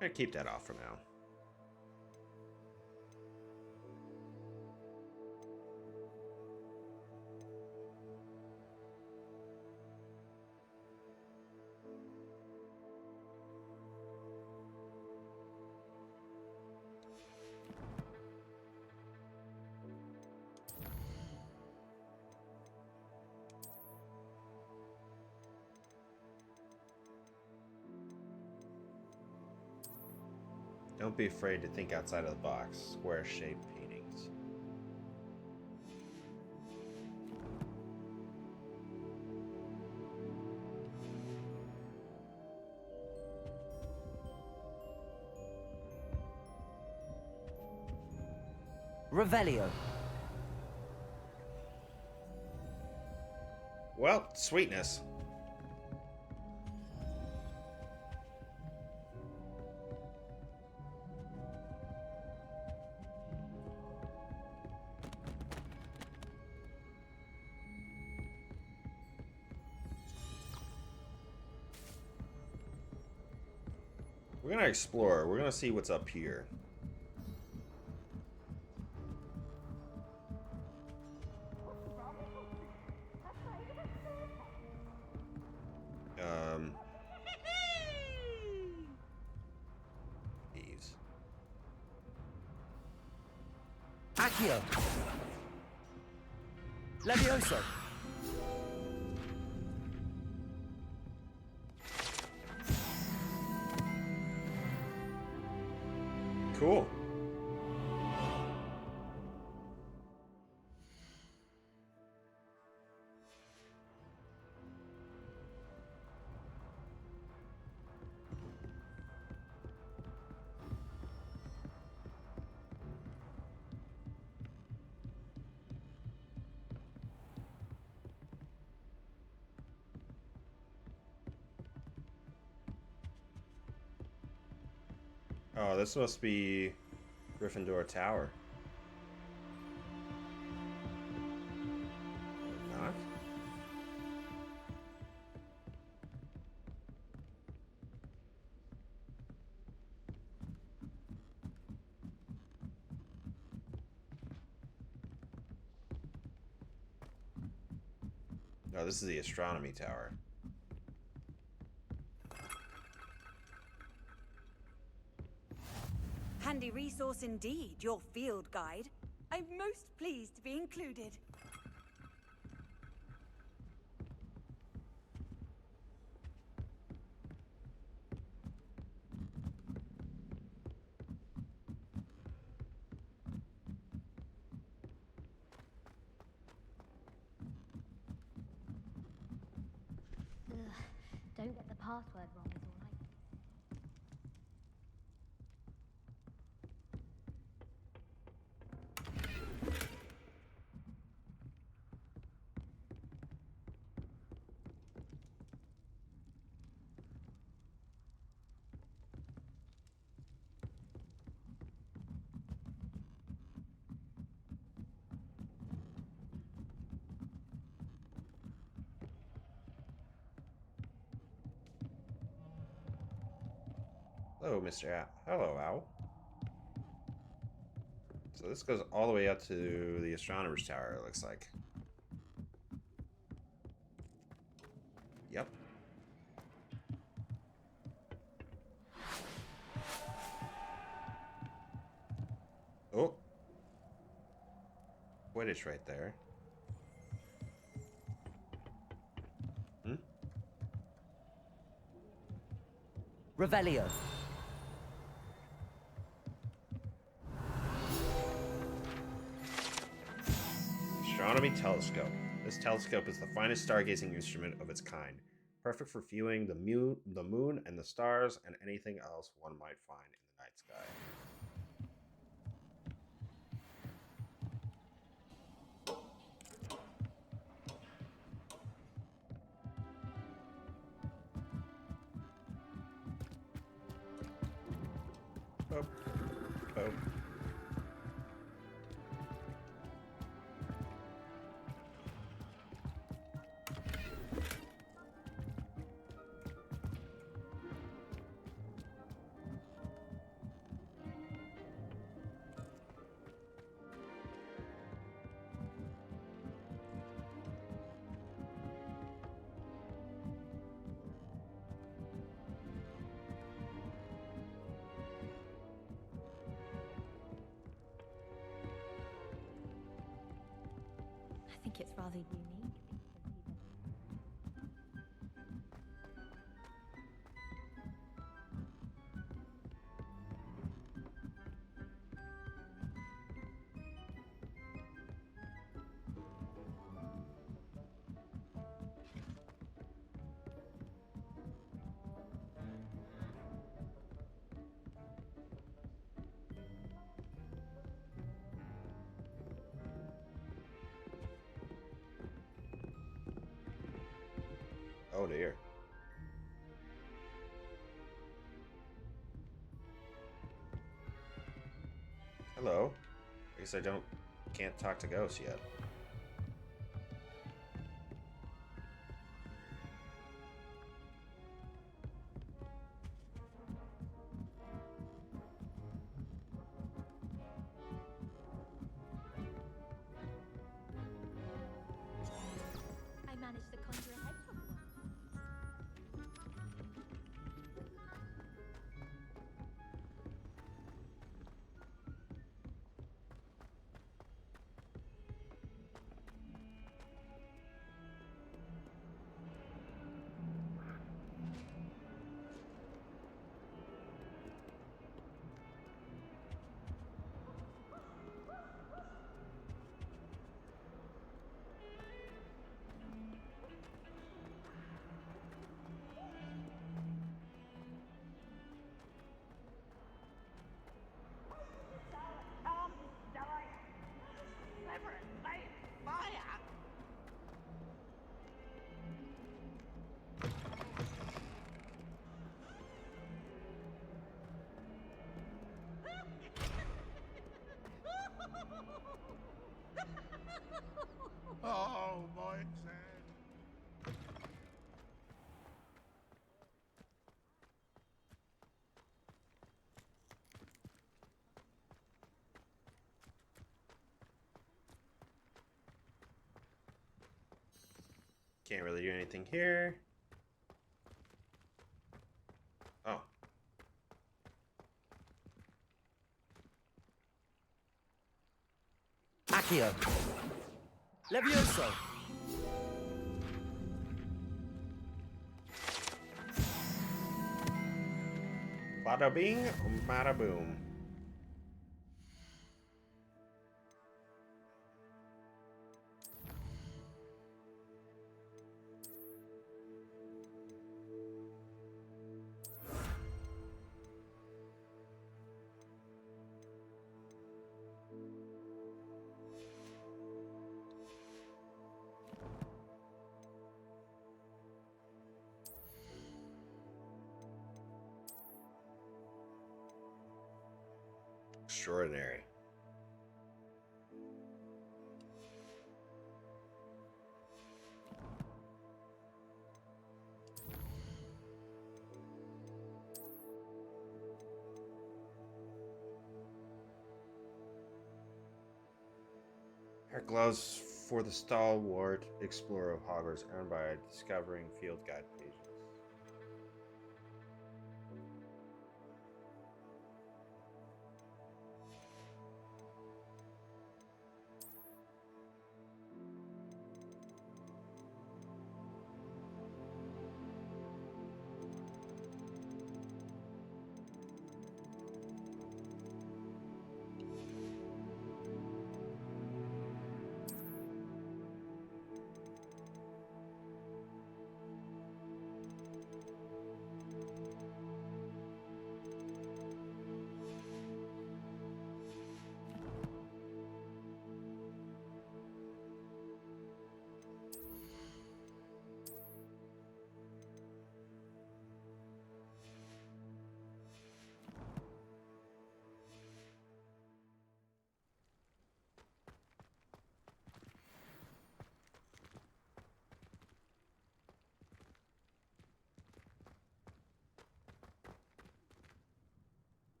I'm gonna keep that off for now. Don't be afraid to think outside of the box. Square-shaped paintings. Revelio. Well, sweetness. We're gonna explore. We're gonna see what's up here. Accio! Levioso! Cool. Oh, this must be Gryffindor Tower. Not? No, this is the astronomy tower. Handy resource indeed, your field guide. I'm most pleased to be included. Ugh, don't get the password wrong is all I... Hello, Mr. Owl. Hello, Owl. So this goes all the way up to the astronomer's tower, it looks like. Yep. Oh. Quidditch right there. Hmm? Revelio. Astronomy telescope. This telescope is the finest stargazing instrument of its kind, perfect for viewing the moon and the stars and anything else one might find in the night sky. Oh. Oh. I think it's rather unique. Oh dear. Hello. I guess I can't talk to ghosts yet. I managed to conjure a hedgehog once. Can't really do anything here. Oh. Accio. Levioso. Bada bing, bada boom. Extraordinary. Her gloves for the stalwart explorer of Hogwarts, earned by discovering field guide pages.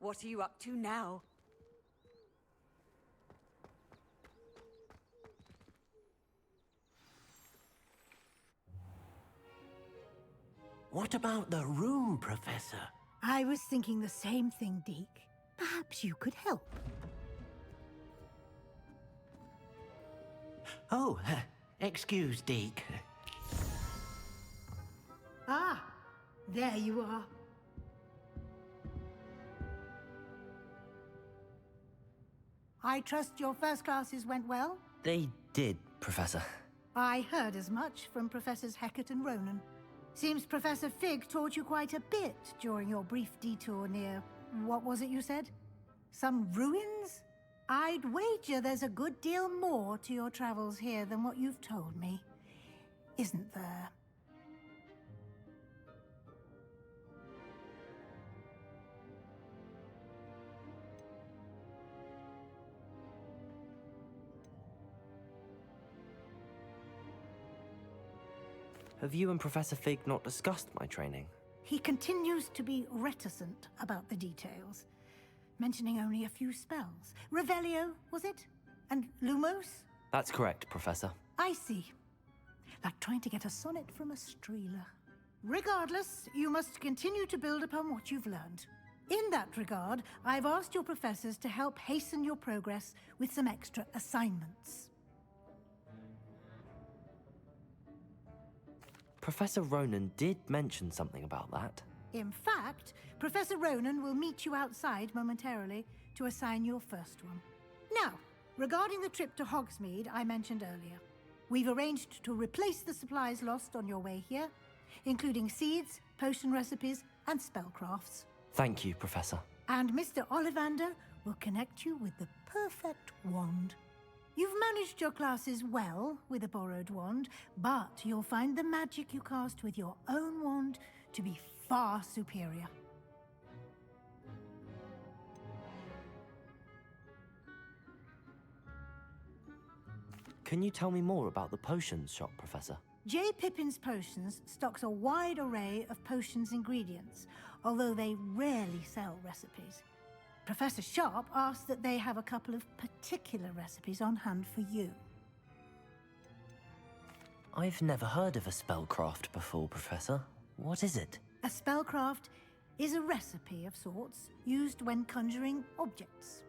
What are you up to now? What about the room, Professor? I was thinking the same thing, Deke. Perhaps you could help. Oh, excuse, Deke. Ah, there you are. I trust your first classes went well? They did, Professor. I heard as much from Professors Hecat and Ronan. Seems Professor Fig taught you quite a bit during your brief detour near... what was it you said? Some ruins? I'd wager there's a good deal more to your travels here than what you've told me. Isn't there? Have you and Professor Fig not discussed my training? He continues to be reticent about the details, mentioning only a few spells. Revelio, was it? And Lumos? That's correct, Professor. I see. Like trying to get a sonnet from a streeler. Regardless, you must continue to build upon what you've learned. In that regard, I've asked your professors to help hasten your progress with some extra assignments. Professor Ronan did mention something about that. In fact, Professor Ronan will meet you outside momentarily to assign your first one. Now, regarding the trip to Hogsmeade I mentioned earlier, we've arranged to replace the supplies lost on your way here, including seeds, potion recipes, and spellcrafts. Thank you, Professor. And Mr. Ollivander will connect you with the perfect wand. You've managed your classes well with a borrowed wand, but you'll find the magic you cast with your own wand to be far superior. Can you tell me more about the potions shop, Professor? J. Pippin's Potions stocks a wide array of potions ingredients, although they rarely sell recipes. Professor Sharp asks that they have a couple of particular recipes on hand for you. I've never heard of a spellcraft before, Professor. What is it? A spellcraft is a recipe of sorts used when conjuring objects.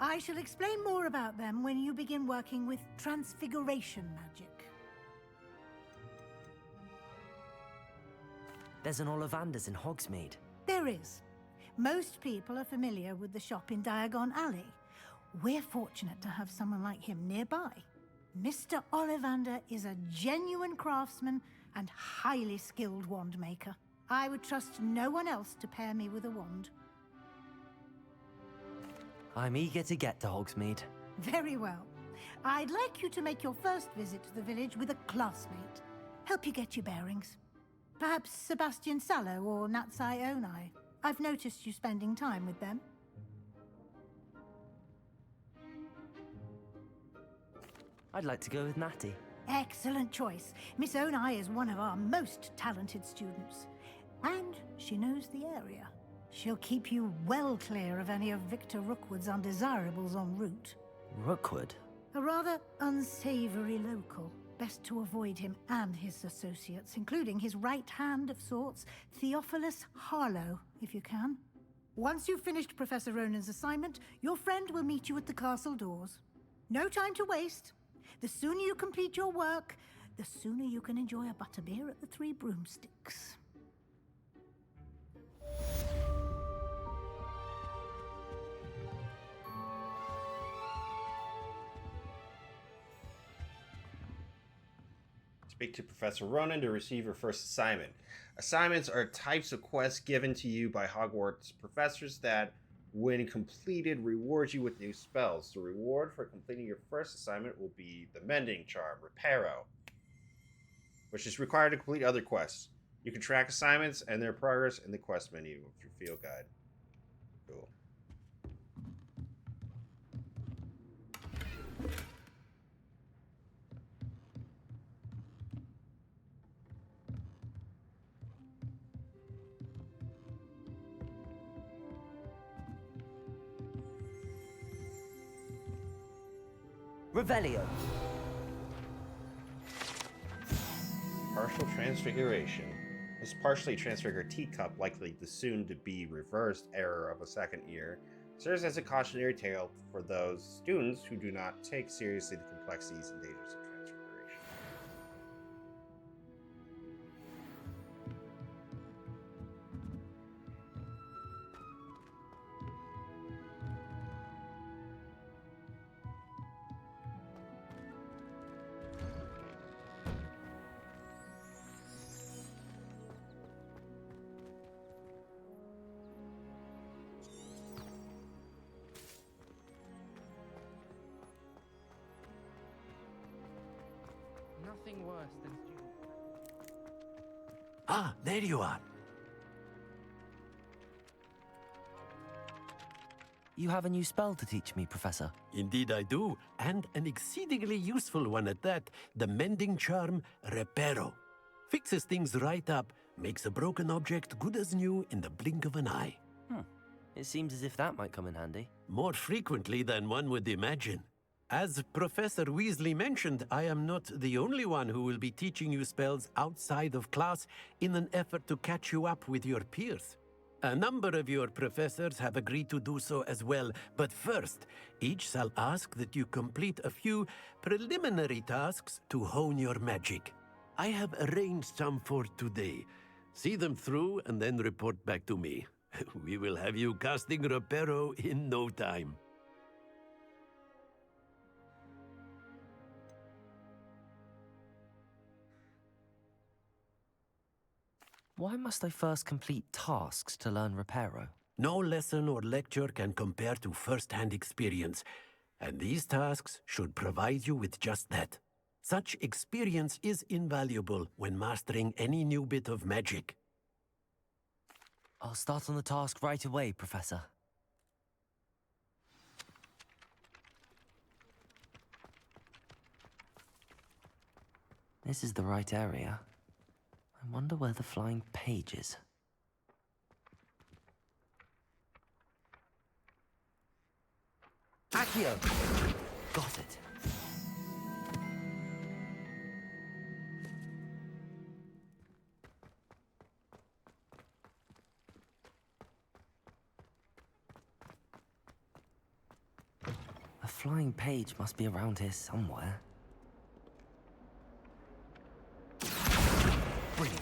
I shall explain more about them when you begin working with transfiguration magic. There's an Ollivander's in Hogsmeade. There is. Most people are familiar with the shop in Diagon Alley. We're fortunate to have someone like him nearby. Mr. Ollivander is a genuine craftsman and highly skilled wand maker. I would trust no one else to pair me with a wand. I'm eager to get to Hogsmeade. Very well. I'd like you to make your first visit to the village with a classmate. Help you get your bearings. Perhaps Sebastian Sallow or Natsai Onai. I've noticed you spending time with them. I'd like to go with Natty. Excellent choice. Miss Onai is one of our most talented students. And she knows the area. She'll keep you well clear of any of Victor Rookwood's undesirables en route. Rookwood? A rather unsavory local. Best to avoid him and his associates, including his right hand of sorts, Theophilus Harlow, if you can. Once you've finished Professor Ronan's assignment, your friend will meet you at the castle doors. No time to waste. The sooner you complete your work, the sooner you can enjoy a butterbeer at the Three Broomsticks. Speak to Professor Ronan to receive your first assignment. Assignments are types of quests given to you by Hogwarts professors that, when completed, reward you with new spells. The reward for completing your first assignment will be the Mending Charm, Reparo, which is required to complete other quests. You can track assignments and their progress in the quest menu of your field guide. Cool. Revelio. Partial transfiguration. This partially transfigured teacup, likely the soon-to-be reversed error of a second year, serves as a cautionary tale for those students who do not take seriously the complexities and dangers of transfiguration. Nothing worse than Ah, there you are. You have a new spell to teach me, Professor. Indeed I do, and an exceedingly useful one at that. The Mending Charm, Reparo. Fixes things right up, makes a broken object good as new in the blink of an eye. It seems as if that might come in handy. More frequently than one would imagine. As Professor Weasley mentioned, I am not the only one who will be teaching you spells outside of class in an effort to catch you up with your peers. A number of your professors have agreed to do so as well, but first, each shall ask that you complete a few preliminary tasks to hone your magic. I have arranged some for today. See them through and then report back to me. We will have you casting Reparo in no time. Why must I first complete tasks to learn Reparo? No lesson or lecture can compare to first-hand experience. And these tasks should provide you with just that. Such experience is invaluable when mastering any new bit of magic. I'll start on the task right away, Professor. This is the right area. I wonder where the flying page is. Accio! Got it. A flying page must be around here somewhere. Brilliant.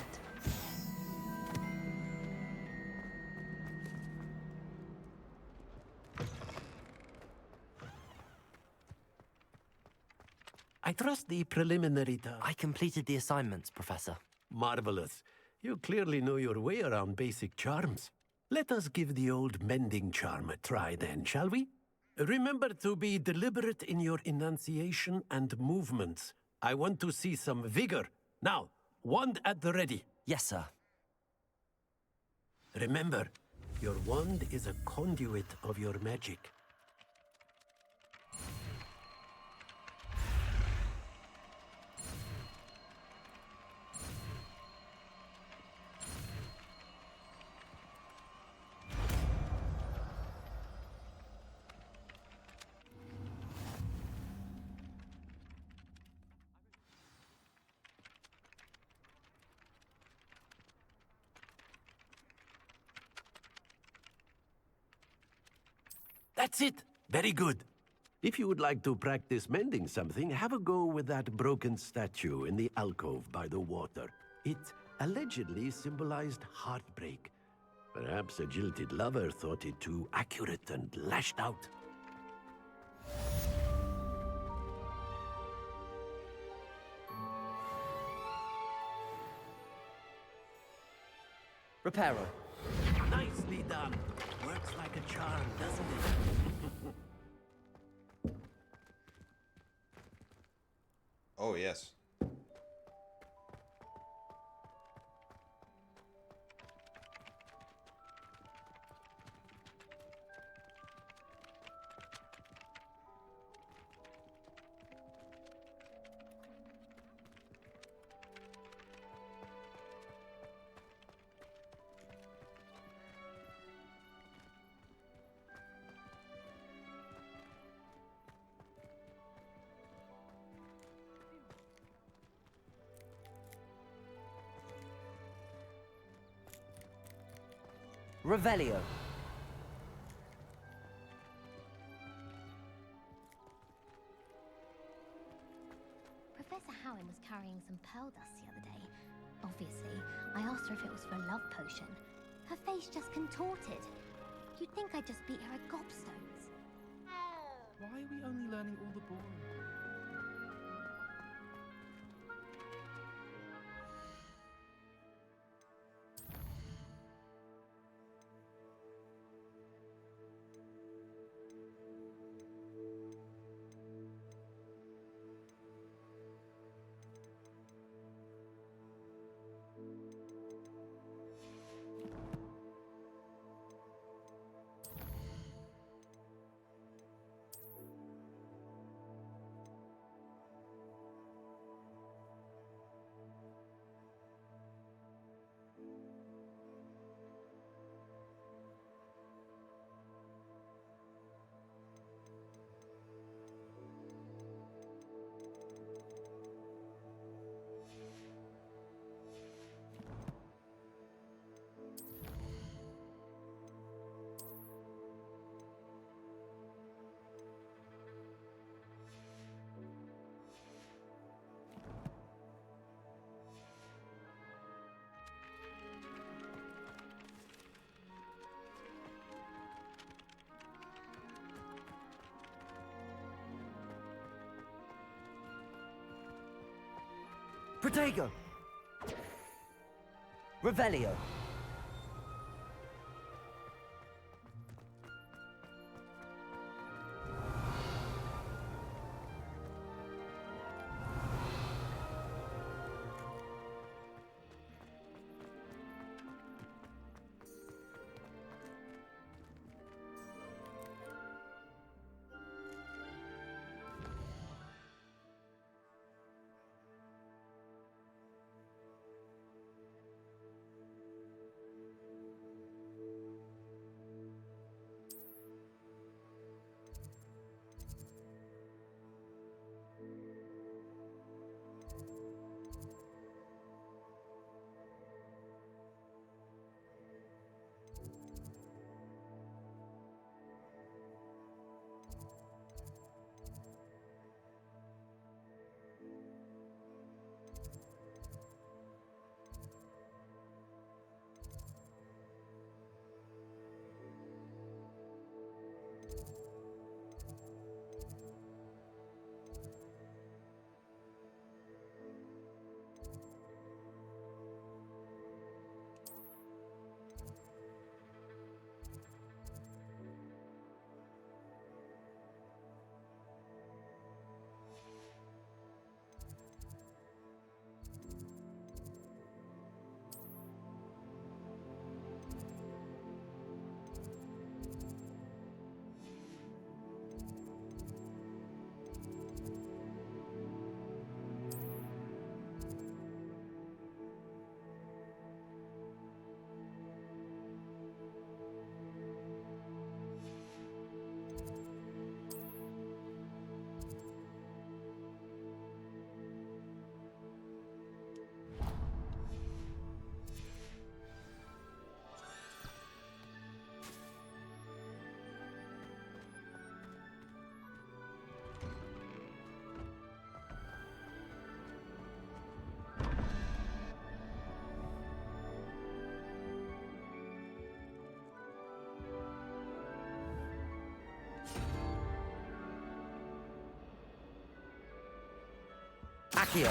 I trust the preliminary task. I completed the assignments, Professor. Marvelous. You clearly know your way around basic charms. Let us give the old mending charm a try then, shall we? Remember to be deliberate in your enunciation and movements. I want to see some vigor. Now, wand at the ready. Yes, sir. Remember, your wand is a conduit of your magic. That's it! Very good. If you would like to practice mending something, have a go with that broken statue in the alcove by the water. It allegedly symbolized heartbreak. Perhaps a jilted lover thought it too accurate and lashed out. Reparo. Nicely done. Works like a charm, doesn't it? Oh, yes. Revelio. Professor Howin was carrying some pearl dust the other day. Obviously, I asked her if it was for a love potion. Her face just contorted. You'd think I just beat her at gobstones. Why are we only learning all the boring? Protego! Revelio. Accio!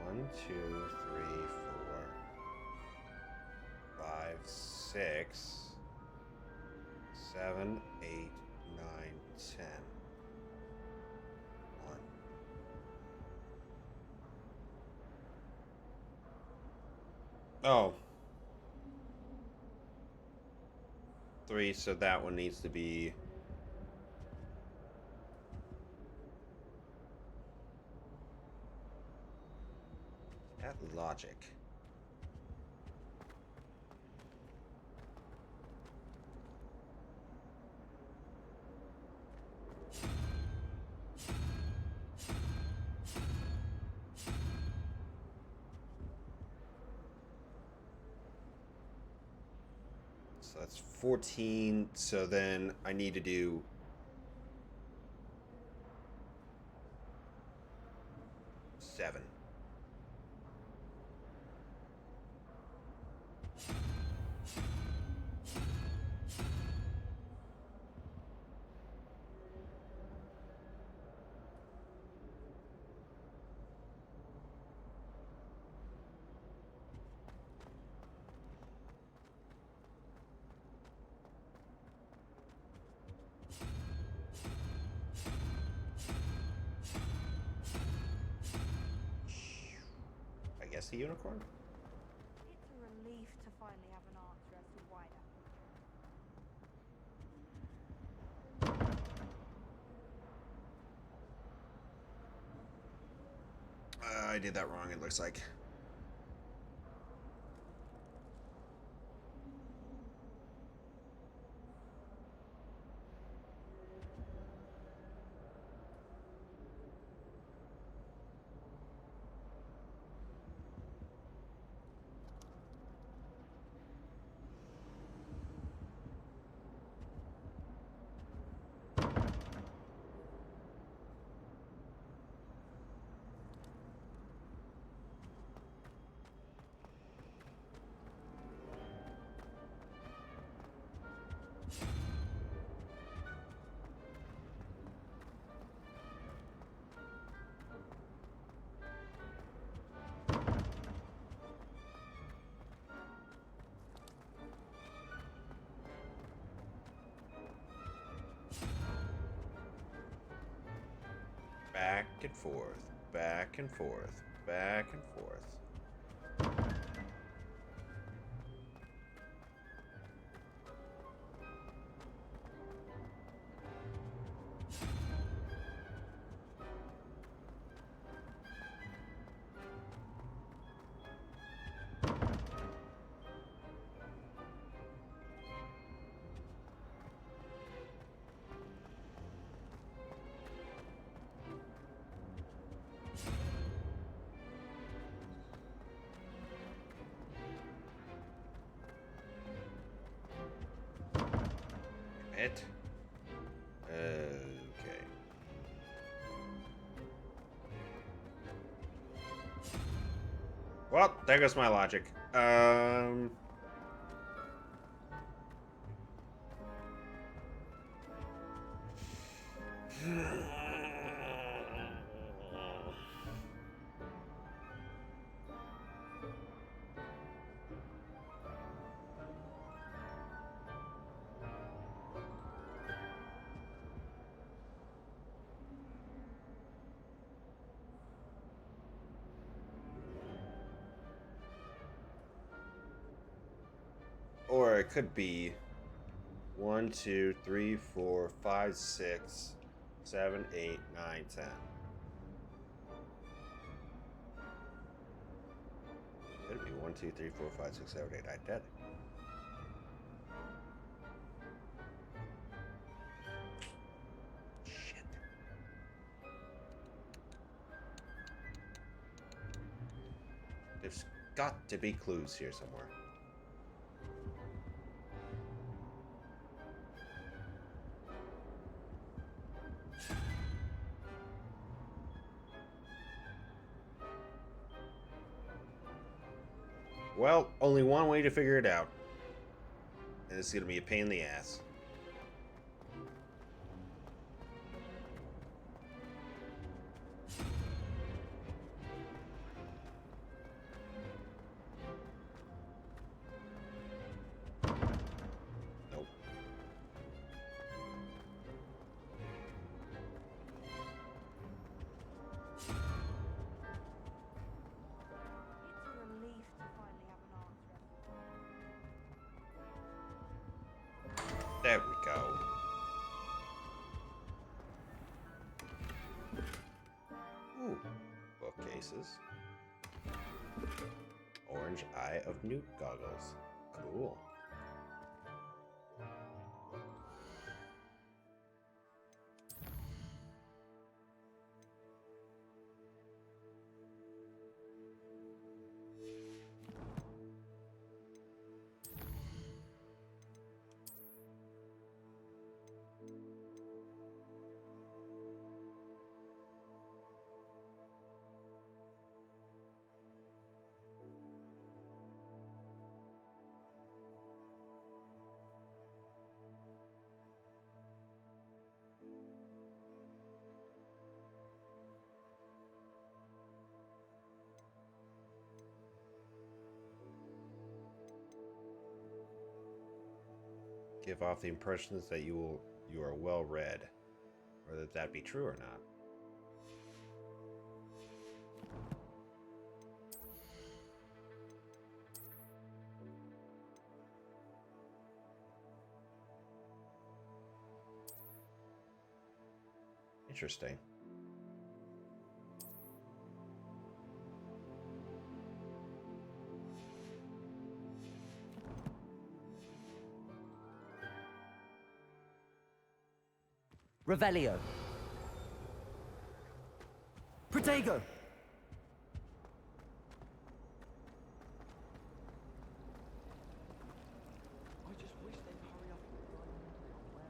One, two, three, four, 5, 6, 7, 8, 9, 10. 1. Oh. 3, so that one needs to be... That logic. So that's 14, so then I need to do... Seven. I guess a unicorn? It's a relief to finally have an answer as to why that. I did that wrong, it looks like. Back and forth, back and forth, back and forth. It. Okay. Well, there goes my logic. Or it could be 1, 2, 3, 4, 5, 6, 7, 8, 9, 10. Could be 1, 2, 3, 4, 5, 6, 7, 8, 9, 10. Shit. There's got to be clues here somewhere. Well, only one way to figure it out. And it's gonna be a pain in the ass. Nope. There we go. Ooh, bookcases. Orange Eye of Newt goggles. Cool. Give off the impressions that you are well read, whether that be true or not. Interesting. Revelio. Protego. I just wish they'd hurry up and run on to it.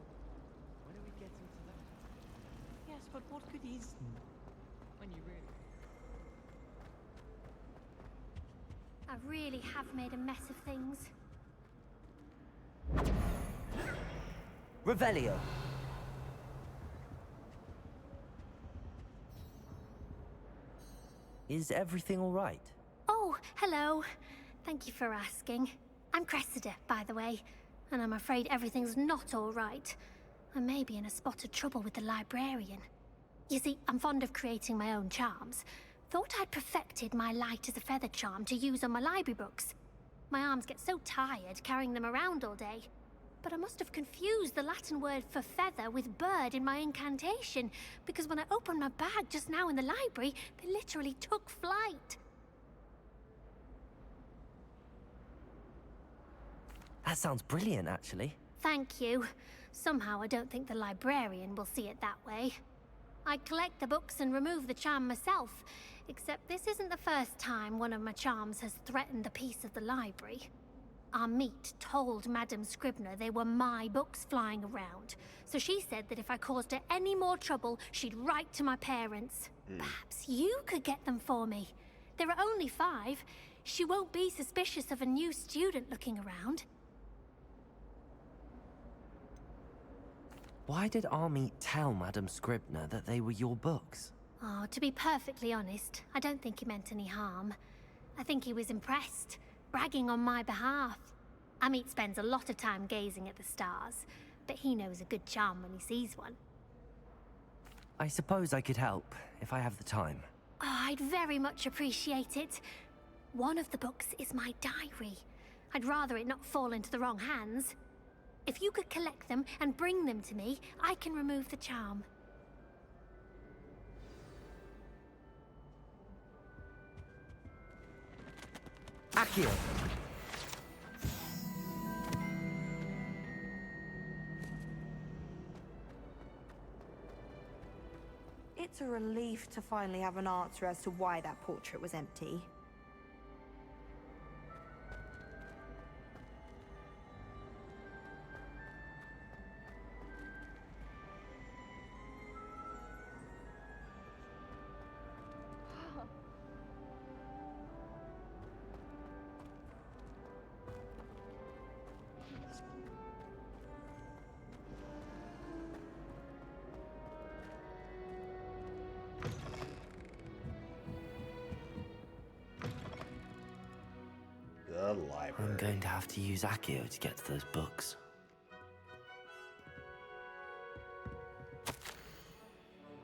When are we getting to that? Yes, but what good is... When you really... I really have made a mess of things. Revelio. Is everything all right? Oh, hello. Thank you for asking. I'm Cressida, by the way, and I'm afraid everything's not all right. I may be in a spot of trouble with the librarian. You see, I'm fond of creating my own charms. Thought I'd perfected my light as a feather charm to use on my library books. My arms get so tired carrying them around all day. But I must have confused the Latin word for feather with bird in my incantation, because when I opened my bag just now in the library, they literally took flight. That sounds brilliant, actually. Thank you. Somehow I don't think the librarian will see it that way. I collect the books and remove the charm myself, except this isn't the first time one of my charms has threatened the peace of the library. Our meet told Madame Scribner they were my books flying around, so she said that if I caused her any more trouble, she'd write to my parents. Perhaps you could get them for me. There are only 5. She won't be suspicious of a new student looking around. Why did Army tell Madame Scribner that they were your books? Oh, to be perfectly honest, I don't think he meant any harm. I think he was impressed, bragging on my behalf. Amit spends a lot of time gazing at the stars, but he knows a good charm when he sees one. I suppose I could help, if I have the time. Oh, I'd very much appreciate it. One of the books is my diary. I'd rather it not fall into the wrong hands. If you could collect them and bring them to me, I can remove the charm. Accio! It's a relief to finally have an answer as to why that portrait was empty. library. I'm going to have to use Accio to get to those books.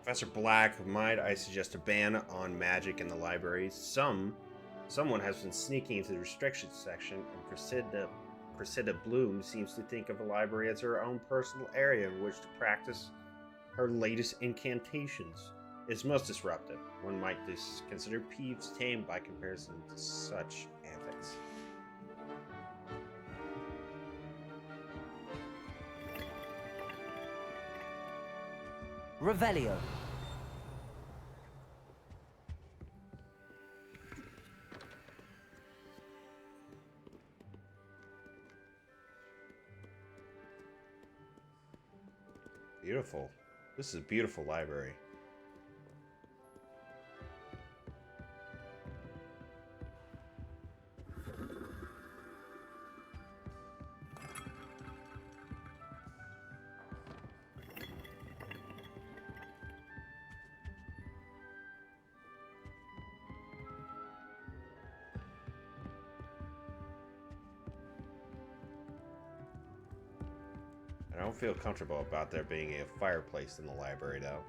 Professor Black, might I suggest a ban on magic in the library? Someone has been sneaking into the restrictions section, and Cressida Bloom seems to think of the library as her own personal area in which to practice her latest incantations. It's most disruptive. One might consider Peeves tame by comparison to such antics. Revelio. Beautiful. This is a beautiful library. I don't feel comfortable about there being a fireplace in the library, though.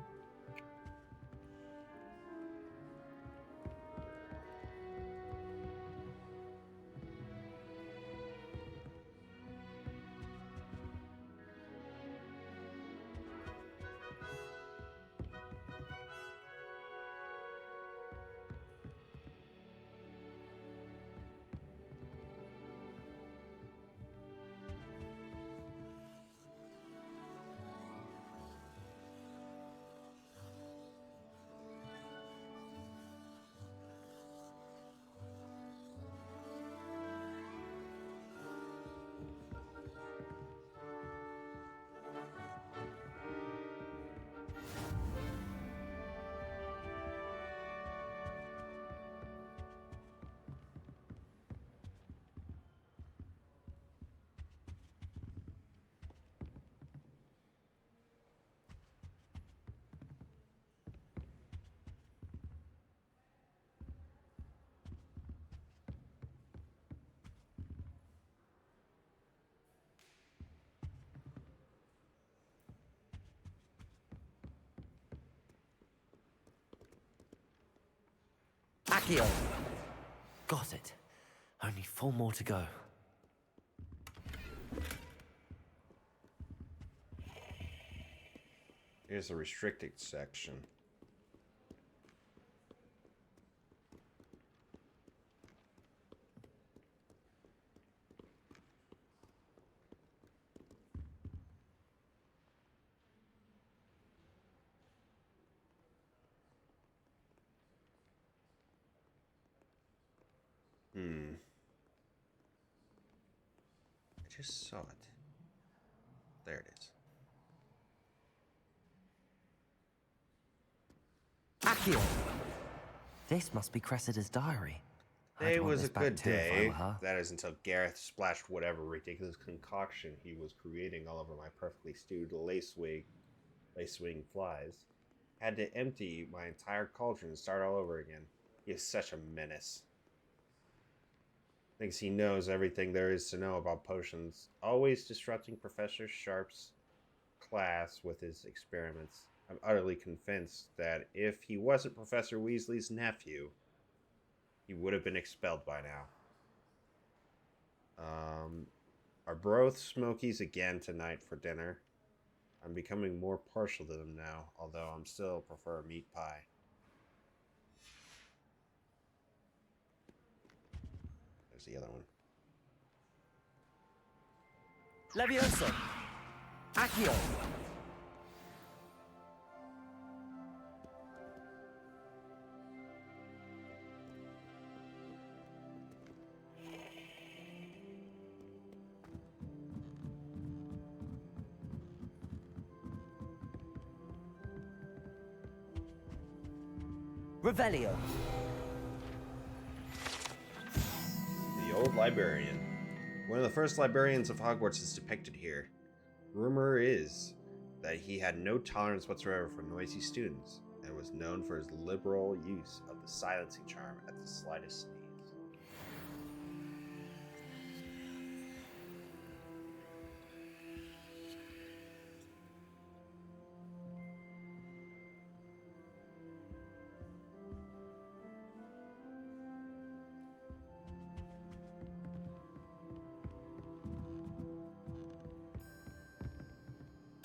Accio! Got it. Only 4 more to go. Here's the restricted section. I just saw it. There it is. Accio! This must be Cressida's diary. Today was a good day. That is until Gareth splashed whatever ridiculous concoction he was creating all over my perfectly stewed lace wing flies. Had to empty my entire cauldron and start all over again. He is such a menace. Thinks he knows everything there is to know about potions, always disrupting Professor Sharp's class with his experiments. I'm utterly convinced that if he wasn't Professor Weasley's nephew, he would have been expelled by now. Are both Smokies again tonight for dinner? I'm becoming more partial to them now, although I'm still prefer meat pie. There's the other one. Levioso! Accio! Revelio. The old librarian. One of the first librarians of Hogwarts is depicted here. Rumor is that he had no tolerance whatsoever for noisy students, and was known for his liberal use of the silencing charm at the slightest sneeze.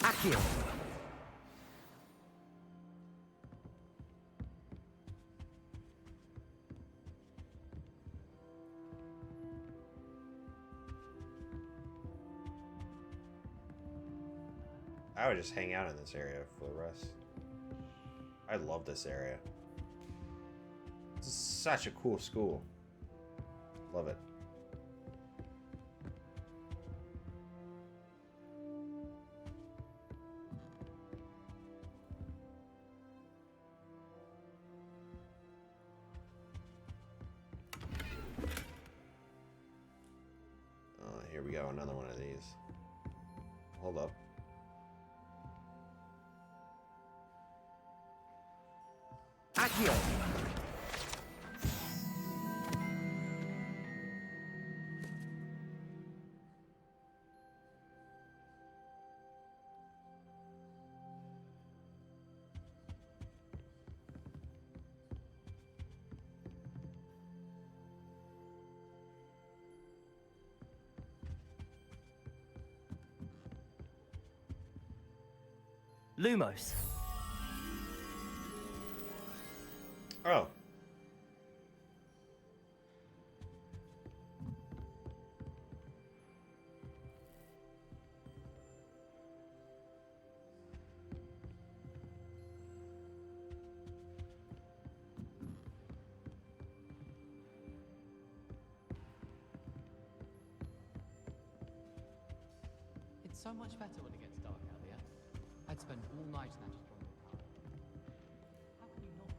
Accio! I would just hang out in this area for the rest. I love this area. This is such a cool school. Love it. Oh, here we go, another one of these. Hold up. Accio! Lumos. Oh. It's so much better when it gets dark out here. I'd spend all night in that just one power. How can you not be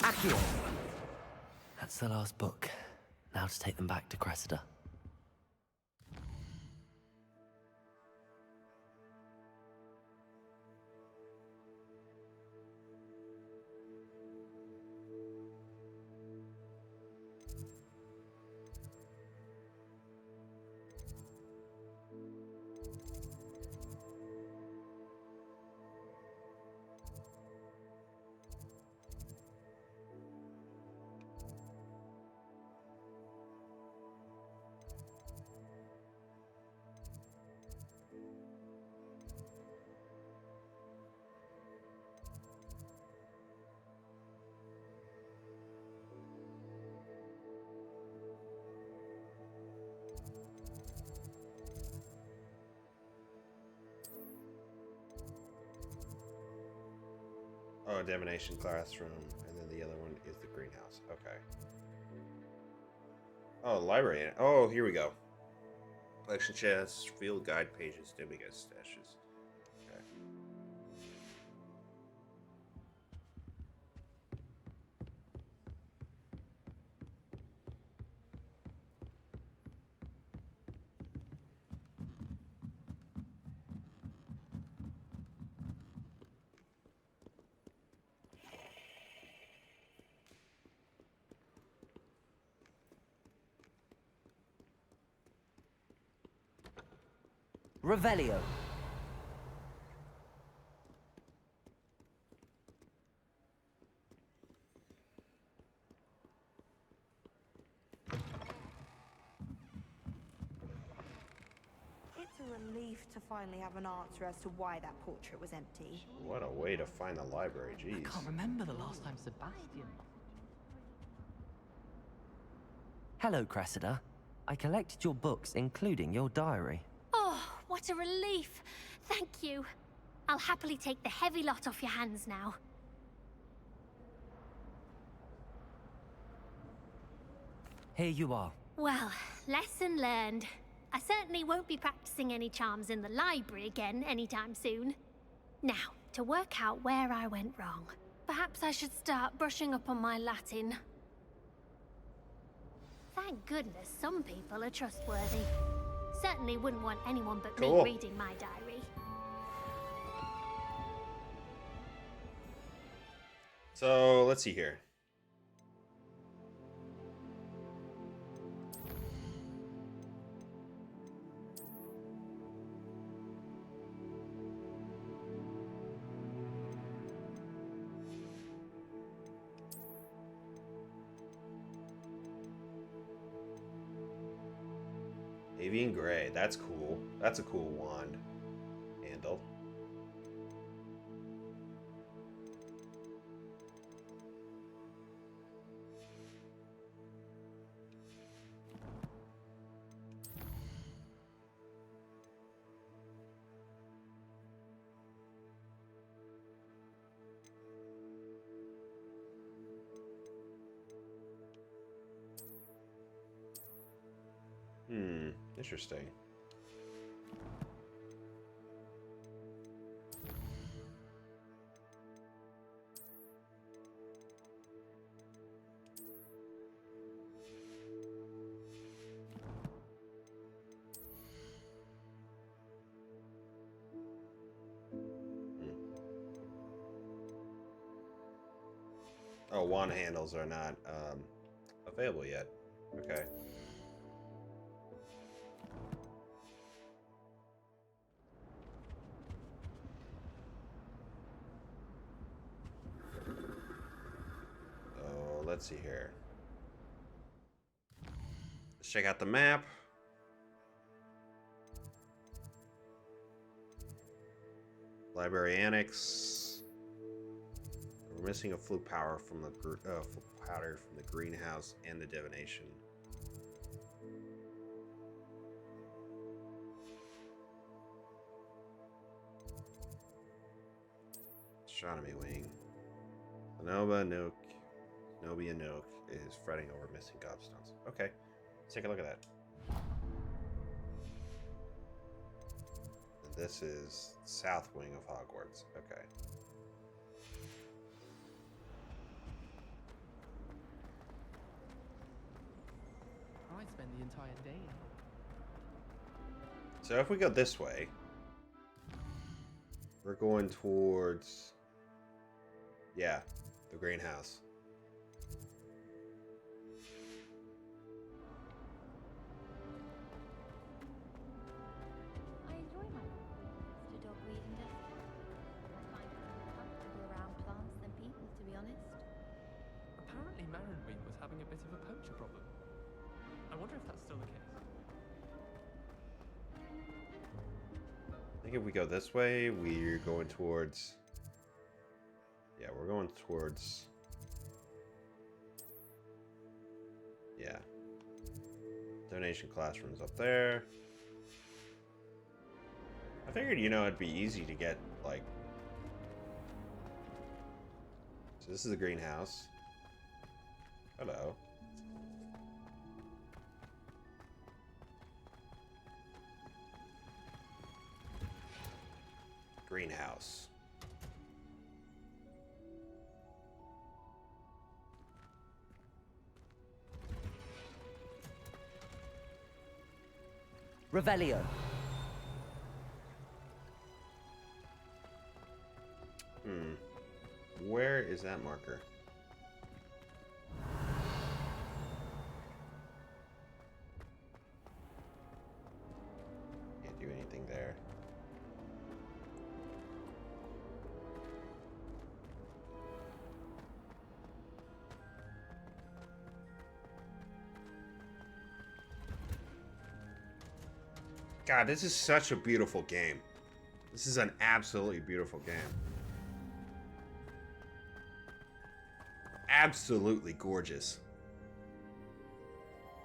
Accio! That's the last book. Now to take them back to Cressida. Oh, divination classroom, and then the other one is the greenhouse. Okay. Oh, library. Oh, here we go. Collection chests, field guide pages, Demiga stashes. Okay. Revelio. It's a relief to finally have an answer as to why that portrait was empty. What a way to find the library, jeez. I can't remember the last time Sebastian... Hello, Cressida. I collected your books, including your diary. Oh, what a relief. Thank you. I'll happily take the heavy lot off your hands now. Here you are. Well, lesson learned. I certainly won't be practicing any charms in the library again anytime soon. Now, to work out where I went wrong. Perhaps I should start brushing up on my Latin. Thank goodness some people are trustworthy. Certainly wouldn't want anyone but me reading my diary. So, let's see here. Avian Gray, that's cool. That's a cool wand handle. Interesting. Oh, wand handles are not available yet. Okay. So let's see here. Let's check out the map. Library Annex. We're missing a flute powder from the greenhouse and the divination. Astronomy wing. Nobia Nook is fretting over missing gobstones. Okay, let's take a look at that. And this is south wing of Hogwarts. Okay. I'd spend the entire day. So if we go this way, we're going towards, yeah, the greenhouse. I enjoy my to dog weed and dust. I find it more comfortable around plants than people, to be honest. Apparently Marronweed was having a bit of a poacher problem. I wonder if that's still the case. I think if we go this way, we're going towards, yeah, we're going towards, yeah, donation classrooms up there. I figured, you know, it'd be easy to get, like, so this is the greenhouse. Hello. Greenhouse. Revelio. Where is that marker? Can't do anything there. God, this is such a beautiful game. This is an absolutely beautiful game. Absolutely gorgeous.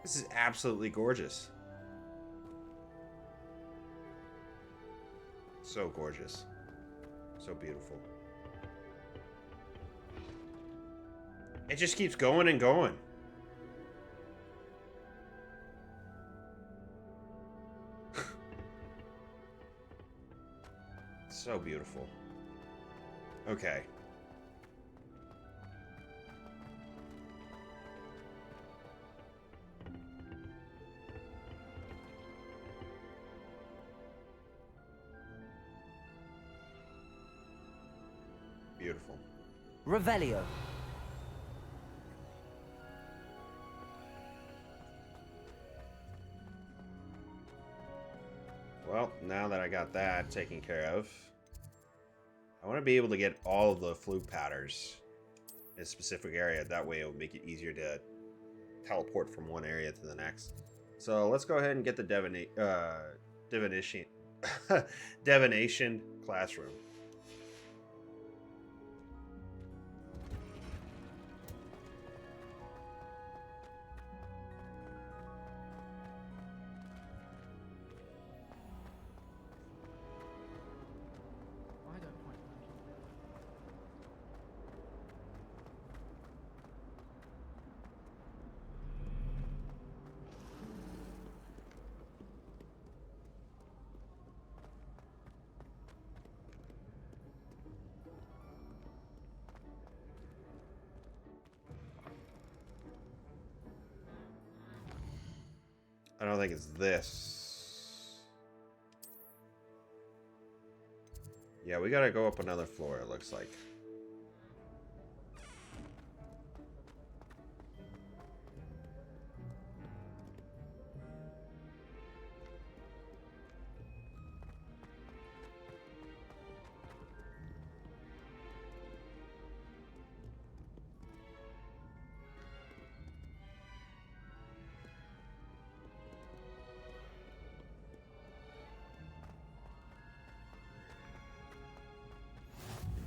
This is absolutely gorgeous. So gorgeous. So beautiful. It just keeps going and going. So beautiful. Okay. Beautiful. Revelio. Well, now that I got that taken care of, I want to be able to get all of the flute powders in a specific area. That way it will make it easier to teleport from one area to the next. So let's go ahead and get the divination divination classroom. I don't quite imagine. I don't think it's this. Yeah, we gotta go up another floor, it looks like.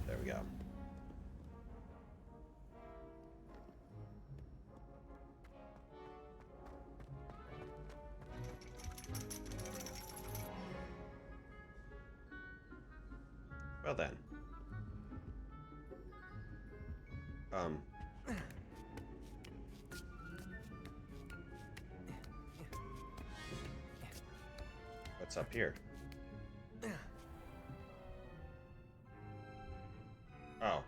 There we go. Well then. What's up here? Oh.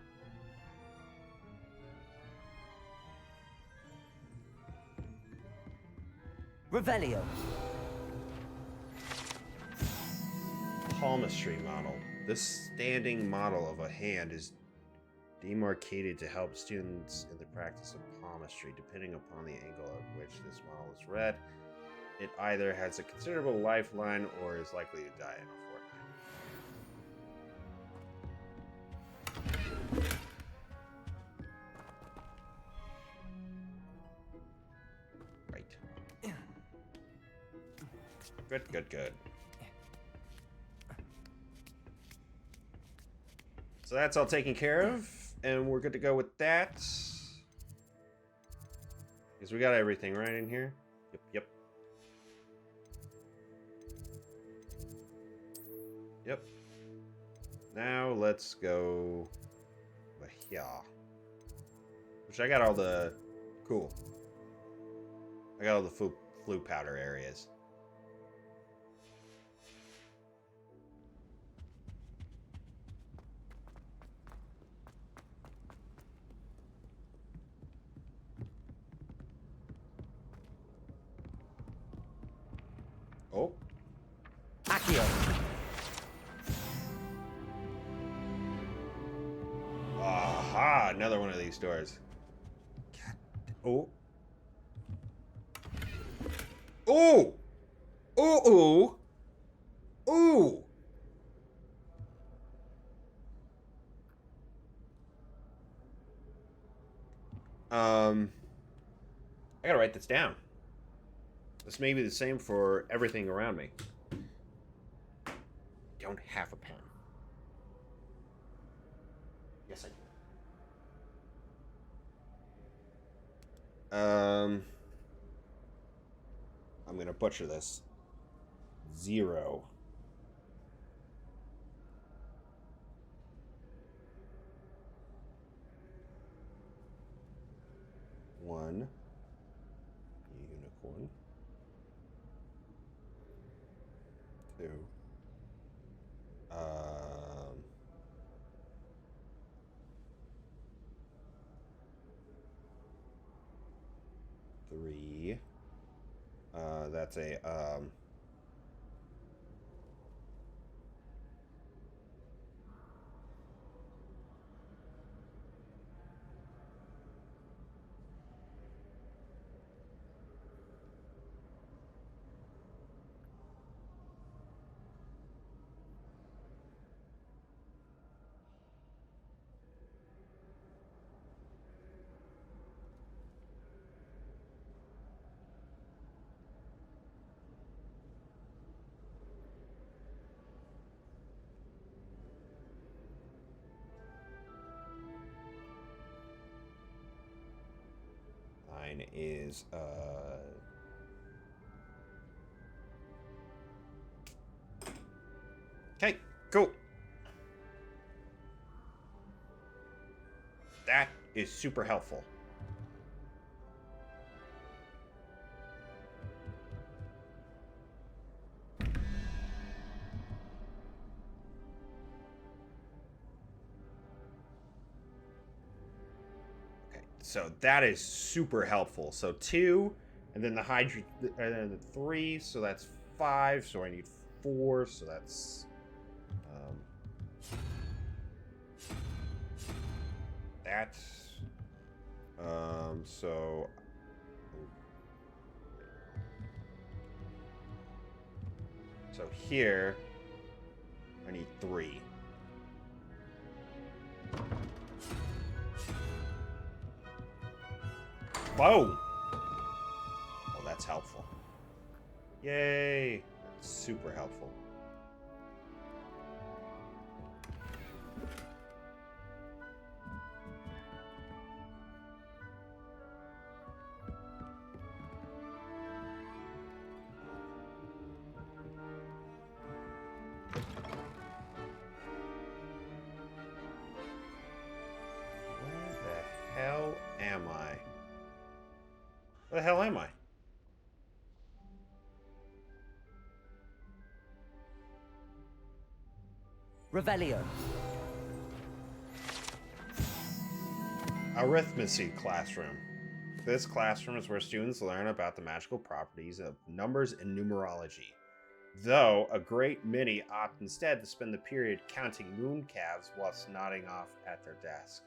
Revelio. Palmistry model. This standing model of a hand is demarcated to help students in the practice of palmistry. Depending upon the angle at which this model is read, it either has a considerable lifeline or is likely to die in a fortnight. Right. Good, good, good. So that's all taken care of, and we're good to go with that. Because we got everything right in here. Yep, yep. Yep. Now let's go here. Which I got all the... Cool. I got all the flute powder areas. Oh. Accio. Aha! Another one of these doors. God. Oh. Oh! Ooh! Ooh! Ooh! I gotta write this down. This may be the same for everything around me. Don't have a pen. Yes, I do. I'm gonna butcher this. 0. 1 unicorn. 2. 3. That's a Mine is okay, cool. That is super helpful. Okay, so that is super helpful. So 2, and then the hydrogen, and then the 3, so that's 5. So I need 4, so that's that. So here I need 3. Whoa! Oh, that's helpful. Yay! That's super helpful. Where the hell am I? Revelio. Arithmetic classroom. This classroom is where students learn about the magical properties of numbers and numerology. Though a great many opt instead to spend the period counting moon calves whilst nodding off at their desk.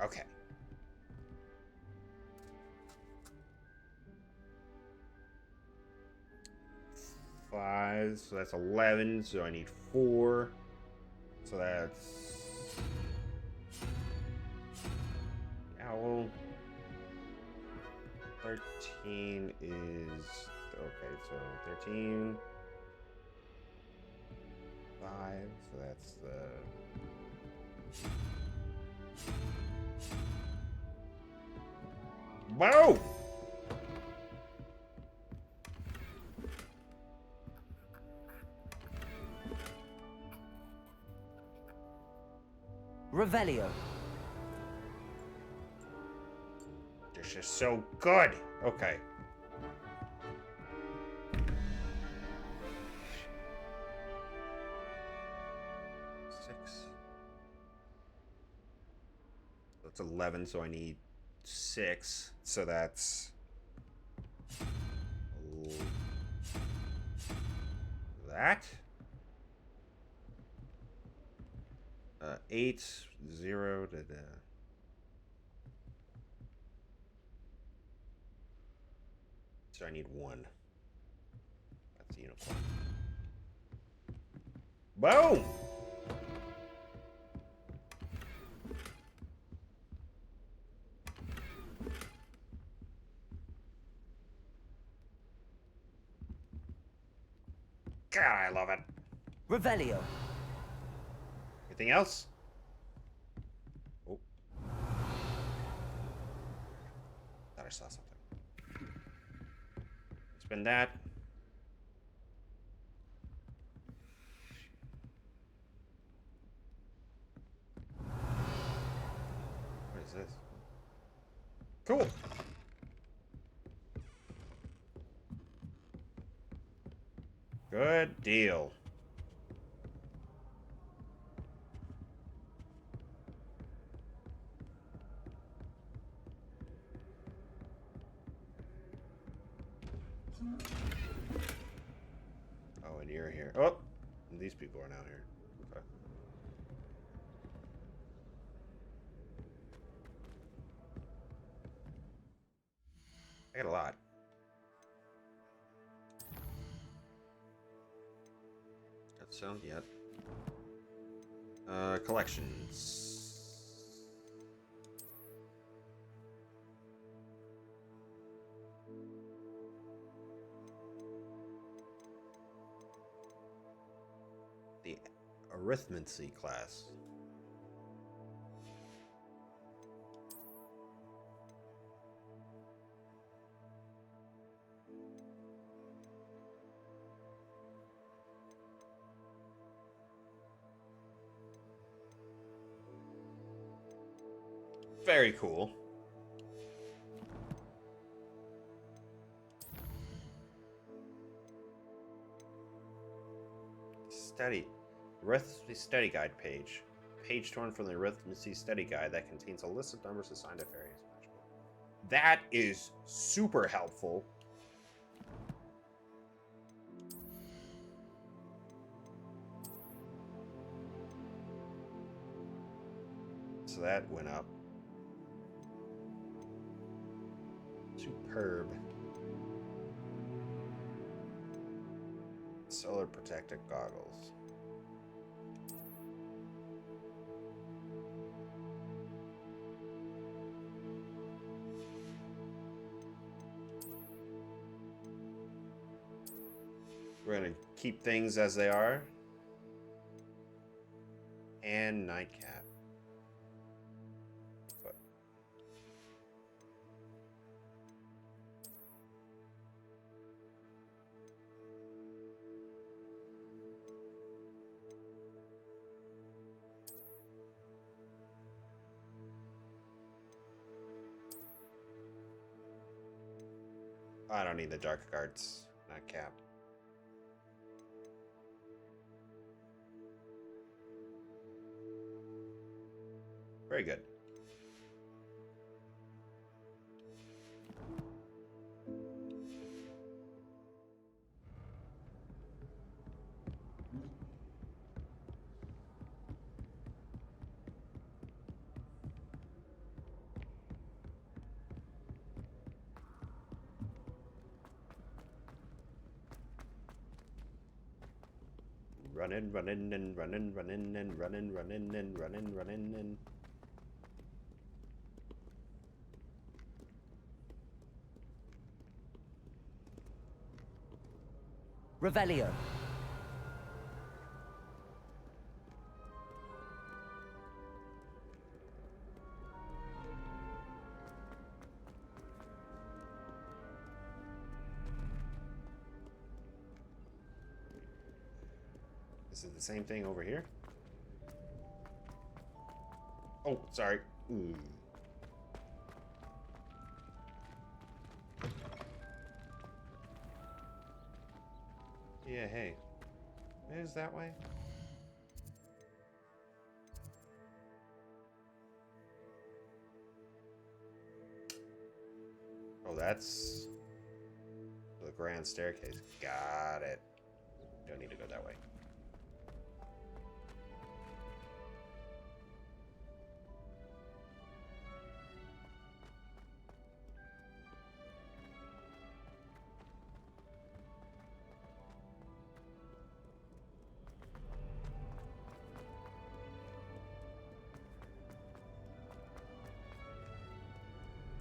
Okay. Five, so that's 11, so I need 4. So that's owl. 13 is okay, so 13. 5, so that's the whoa! Revelio. This is so good. Okay. That's 11, so I need 6. So that's that. 8, 0 to the. So I need 1. That's the unicorn. Boom! God, I love it. Revelio. Anything else? saw something. Spin that. What is this? Cool. Good deal. Oh, and you're here. Oh, and these people are now here. Okay. I got a lot. Got some yet. Collections. The arithmancy class. Very cool. Arithmancy study guide page. Page torn from the arithmancy study guide that contains a list of numbers assigned to various measurements. That is super helpful. So that went up. Superb. Solar protective goggles. We're gonna keep things as they are. And nightcap. But I don't need the dark arts nightcap. Very good. Running, running, and running, running, and running, running, and running, running, and... Revelio. Is it the same thing over here? Oh, sorry. Ooh. Yeah, hey. It is that way? Oh, that's the grand staircase. Got it. Don't need to go that way.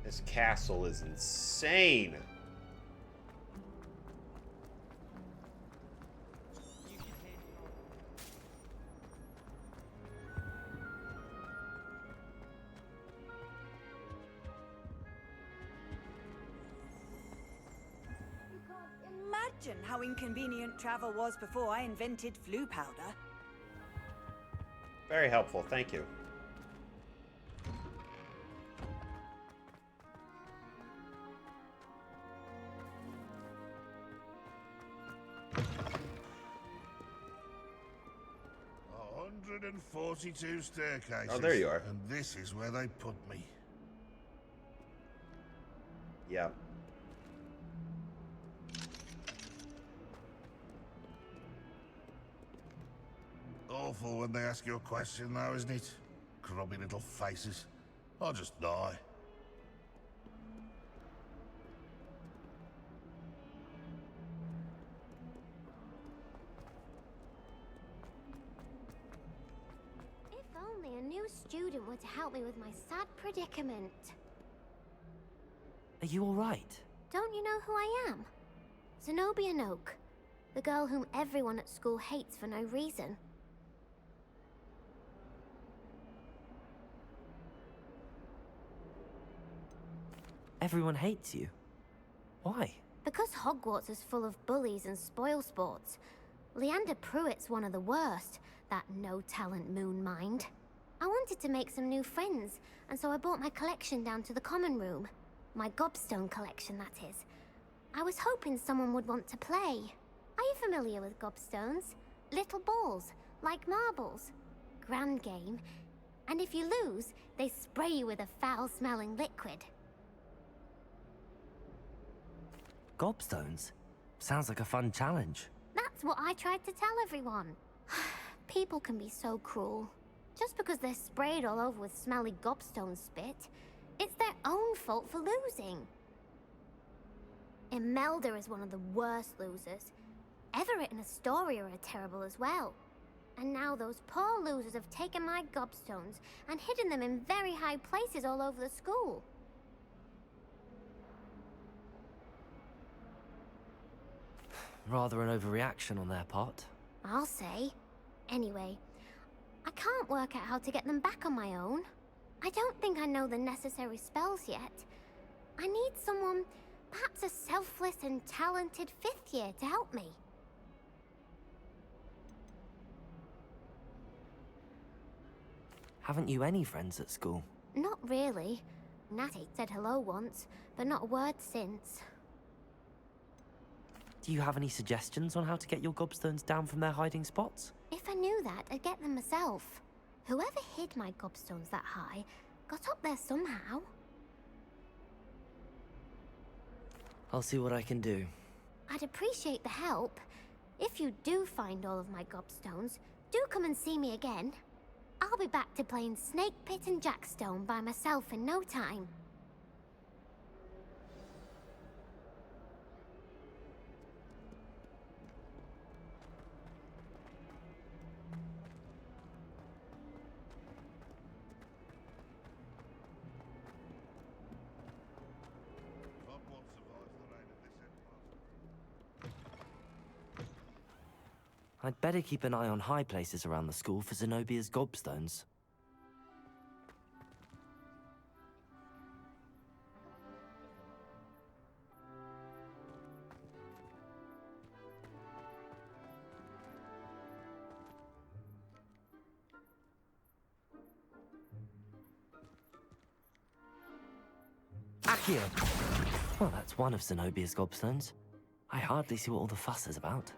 This castle is insane. how inconvenient travel was before I invented flu powder. Very helpful, thank you. "142 staircases. Oh, there you are. And this is where they put me." Yeah. Awful when they ask you a question, though, isn't it? Grubby little faces. I'll just die. If only a new student were to help me with my sad predicament. Are you alright? Don't you know who I am? Zenobia Noak, the girl whom everyone at school hates for no reason. Everyone hates you. Why? Because Hogwarts is full of bullies and spoilsports. Leander Pruitt's one of the worst, that no-talent moon mind. I wanted to make some new friends, and so I brought my collection down to the common room. My gobstone collection, that is. I was hoping someone would want to play. Are you familiar with gobstones? Little balls, like marbles. Grand game. And if you lose, they spray you with a foul-smelling liquid. Gobstones? Sounds like a fun challenge. That's what I tried to tell everyone. People can be so cruel. Just because they're sprayed all over with smelly gobstone spit, it's their own fault for losing. Imelda is one of the worst losers. Everett and Astoria are terrible as well. And now those poor losers have taken my gobstones and hidden them in very high places all over the school. Rather an overreaction on their part. I'll say. Anyway, I can't work out how to get them back on my own. I don't think I know the necessary spells yet. I need someone, perhaps a selfless and talented fifth year to help me. Haven't you any friends at school? Not really. Natty said hello once, but not a word since. Do you have any suggestions on how to get your gobstones down from their hiding spots? If I knew that, I'd get them myself. Whoever hid my gobstones that high got up there somehow. I'll see what I can do. I'd appreciate the help. If you do find all of my gobstones, do come and see me again. I'll be back to playing Snake Pit and Jackstone by myself in no time. I'd better keep an eye on high places around the school for Zenobia's gobstones. Accio! Well, that's one of Zenobia's gobstones. I hardly see what all the fuss is about.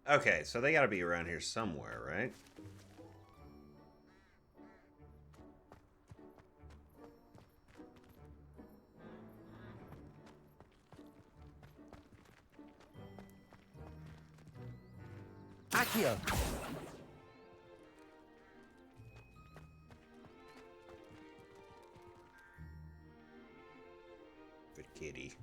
Okay, so they gotta be around here somewhere, right? Accio! Good kitty.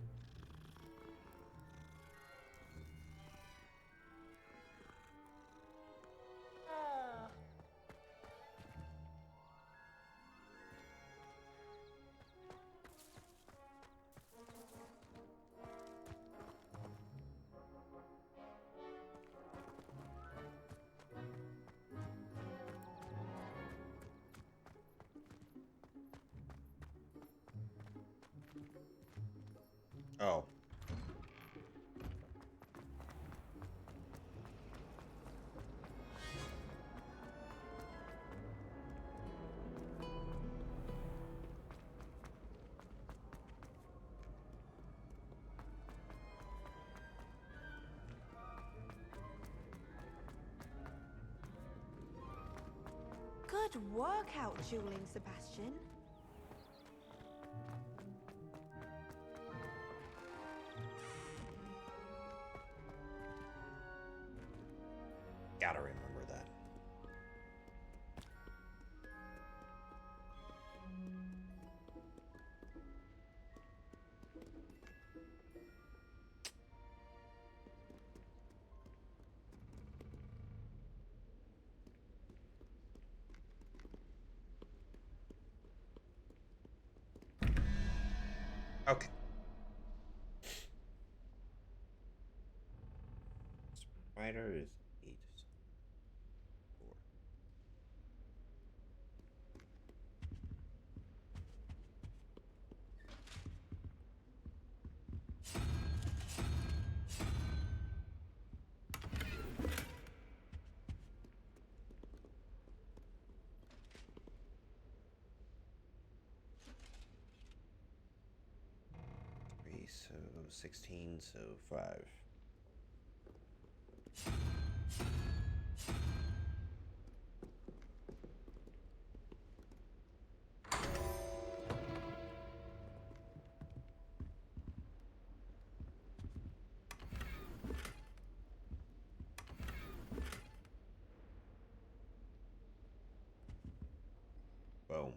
Oh. Good workout, dueling Sebastian. Gotta remember that. Okay. Spider is 8. 4. So 16, so 5. Boom.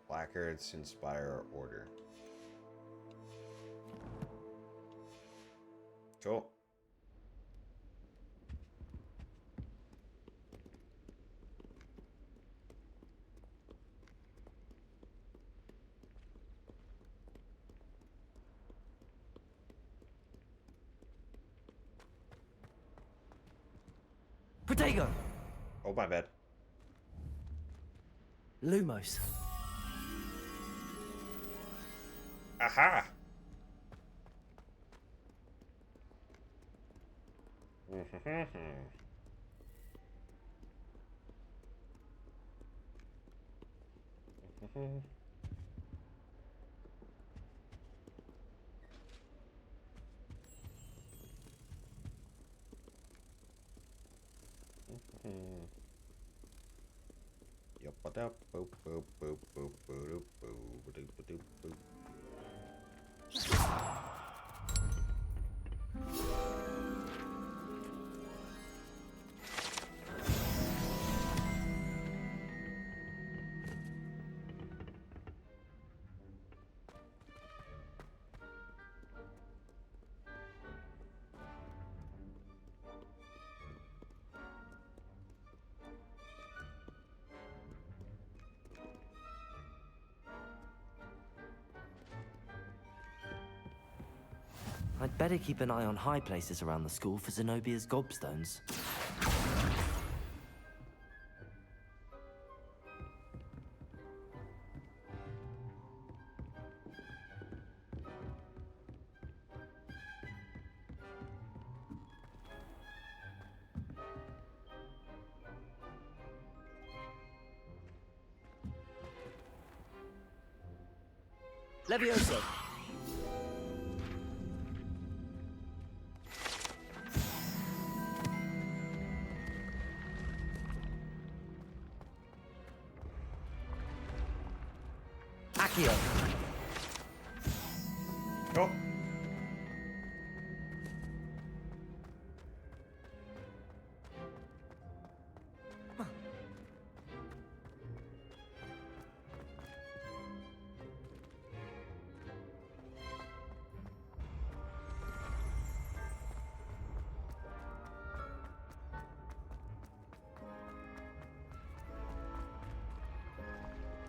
Placards inspire order. Cool. Protego! Oh, my bad. Lumos. Aha! Yup, boop, boop, boop, boop, boop, boop, boop, boop, boop. I'd better keep an eye on high places around the school for Zenobia's gobstones. Levioso. Accio. Oh.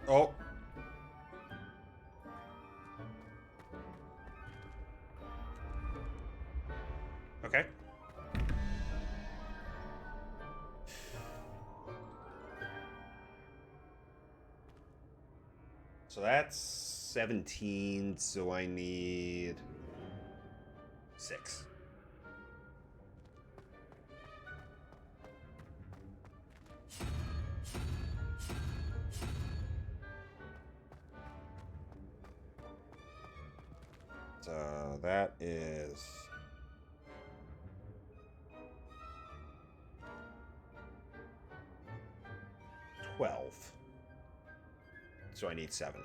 Oh. Okay. So that's 17, so I need 6. So that is 12. So I need 7.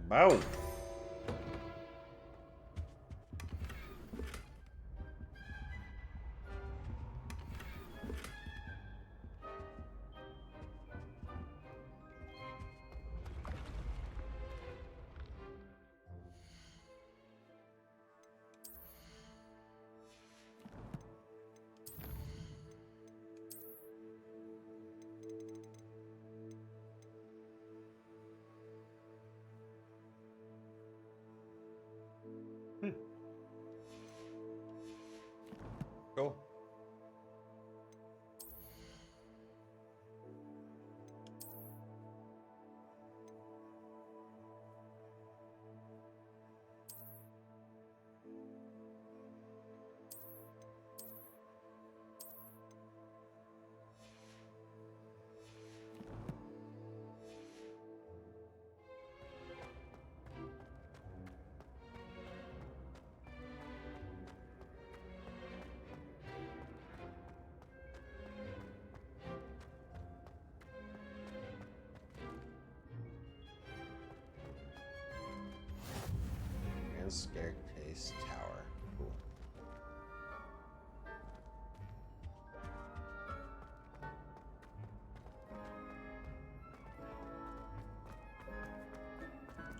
Boom. Cool. And staircase tower. Cool.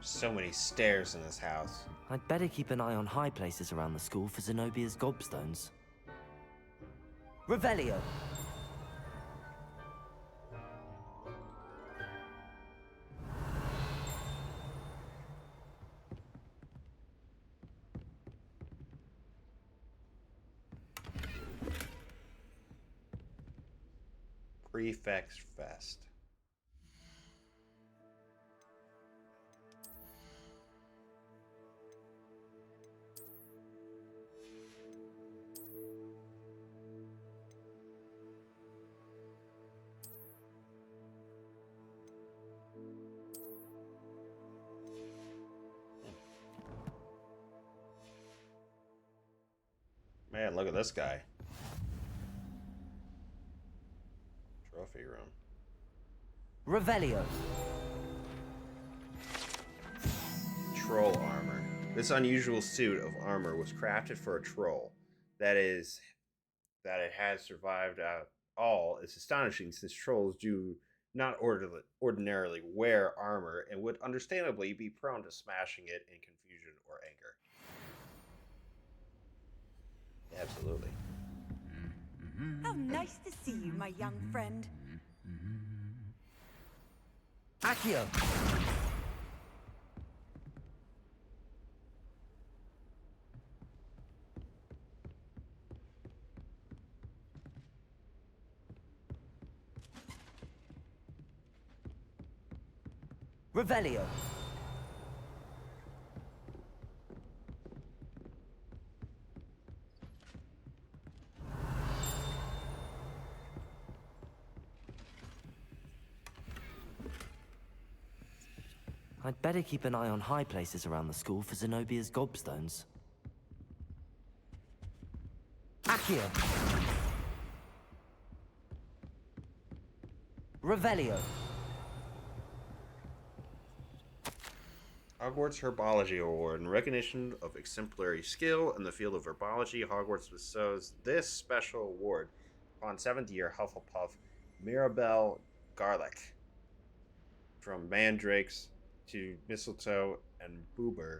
So many stairs in this house. I'd better keep an eye on high places around the school for Zenobia's gobstones. Revelio! Prefect's Fest. Man, look at this guy. Trophy room. Revelio. Troll armor. This unusual suit of armor was crafted for a troll. That it has survived all is astonishing, since trolls do not ordinarily wear armor and would understandably be prone to smashing it in confusion or anger. Absolutely. How nice to see you, my young friend. Accio! Revelio. I'd better keep an eye on high places around the school for Zenobia's gobstones. Accio! Revelio. Hogwarts Herbology Award. In recognition of exemplary skill in the field of herbology, Hogwarts bestows this special award upon 7th year Hufflepuff Mirabelle Garlick. From mandrakes to mistletoe and boobo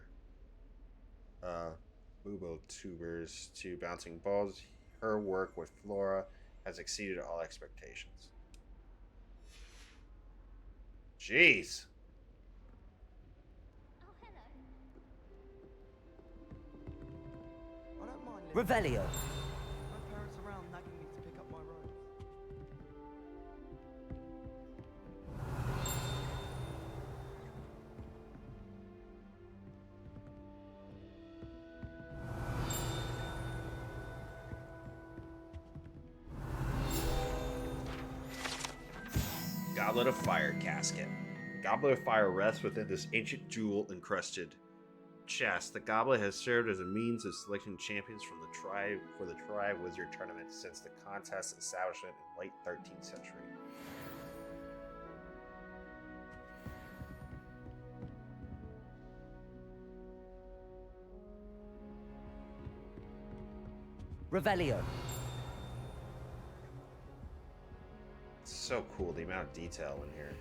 tubers to bouncing balls, her work with flora has exceeded all expectations. Jeez. Revelio. My parents around nagging me to pick up my robes. Goblet of Fire casket. Goblet of Fire rests within this ancient jewel-encrusted chest. The goblet has served as a means of selecting champions from the Tri-Wizard Tournament since the contest's establishment in late 13th century. Revelio. It's so cool, the amount of detail in here.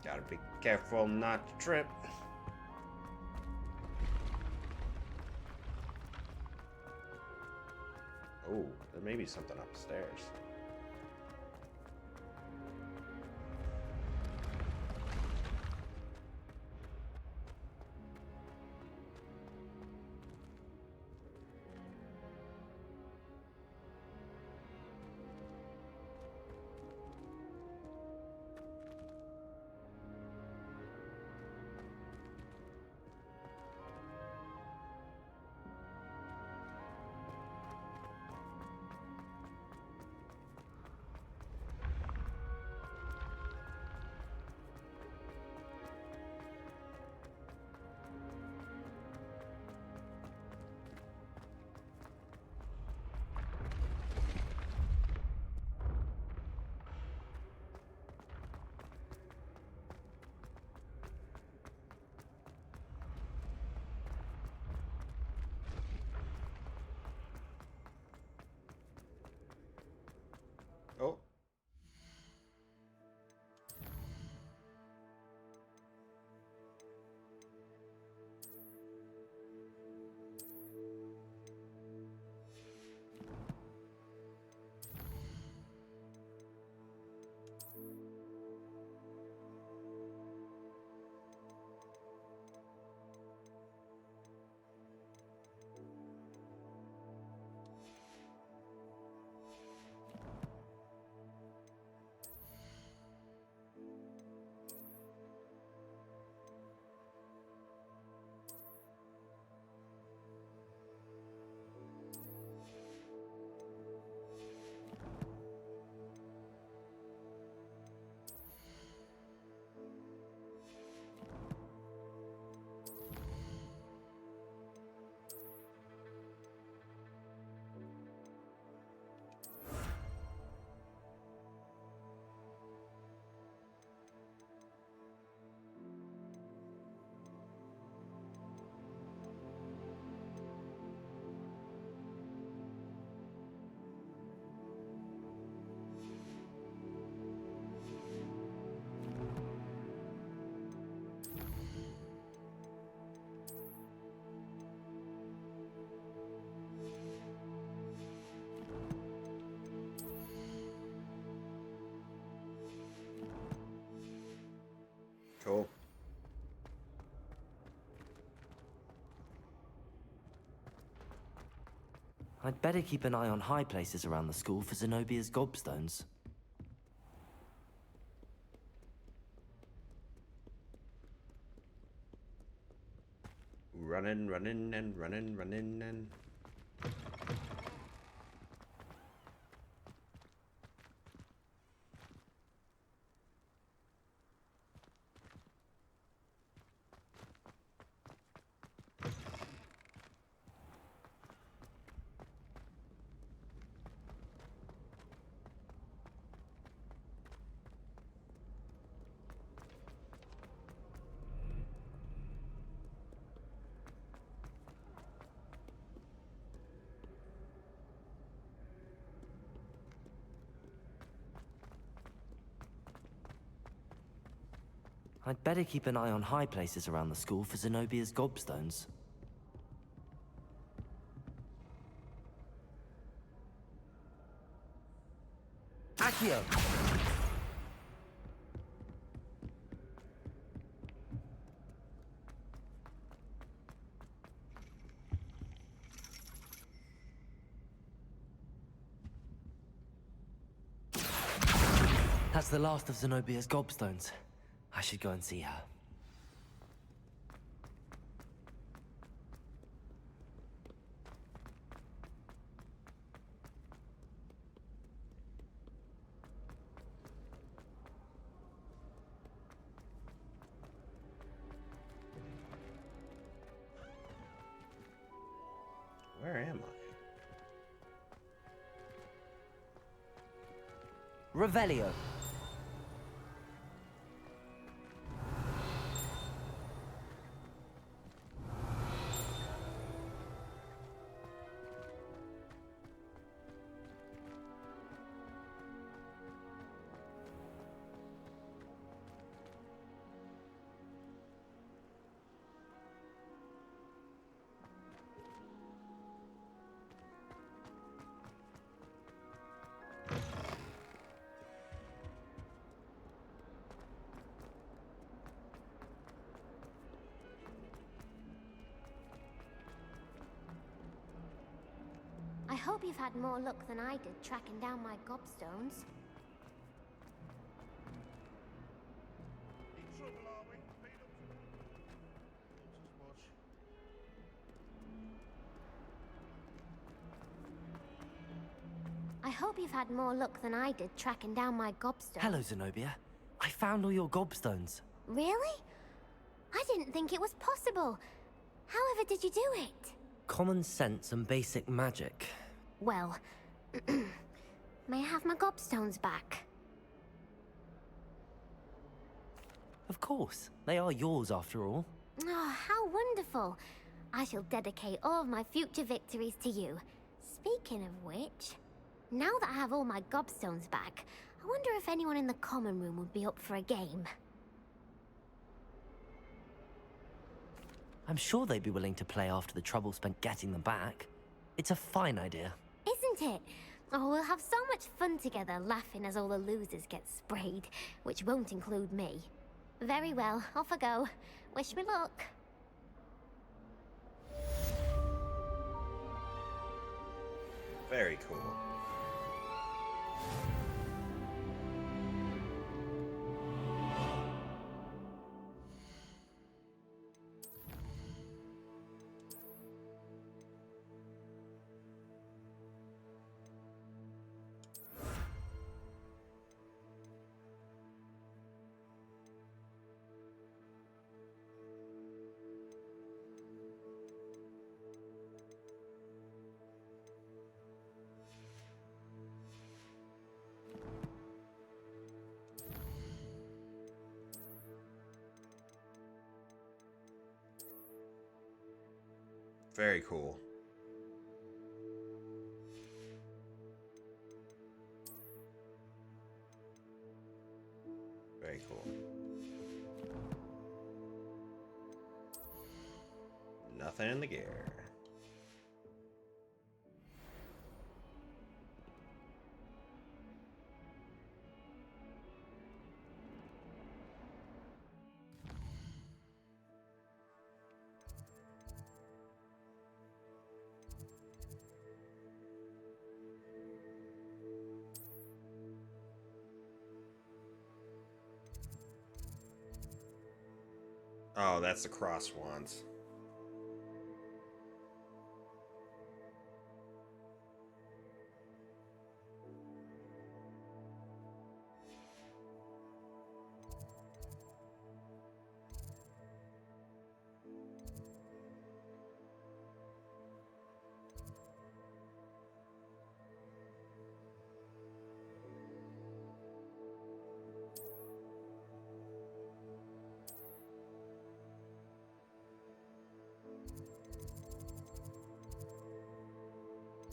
Gotta be careful not to trip. Oh, there may be something upstairs. Oh. Cool. I'd better keep an eye on high places around the school for Zenobia's gobstones. Running and... I'd better keep an eye on high places around the school for Zenobia's gobstones. Accio! That's the last of Zenobia's gobstones. I should go and see her. Where am I? Revelio. I hope you've had more luck than I did tracking down my gobstones. In trouble, are we? Beat up. Not as much. I hope you've had more luck than I did tracking down my gobstones. Hello, Zenobia. I found all your gobstones. Really? I didn't think it was possible. However did you do it? Common sense and basic magic. Well, may I have my gobstones back? Of course. They are yours after all. Oh, how wonderful. I shall dedicate all of my future victories to you. Speaking of which, now that I have all my gobstones back, I wonder if anyone in the common room would be up for a game. I'm sure they'd be willing to play after the trouble spent getting them back. It's a fine idea. Isn't it? Oh, we'll have so much fun together, laughing as all the losers get sprayed, which won't include me. Very well, off I go. Wish me luck. Very cool. Very cool. Very cool. Nothing in the gear. Oh, that's the cross wands.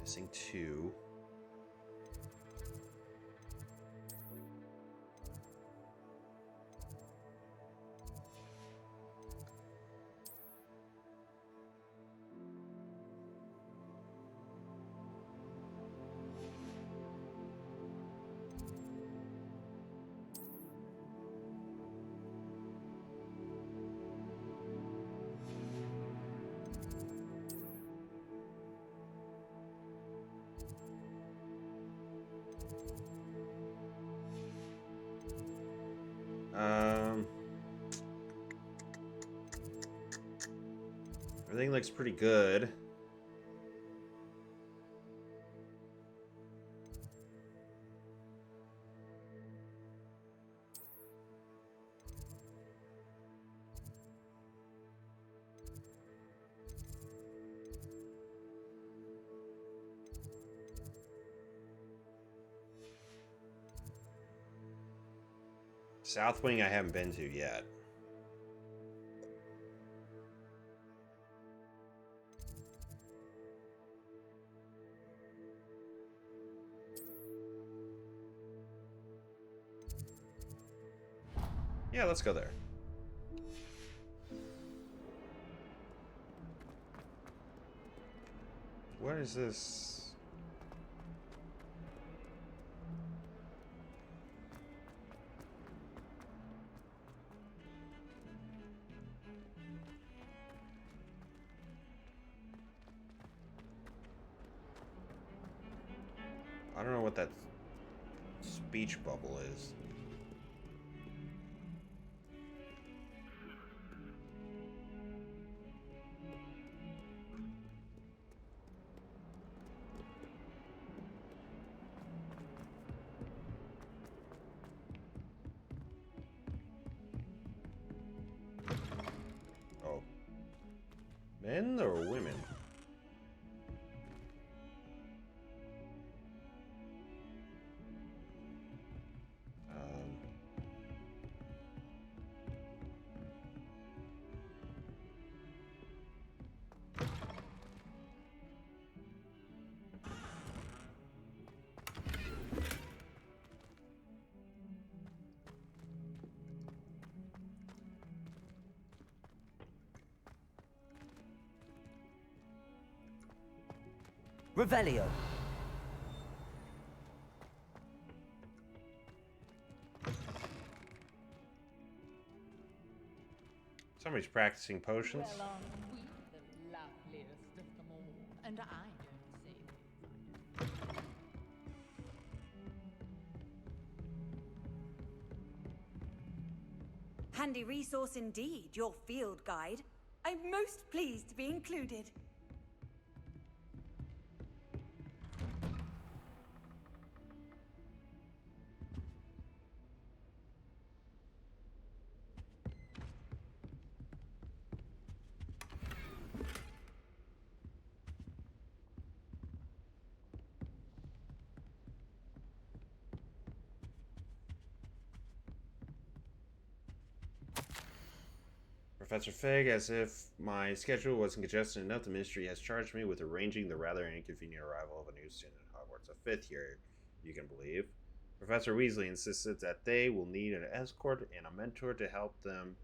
Missing 2. Everything looks pretty good. South Wing I haven't been to yet. Yeah, let's go there. What is this? I don't know what that speech bubble is. Oh. Men or women? Revelio. Somebody's practicing potions. Well, aren't we the loveliest of them all? And I don't say so. Handy resource indeed, your field guide. I'm most pleased to be included. Professor Fig, as if my schedule wasn't congested enough, the Ministry has charged me with arranging the rather inconvenient arrival of a new student at Hogwarts, a fifth year, you can believe. Professor Weasley insisted that they will need an escort and a mentor to help them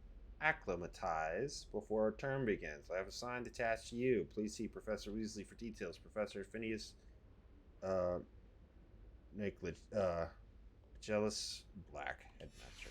acclimatize before our term begins. I have assigned the task to you. Please see Professor Weasley for details. Professor Phineas, Jealous Black, Headmaster.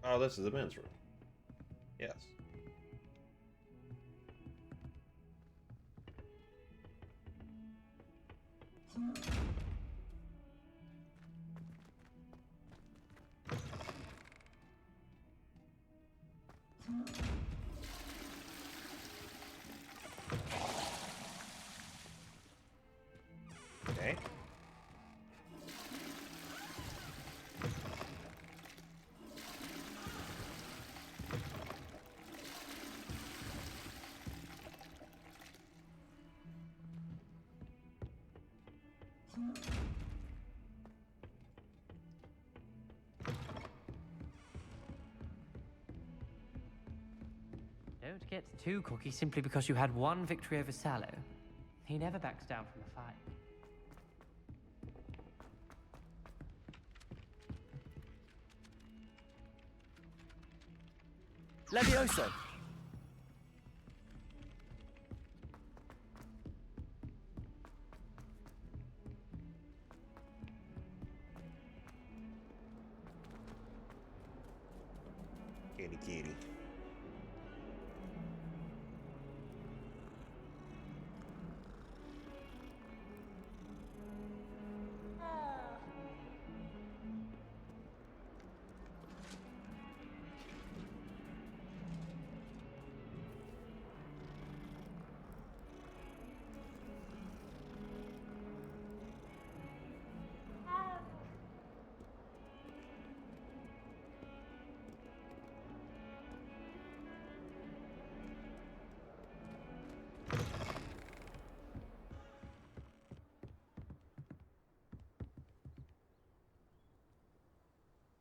Oh, this is the men's room. Yes. Okay. Don't get too cocky simply because you had one victory over Sallow. He never backs down from a fight. Levioso! Kitty kitty.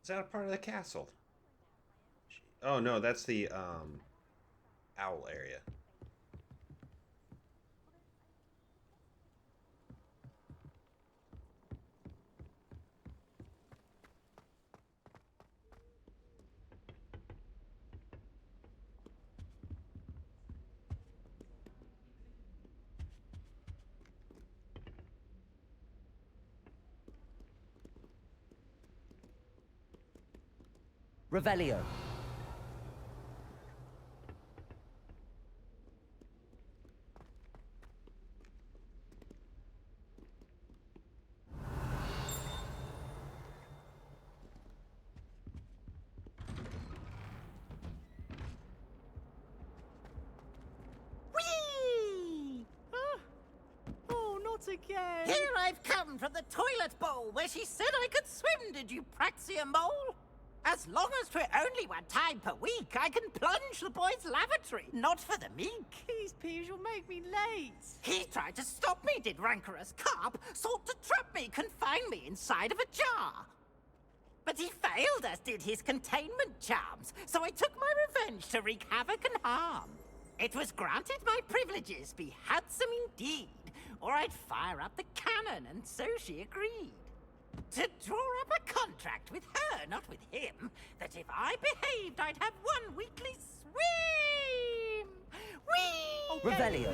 Is that a part of the castle? Oh no, that's the owl area. Revelio. Whee! Oh, not again! Here I've come from the toilet bowl where she said I could swim, did you praxia mole? As long as 'twere only one time per week, I can plunge the boy's lavatory, not for the meek. These peeves will make me late. He tried to stop me, did rancorous carp, sought to trap me, confine me inside of a jar. But he failed, as did his containment charms, so I took my revenge to wreak havoc and harm. It was granted my privileges be handsome indeed, or I'd fire up the cannon, and so she agreed. To draw up a contract with her, not with him, that if I behaved, I'd have one weekly swim! Whee! Revelio.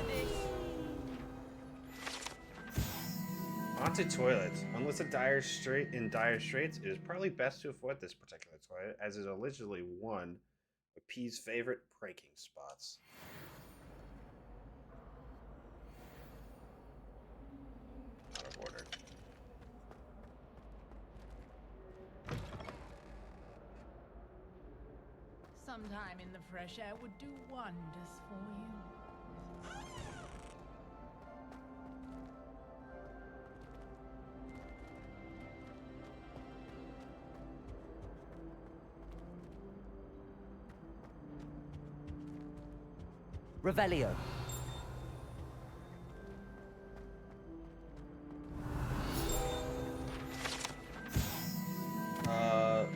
Haunted toilets. Unless in dire straits, it is probably best to avoid this particular toilet, as it is allegedly one of P's favorite pranking spots. Out of order. Sometime in the fresh air would do wonders for you. Revelio.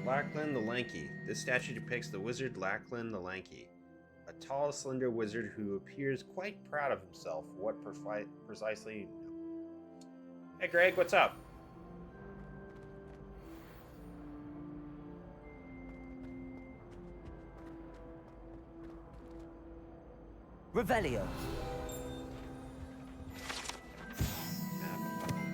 Lachlan the Lanky. This statue depicts the wizard Lachlan the Lanky, a tall, slender wizard who appears quite proud of himself. What precisely? Hey, Greg, what's up? Revelio.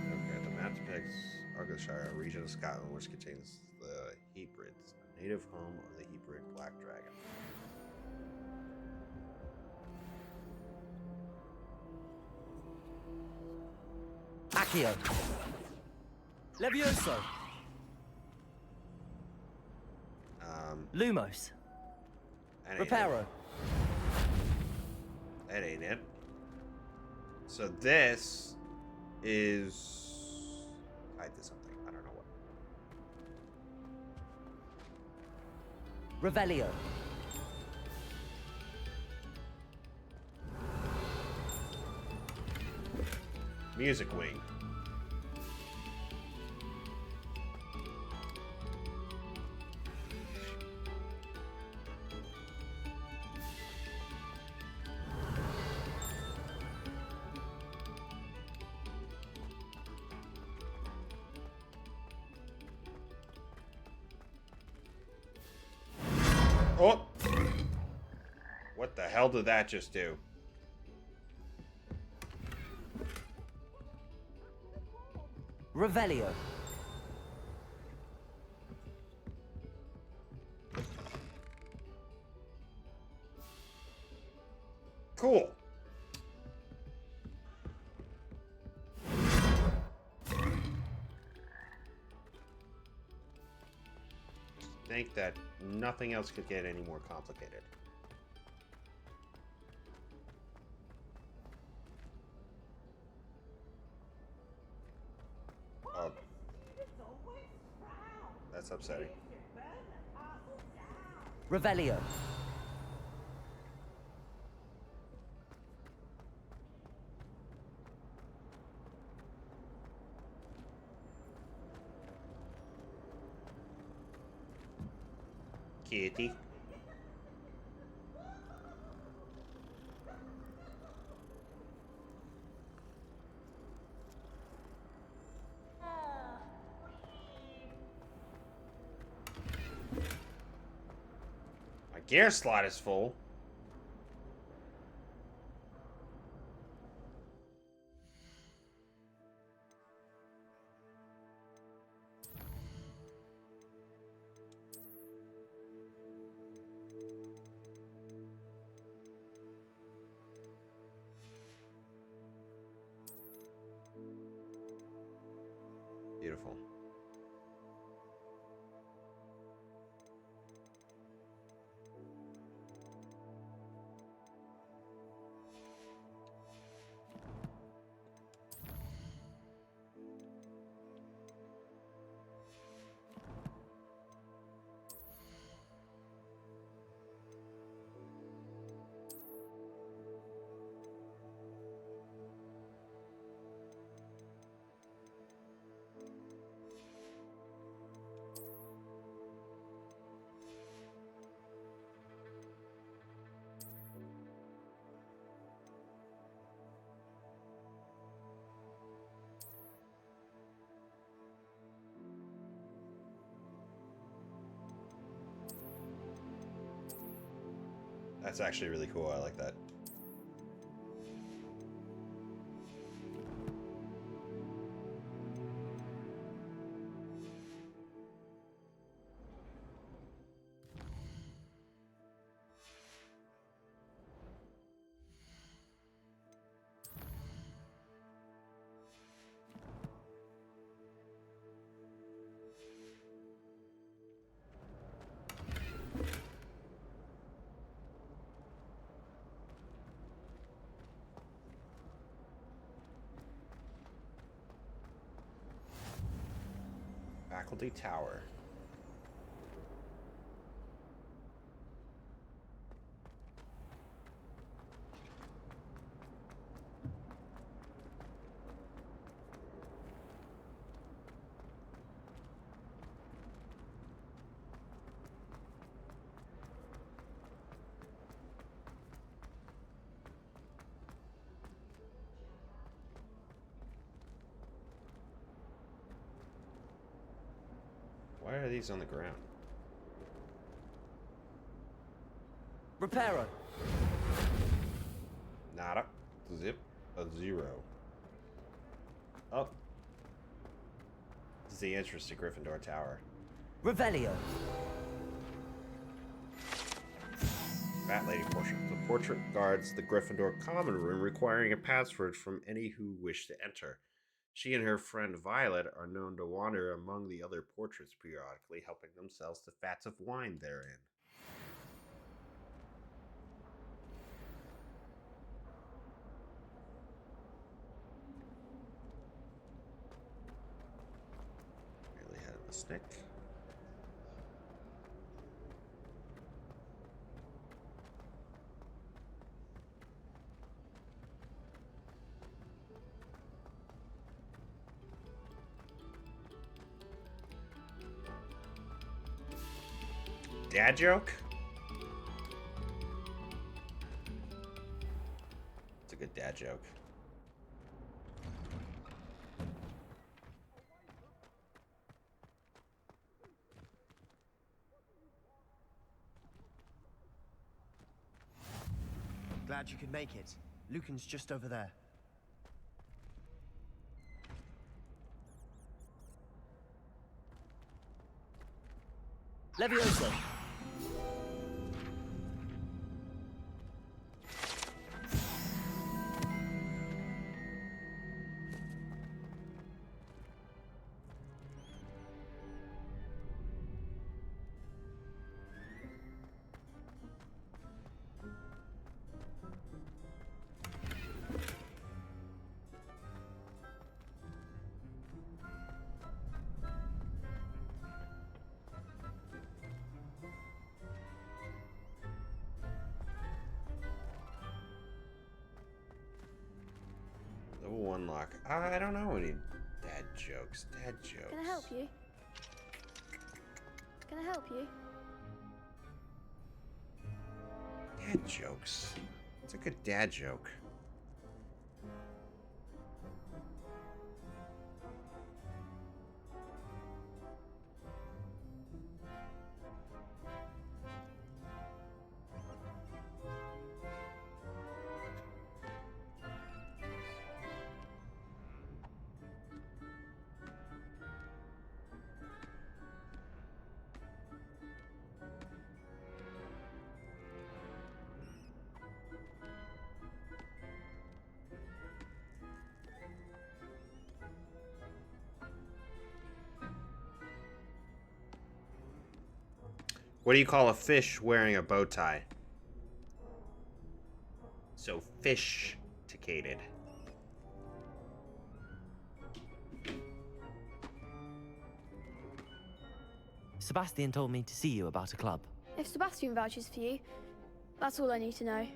Okay, the map depicts Argyllshire, a region of Scotland which contains the Hebrides, a native home of the Hebrid black dragon. Accio. Levioso. Lumos. Reparo. That ain't it. So this is tied to something. I don't know what. Revelio. Music wing. Oh! What the hell did that just do? Revelio. Cool. Think that nothing else could get any more complicated. Oh. That's upsetting. Revelio. Kitty. My gear slot is full. Beautiful. That's actually really cool. I like that. Faculty Tower. Why are these on the ground? Reparo. Nada. Zip. A 0. Oh. This is the entrance to Gryffindor Tower. Revelio. Fat Lady portrait. The portrait guards the Gryffindor common room, requiring a password from any who wish to enter. She and her friend Violet are known to wander among the other portraits periodically, helping themselves to fats of wine therein. Really head of the stick. Dad joke? It's a good dad joke. glad you could make it. Lucan's just over there. Levioso! Level 1 lock. I don't know any dad jokes. Dad jokes. Can I help you? Can I help you? Dad jokes. What's a good dad joke? What do you call a fish wearing a bow tie? Sophisticated. Sebastian told me to see you about a club. If Sebastian vouches for you, that's all I need to know.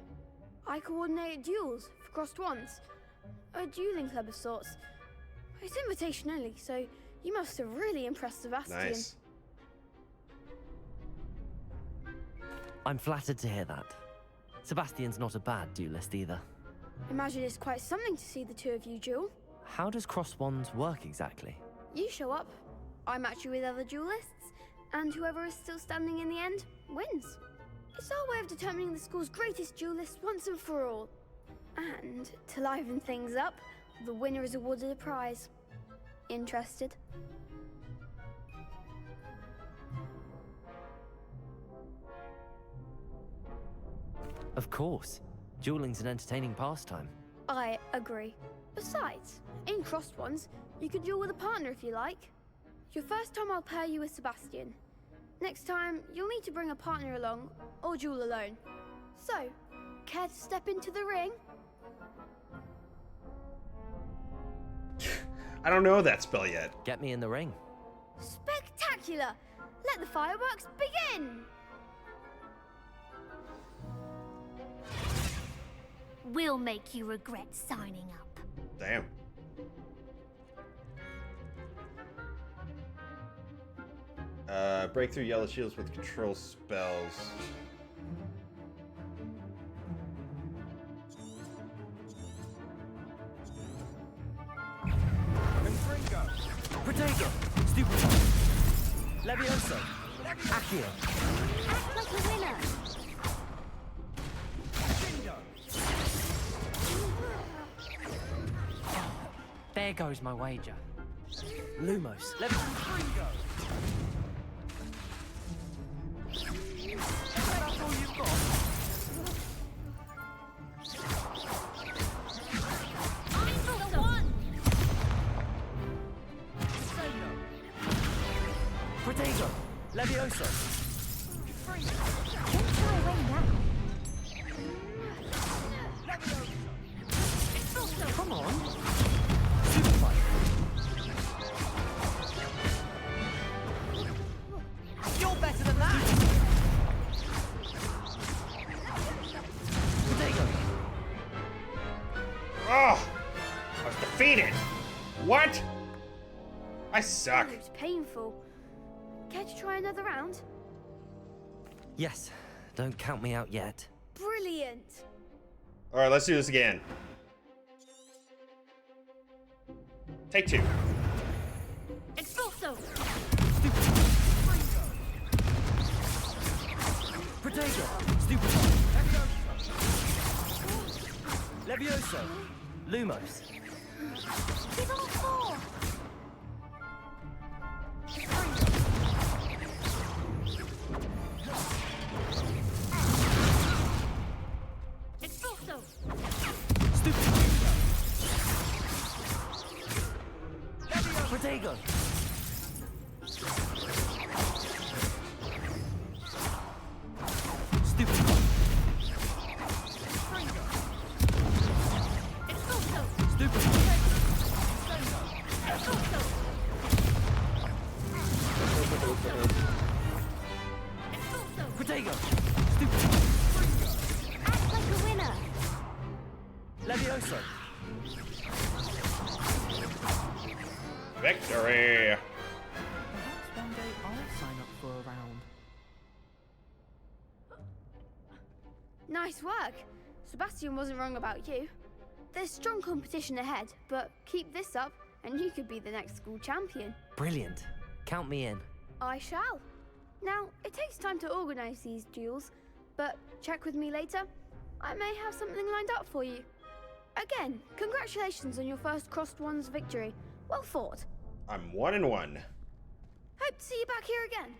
I coordinate duels for crossed ones. A dueling club of sorts. It's invitation only, so you must have really impressed Sebastian. Nice. I'm flattered to hear that. Sebastian's not a bad duelist either. Imagine it's quite something to see the two of you duel. How does cross wands work exactly? You show up, I match you with other duelists, and whoever is still standing in the end wins. It's our way of determining the school's greatest duelist once and for all. And to liven things up, the winner is awarded a prize. Interested? Of course. Dueling's an entertaining pastime. I agree. Besides, in crossed ones, you could duel with a partner if you like. Your first time I'll pair you with Sebastian. Next time, you'll need to bring a partner along, or duel alone. So, care to step into the ring? I don't know that spell yet. Get me in the ring. Spectacular! Let the fireworks begin! We'll make you regret signing up. Damn. Break through yellow shields with control spells. Protego! Stupid! Levioso! Accio! Act like a winner! There goes my wager. Lumos. Levioso! That's all you've got? I'm the one! Protego! Levioso! Don't fly away now. Come on! You're better than that! Protego! Oh! I was defeated! What? I suck. That looks painful. Care to try another round? Yes. Don't count me out yet. Brilliant! Alright, let's do this again. Take two. Expulso! Protego! Stupid! Levioso! Lumos. He's on 4! Expulso! Stupid Protego. Stupid. Expulso! Stupid. Expulso! Expulso! Protego. Stupid. Act like a winner! Levioso. Victory! Perhaps one day I'll sign up for a round. Nice work. Sebastian wasn't wrong about you. There's strong competition ahead, but keep this up and you could be the next school champion. Brilliant. Count me in. I shall. Now, it takes time to organize these duels, but check with me later. I may have something lined up for you. Again, congratulations on your first Crossed Ones victory. Well fought. I'm 1-1. Hope to see you back here again.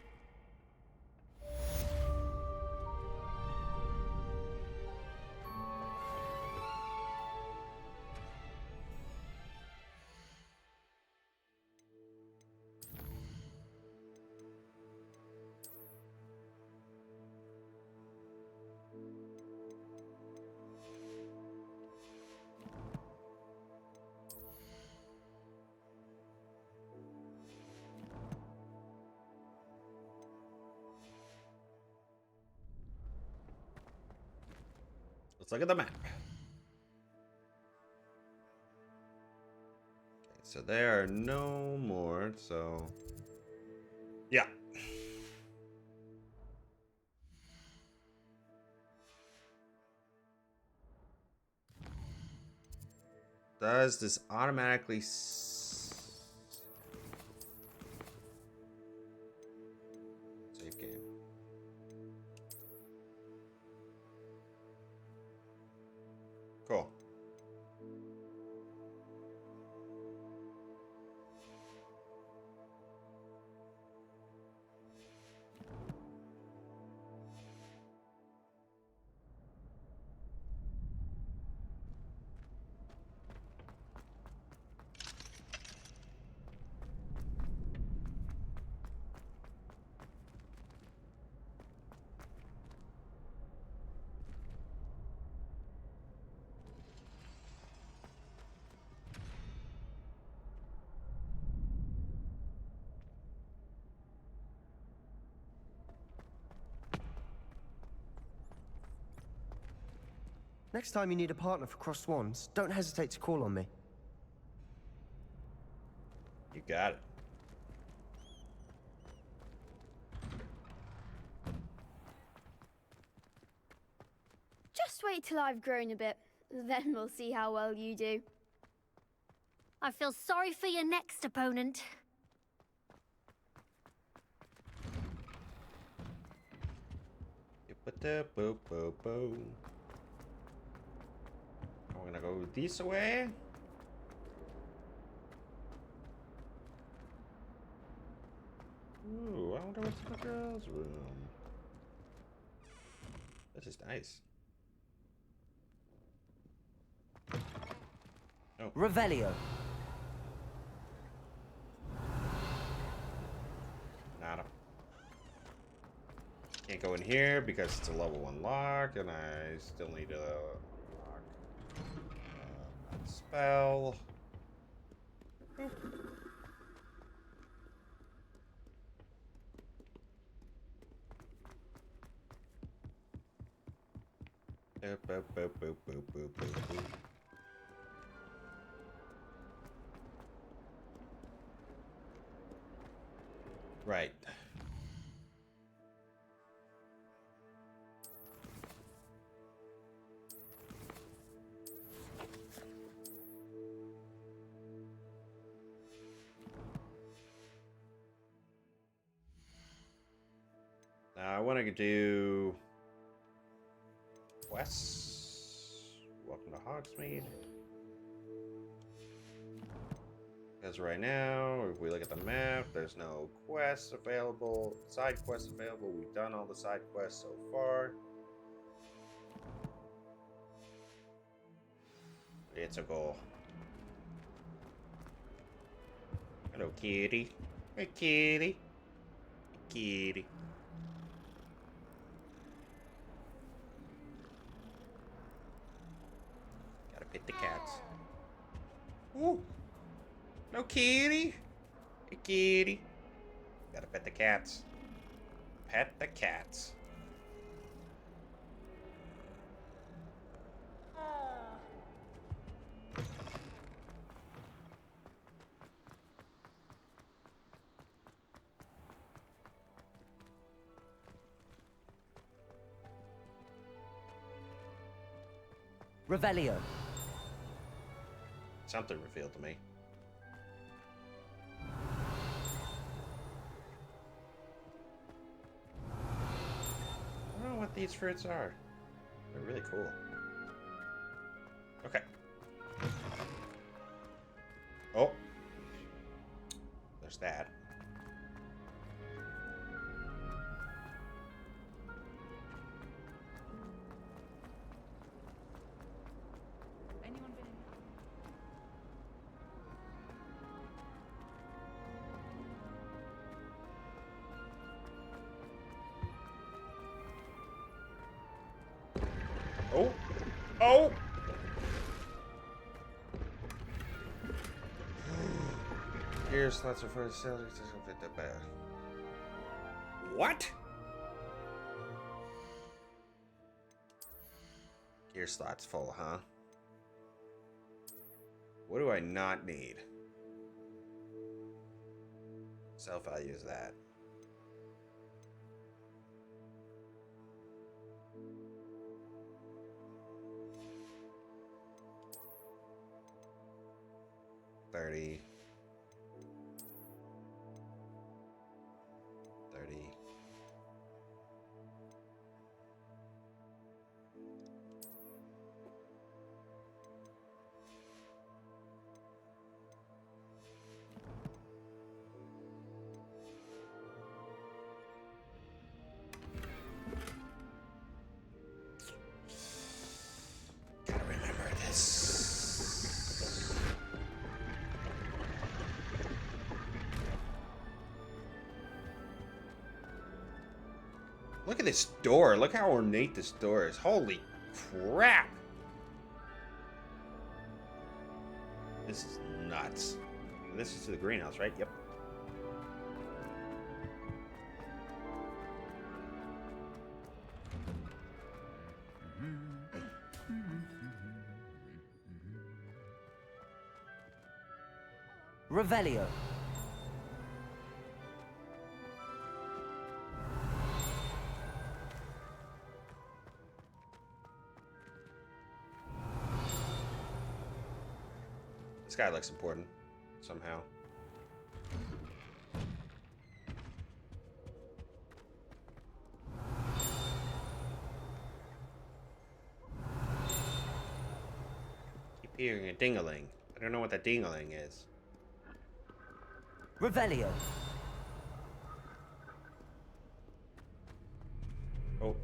Let's look at the map. Okay, so there are no more, so yeah. Does this automatically save game? Cool. Next time you need a partner for Crossed Wands, don't hesitate to call on me. You got it. Just wait till I've grown a bit, then we'll see how well you do. I feel sorry for your next opponent. I'm gonna go this way. Ooh, I wonder what's in the girls' room. This is nice. Oh. Revelio. Nada. Can't go in here because it's a level 1 lock, and I still need a lock spell. Boop, boop, boop, boop, boop, boop, boop, boop. Right. Now I want to do quests. Welcome to Hogsmeade. Because right now, if we look at the map, there's no quests available, side quests available. We've done all the side quests so far. It's a goal. Hello, kitty. Hey, kitty. Hey, kitty. Gotta pet the cats. Ooh. No, kitty. Hey, kitty. Gotta pet the cats. Pet the cats. Revelio. Something revealed to me. I don't know what these fruits are. They're really cool. Okay. Oh. There's that. Anyone been in? Oh. Oh. Here's lots of first sellers. Doesn't fit that bad. What? Gear slot's full, huh? What do I not need? Self-value is that. $30. Gotta remember this. Look at this door. Look how ornate this door is. Holy crap. This is nuts. This is to the greenhouse, right? Yep. Revelio. This guy looks important somehow. Keep hearing a ding-a-ling. I don't know what that ding-a-ling is. Revelio. Oh.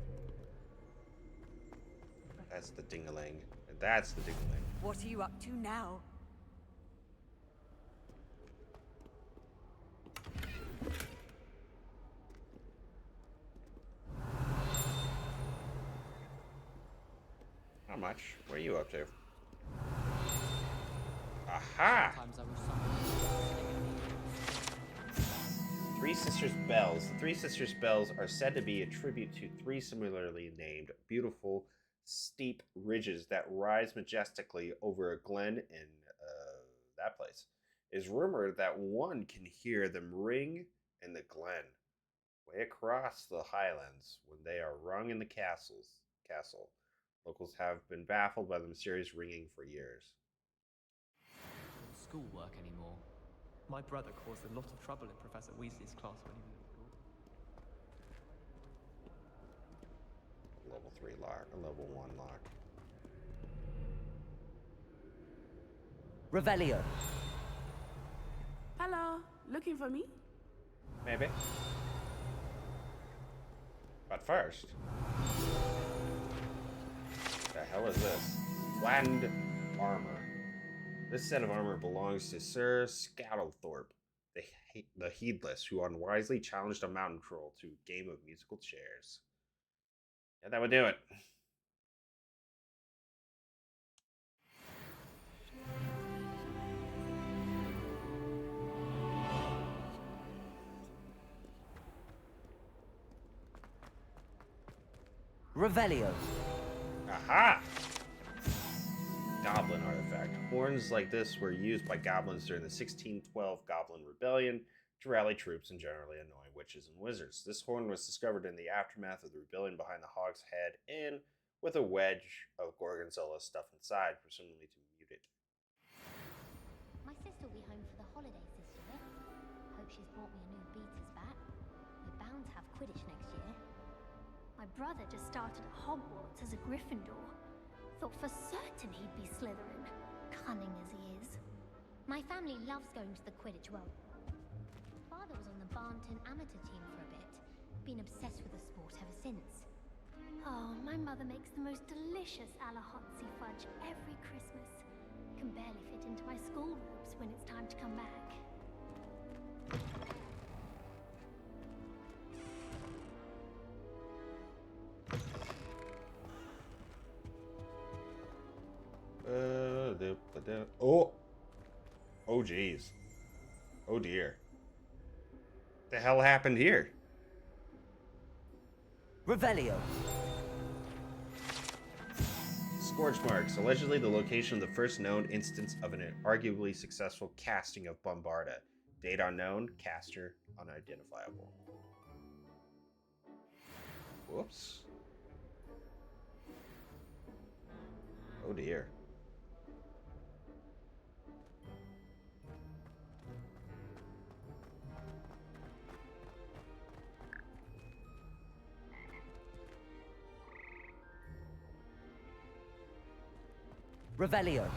That's the ding-a-ling. That's the ding-a-ling. What are you up to now? How much? What are you up to? Aha! Three Sisters Bells. The Three Sisters Bells are said to be a tribute to three similarly named, beautiful, steep ridges that rise majestically over a glen in that place. It is rumored that one can hear them ring in the glen, way across the highlands, when they are rung in the castle. Locals have been baffled by the mysterious ringing for years. Schoolwork anymore. My brother caused a lot of trouble in Professor Weasley's class when he was at school. Level 3 lock, a level 1 lock. Revelio. Hello, looking for me? Maybe. But first... the hell is this? Flattened armor. This set of armor belongs to Sir Scattlethorpe, the Heedless, who unwisely challenged a mountain troll to a game of musical chairs. Yeah, that would do it. Revelio. Aha! Goblin artifact. Horns like this were used by goblins during the 1612 Goblin Rebellion to rally troops and generally annoy witches and wizards. This horn was discovered in the aftermath of the rebellion behind the Hog's Head Inn with a wedge of gorgonzola stuffed inside, presumably to mute it. My sister will be home for the holidays this year. Hope she's bought me a new beater's bat. We're bound to have Quidditch next year. My brother just started at Hogwarts as a Gryffindor. Thought for certain he'd be Slytherin, cunning as he is. My family loves going to the Quidditch World. Father was on the Barnton amateur team for a bit. Been obsessed with the sport ever since. Oh, my mother makes the most delicious Alahotzi fudge every Christmas. Can barely fit into my school robes when it's time to come back. Oh geez. Oh dear. The hell happened here? Revelio. Scorch marks, allegedly the location of the first known instance of an arguably successful casting of Bombarda. Date unknown, caster unidentifiable. Whoops. Oh dear. Revelio.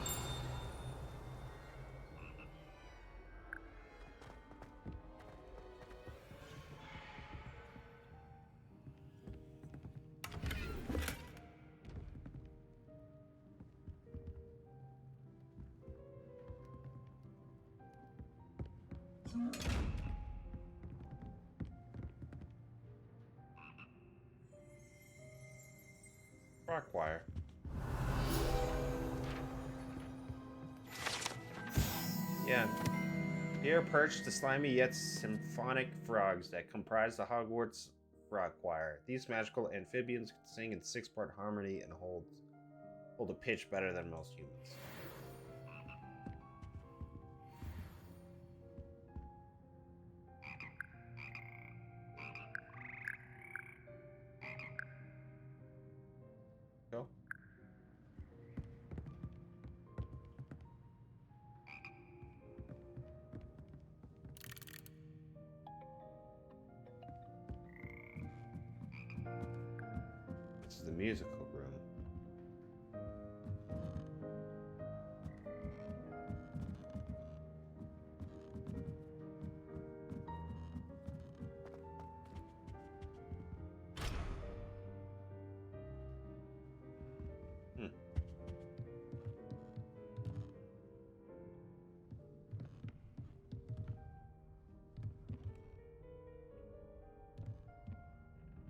Rock wire. Yeah. Here perched the slimy yet symphonic frogs that comprise the Hogwarts frog choir. These magical amphibians can sing in 6-part harmony and hold a pitch better than most humans. Go. This is the musical room.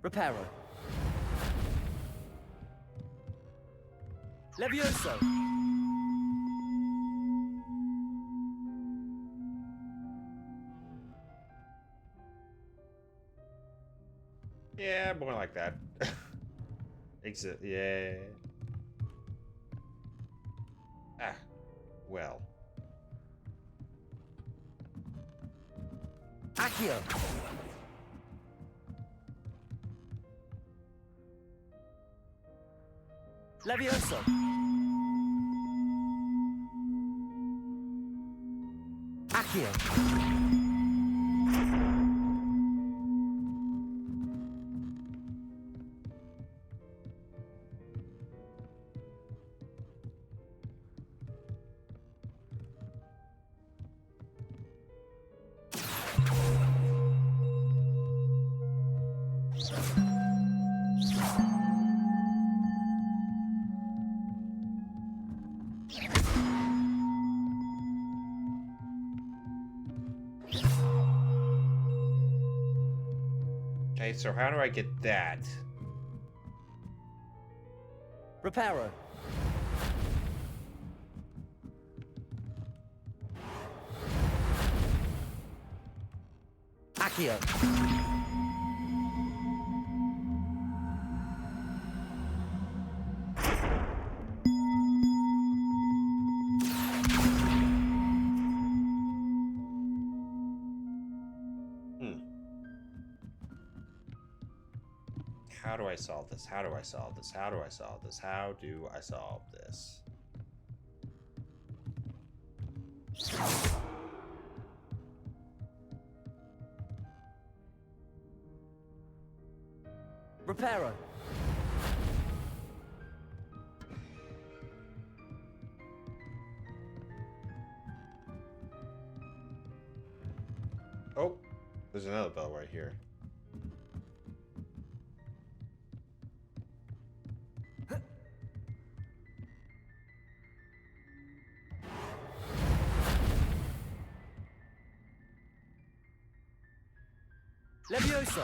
Reparo. Levioso. Yeah, more like that. Exit. Yeah. Ah. Well. Accio. Levioso. Accio. so how do I get that? Reparo. Accio. How do I solve this? How do I solve this? How do I solve this? How do I solve this? Reparo. Oh, there's another bell right here. Levioso.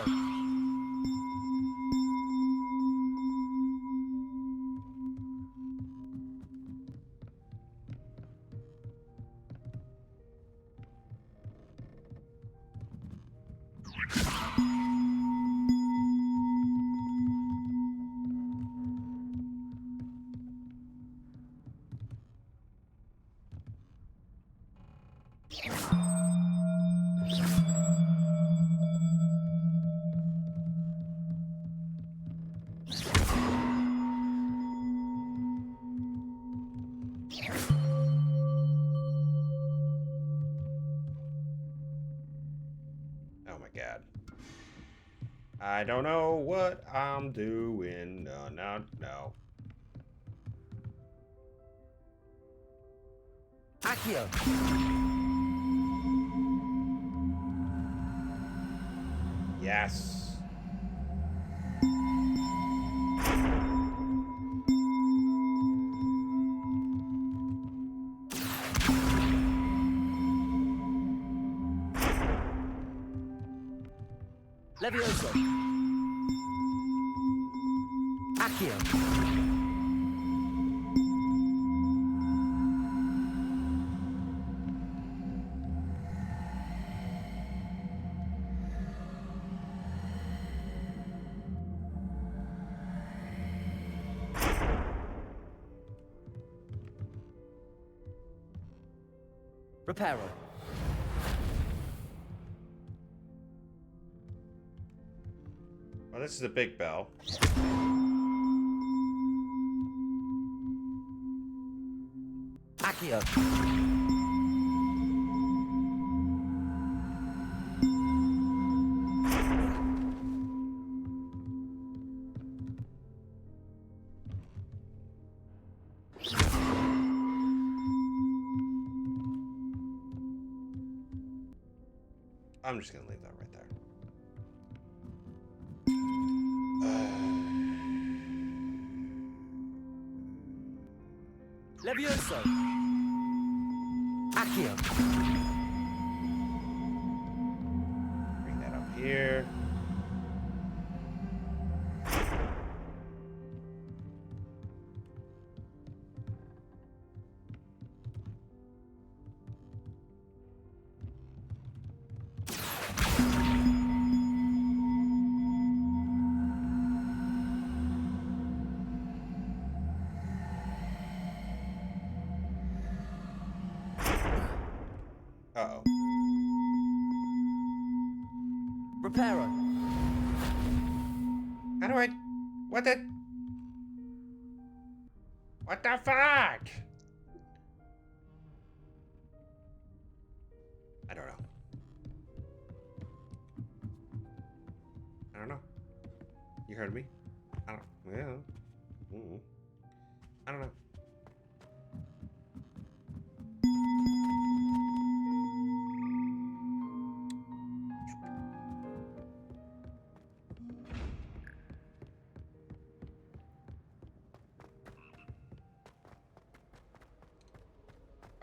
Oh my god. I don't know what I'm doing. No, no, no. Accio. Yes. Levioso. Accio. Reparo. Well, this is a big bell. Accio. I'm just gonna leave that right there. Levioso. Accio. Bring that up here. Uh-oh. Reparo. How do I... What the... What the fuck? I don't know. I don't know. You heard me? I don't... Yeah. I don't know.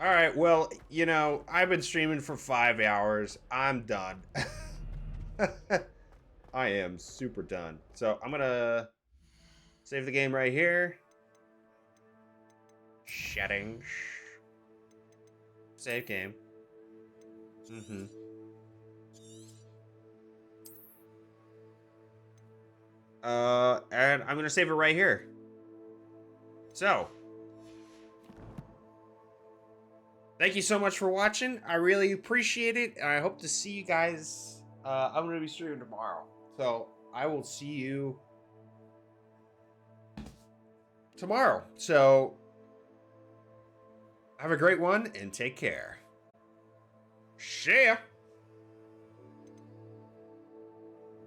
All right, well, you know, I've been streaming for 5 hours. I'm done. I am super done. So I'm gonna save the game right here. Settings. Save game. And I'm gonna save it right here. So, thank you so much for watching. I really appreciate it, and I hope to see you guys. I'm gonna be streaming tomorrow, so I will see you tomorrow. So, have a great one and take care. See ya.